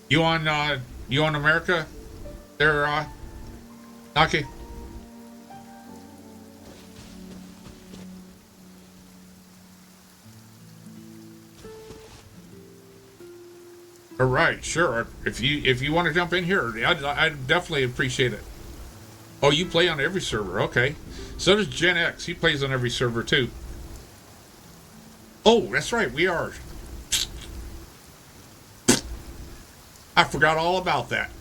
You on America? There, Naki? All right, sure. If you want to jump in here, I'd definitely appreciate it. Oh, you play on every server, okay. So does Gen X. He plays on every server too. Oh, that's right. We are. I forgot all about that.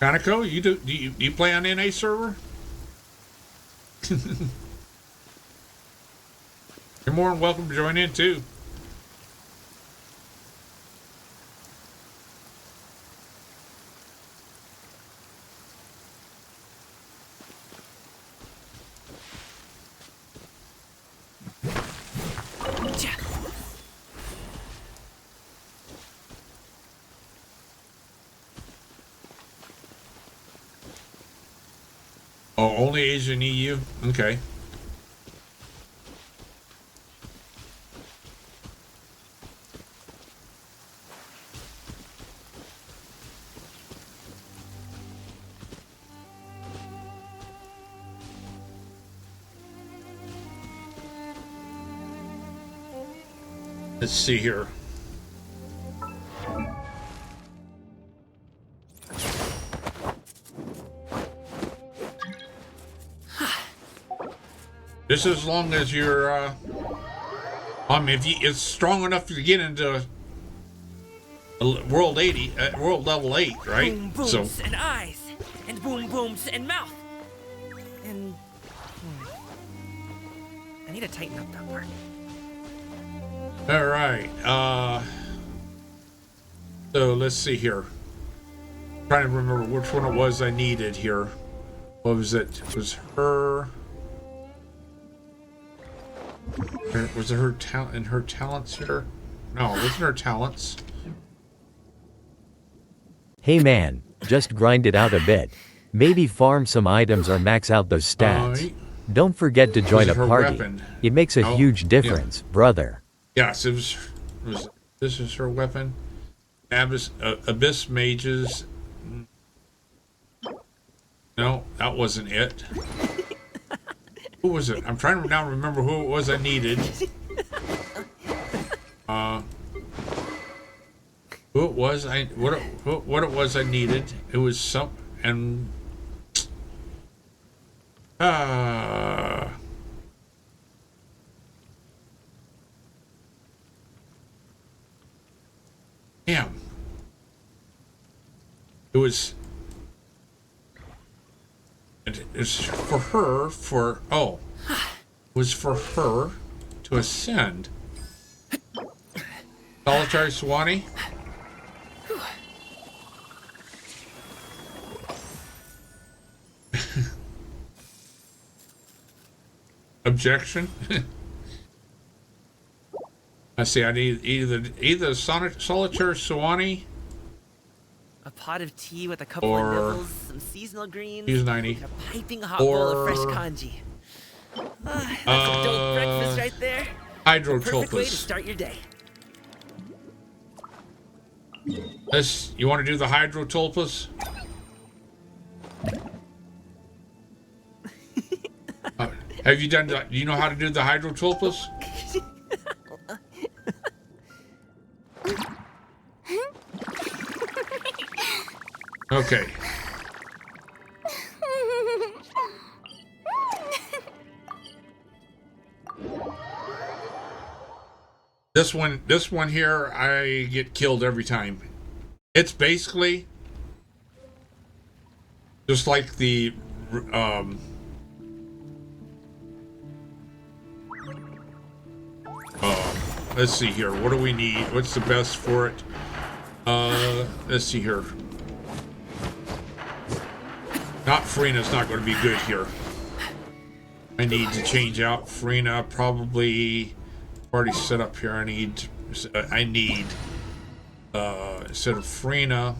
Kaneko, do you play on NA server? You're more than welcome to join in too. Oh, only Asia and EU? Okay. Let's see here. Just as long as you're, I mean, if it's strong enough to get into world level 8, right? Boom booms and eyes, and boom booms and mouth, and I need to tighten up that part. All right. So let's see here. I'm trying to remember which one it was I needed here. What was it? It was her. Was it her talent and her talents here? No, it wasn't her talents. Hey man, just grind it out a bit. Maybe farm some items or max out those stats. Don't forget to join a party. Weapon? It makes a huge difference, brother. Yes, this is her weapon. Abyss mages. No, that wasn't it. Who was it? I'm trying to now remember who it was I needed. Who it was what it was I needed. It was some and damn. It's for her it was for her to ascend. Solitary Swanee. Objection. I see. I need either Solitary Swanee. A pot of tea with a couple of nibbles, some seasonal greens, he's 90. and a piping hot bowl of fresh kanji. That's a dope breakfast right there. Hydrotulpas. Perfect way to start your day. You want to do the Hydrotulpas? Have you done that? Do you know how to do the Hydrotulpas? Okay. This one here, I get killed every time. It's basically just like the let's see here. What do we need? What's the best for it? Let's see here. Not Freena's not going to be good here. I need to change out Freena. Probably already set up here. I need instead of Freena,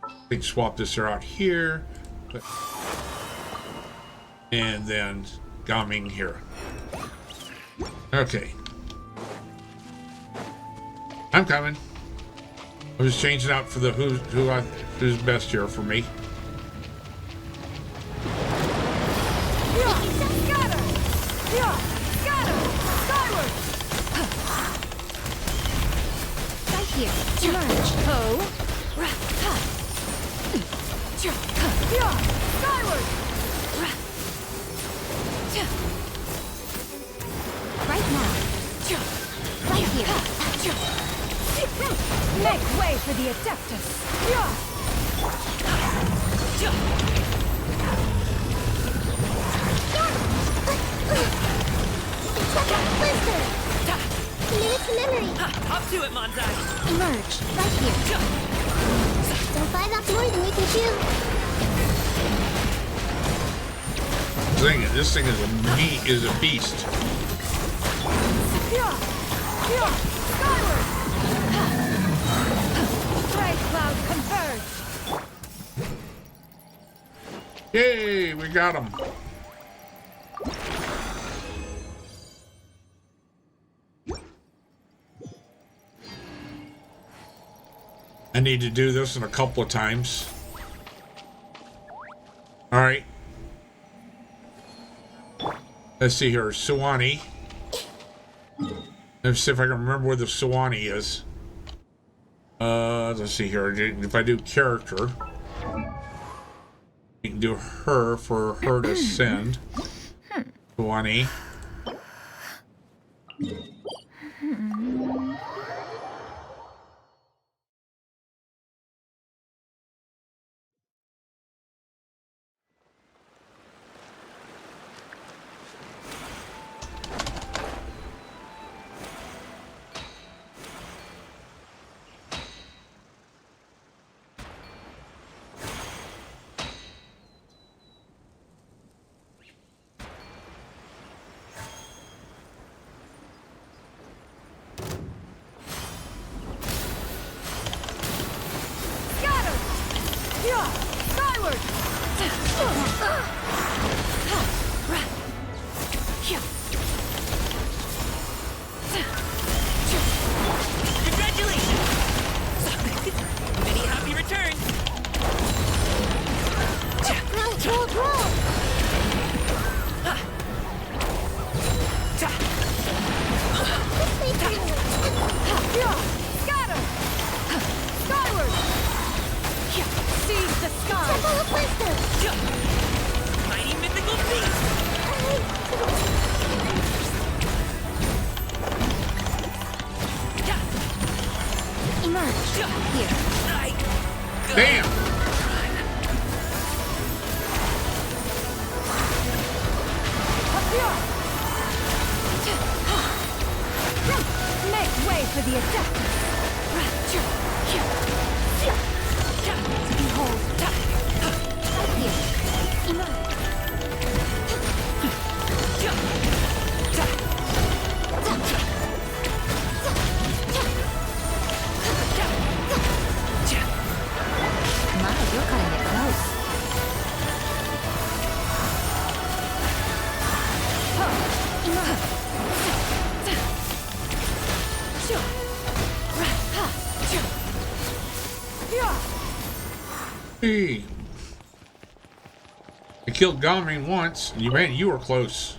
I can swap this out here, and then Gaming here. Okay, I'm coming. I was changing out for the who's best here for me. Here, charge. Ho. Skyward. Right now. Right here. Make way for the Adeptus. Check out Blister. Minutes memory. Up to it, Monzai. Emerge. Right here. Don't bite off more than you can chew. This thing is a beast. Skyward. Gray cloud converge. Yay, we got him. I need to do this in a couple of times. All right. Let's see here, Suwani. Let's see if I can remember where the Suwani is. Let's see here. If I do character, you can do her for her to send. Suwani. Hey. I killed Gaming once, and you were close.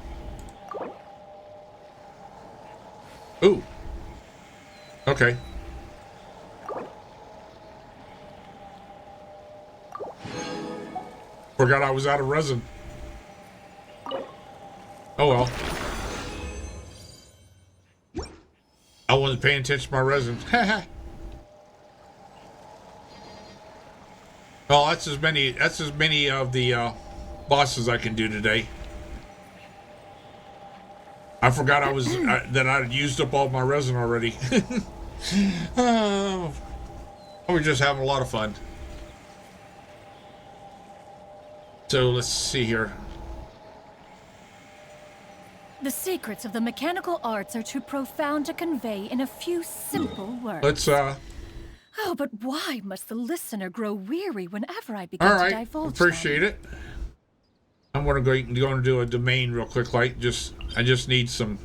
Ooh. Okay. Forgot I was out of resin. Oh well. Only paying attention to my resin. Well, that's as many of the bosses I can do today. I forgot that I'd used up all my resin already. We're just having a lot of fun. So let's see here. The secrets of the mechanical arts are too profound to convey in a few simple words. Let's Oh, but why must the listener grow weary whenever I begin all right, to divulge appreciate them? it. I'm gonna go and do a domain real quick. I just need some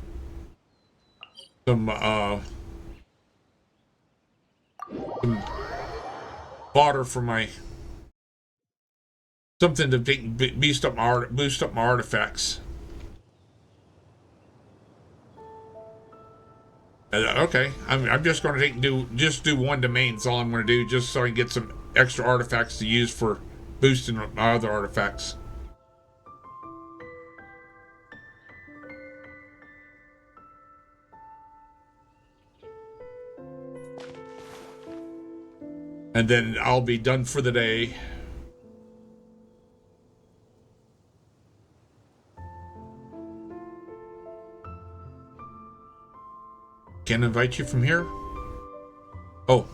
fodder for my something to boost up my artifacts. Okay, I'm just going to do one domain. That's all I'm going to do, just so I can get some extra artifacts to use for boosting my other artifacts. And then I'll be done for the day. Can I invite you from here? Oh.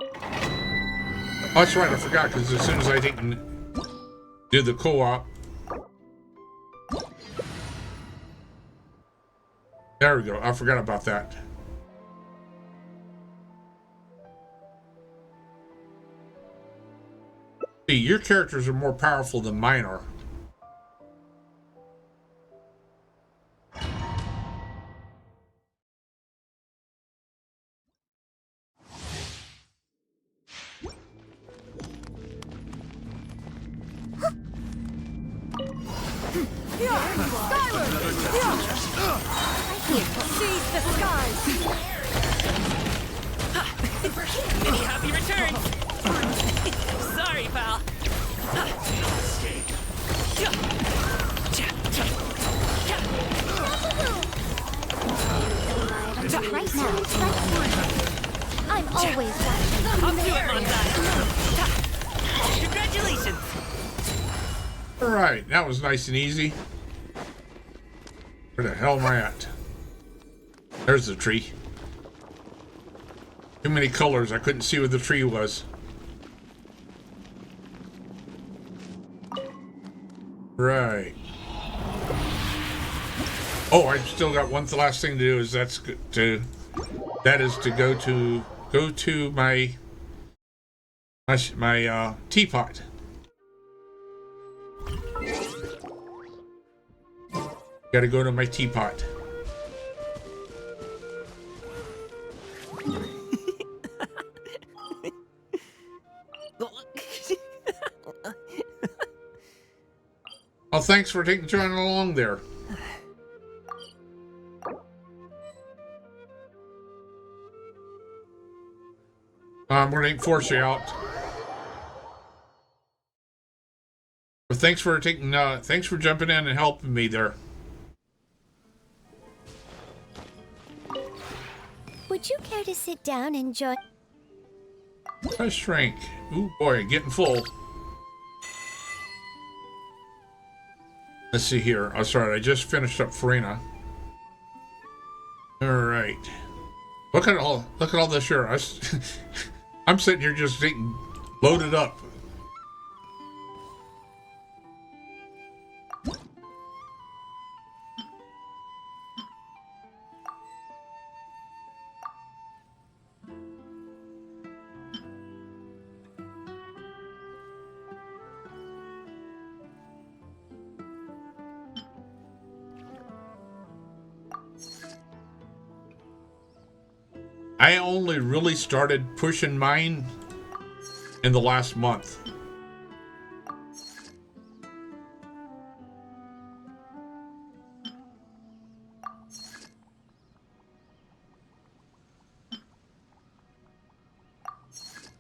Oh, that's right, I forgot, because as soon as I didn't do the co-op. There we go, I forgot about that. See, your characters are more powerful than mine are. Seize the skies! Many happy returns! Sorry, pal. Right now, I'm always watching. Up to it, Monzai! Congratulations! Alright, that was nice and easy. Where the hell am I at? There's the tree. Too many colors, I couldn't see where the tree was. Right. Oh, I've still got one last thing to do. That is to go to my teapot. Got to go to my teapot. Oh, thanks for joining along there. I'm going to force you out. But thanks for jumping in and helping me there. Would you care to sit down and join? I shrank. Ooh boy, getting full. Let's see here. Oh, sorry, I just finished up Farina. All right. Look at all this here. I'm sitting here just getting loaded up. I only really started pushing mine in the last month.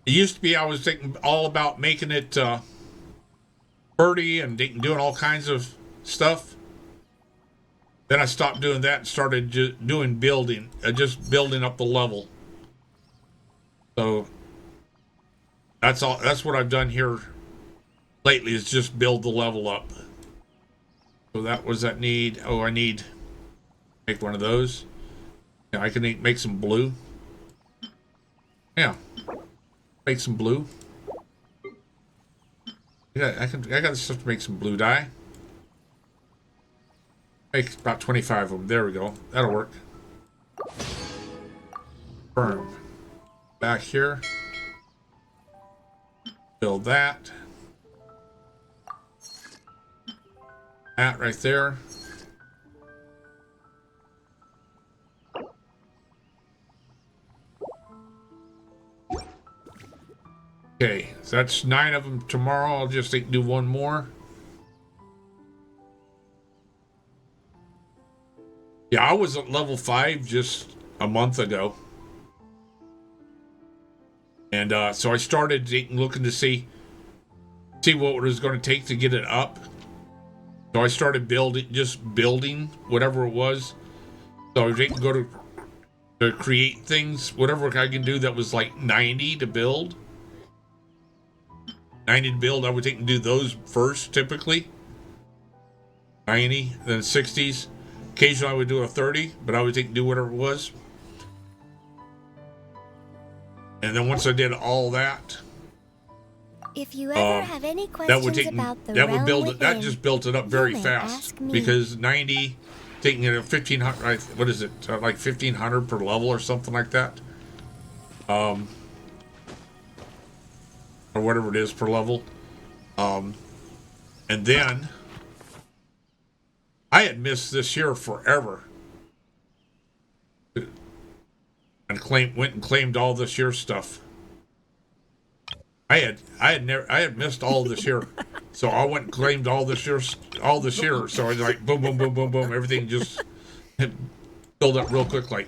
It used to be I was thinking all about making it birdie and doing all kinds of stuff. Then I stopped doing that and started just doing building, just building up the level. So that's all. That's what I've done here lately, is just build the level up. So that was that need. Oh, I need make one of those. Yeah, I can make some blue. Yeah, make some blue. Yeah, I got the stuff to make some blue dye. Make about 25 of them. There we go. That'll work. Firm. Back here. Build that. That right there. Okay, so that's 9 of them tomorrow. I'll just do one more. Yeah, I was at level 5 just a month ago. And so I started looking to see what it was going to take to get it up. So I started building whatever it was. So I didn't go to create things, whatever I can do that was like 90 to build. 90 to build, I would take and do those first typically. 90, then 60s. Occasionally I would do a 30, but I would take and do whatever it was. And then once I did all that, if you ever have any questions about the realm within, that just built it up very fast, because 90 taking it at 1500, what is it, like 1500 per level or something like that, or whatever it is per level. And then I had missed this year forever, and went and claimed all this year's stuff. I had missed all this year, so I went and claimed all this year. So I was like, boom, boom, boom, boom, boom. Everything just built up real quick, like.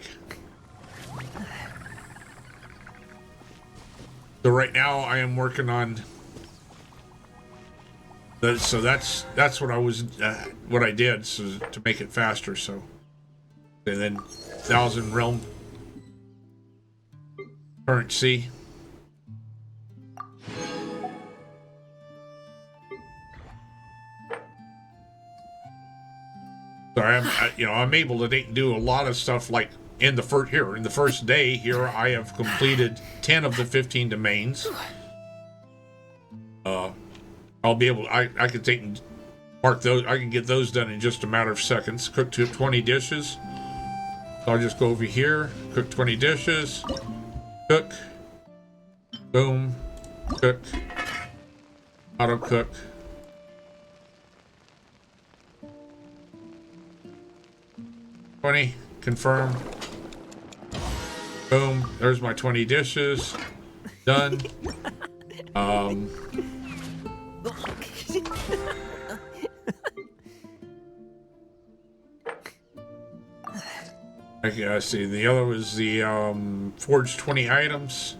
So right now I am working on. So that's what I was, what I did, so to make it faster. So, and then 1,000 realm currency. So I'm able to do a lot of stuff, like in the first day here, I have completed 10 of the 15 domains. I'll be able, I can take and mark those, I can get those done in just a matter of seconds. Cook 20 dishes. So I'll just go over here, cook 20 dishes, cook, boom, cook, auto cook. Confirm. Boom. There's my 20 dishes. Done. Okay, I see. The other was the forge 20 items.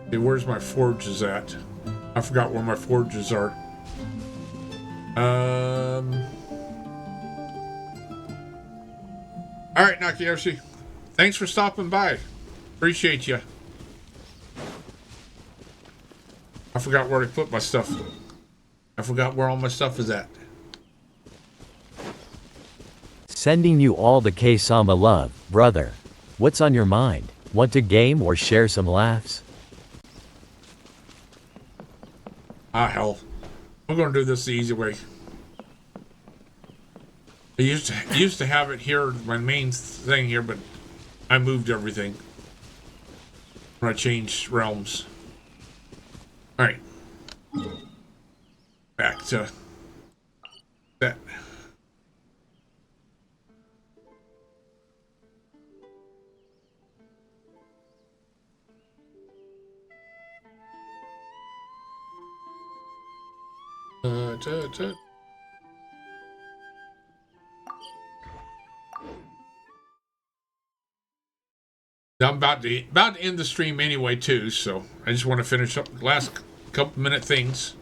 See, where's my forges at? I forgot where my forges are. All right, Nakayoshi. Thanks for stopping by. Appreciate you. I forgot where to put my stuff. I forgot where all my stuff is at. Sending you all the K-sama love, brother. What's on your mind? Want to game or share some laughs? Ah, hell. I'm gonna do this the easy way. I used to have it here, my main thing here, but I moved everything when I changed realms. Alright. Back to that. I'm about to end the stream anyway too, so I just want to finish up the last couple minute things.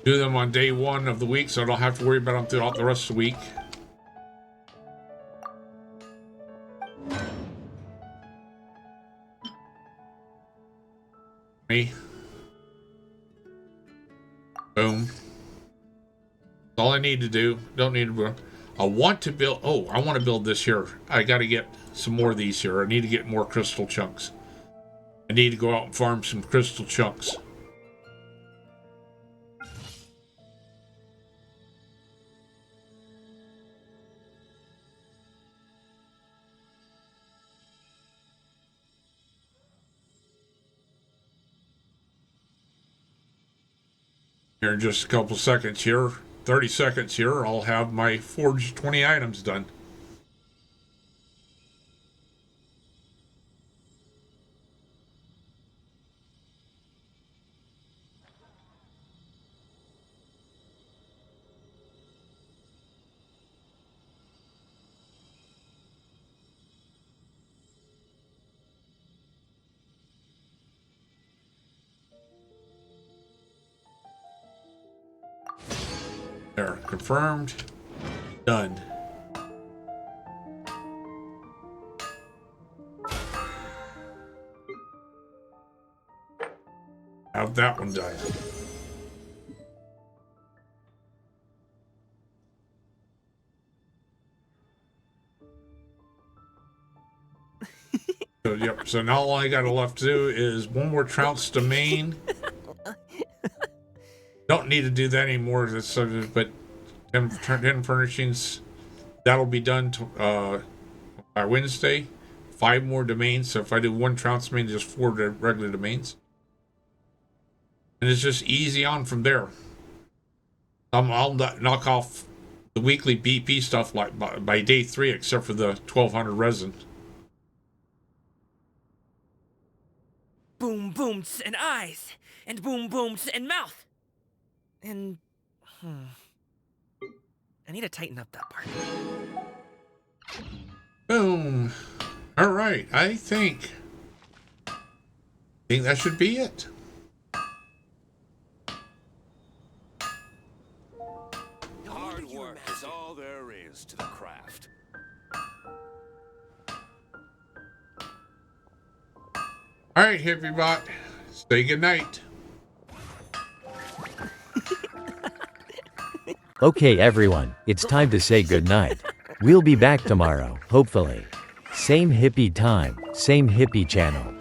do them on day 1 of the week, so I don't have to worry about them throughout the rest of the week. Me. Boom. That's all I need to do. Don't need to. I want to build. Oh, I want to build this here. I got to get some more of these here. I need to get more crystal chunks. I need to go out and farm some crystal chunks. Here in just a couple seconds here, 30 seconds here, I'll have my forged 20 items done. There, confirmed, done. Have that one done. So, yep, so now all I got left to do is one more Trout's Domain. Don't need to do that anymore, but 10 furnishings, that'll be done by Wednesday. 5 more domains, so if I do 1 Trout's Domain, just 4 regular domains. And it's just easy on from there. I'll knock off the weekly BP stuff like by day 3, except for the 1200 resin. Boom booms and eyes, and boom booms and mouth. And, I need to tighten up that part. Boom. All right, I think that should be it. Hard work is all there is to the craft. All right, Hippie-Bot, say goodnight. Okay everyone, it's time to say goodnight. We'll be back tomorrow, hopefully. Same hippie time, same hippie channel.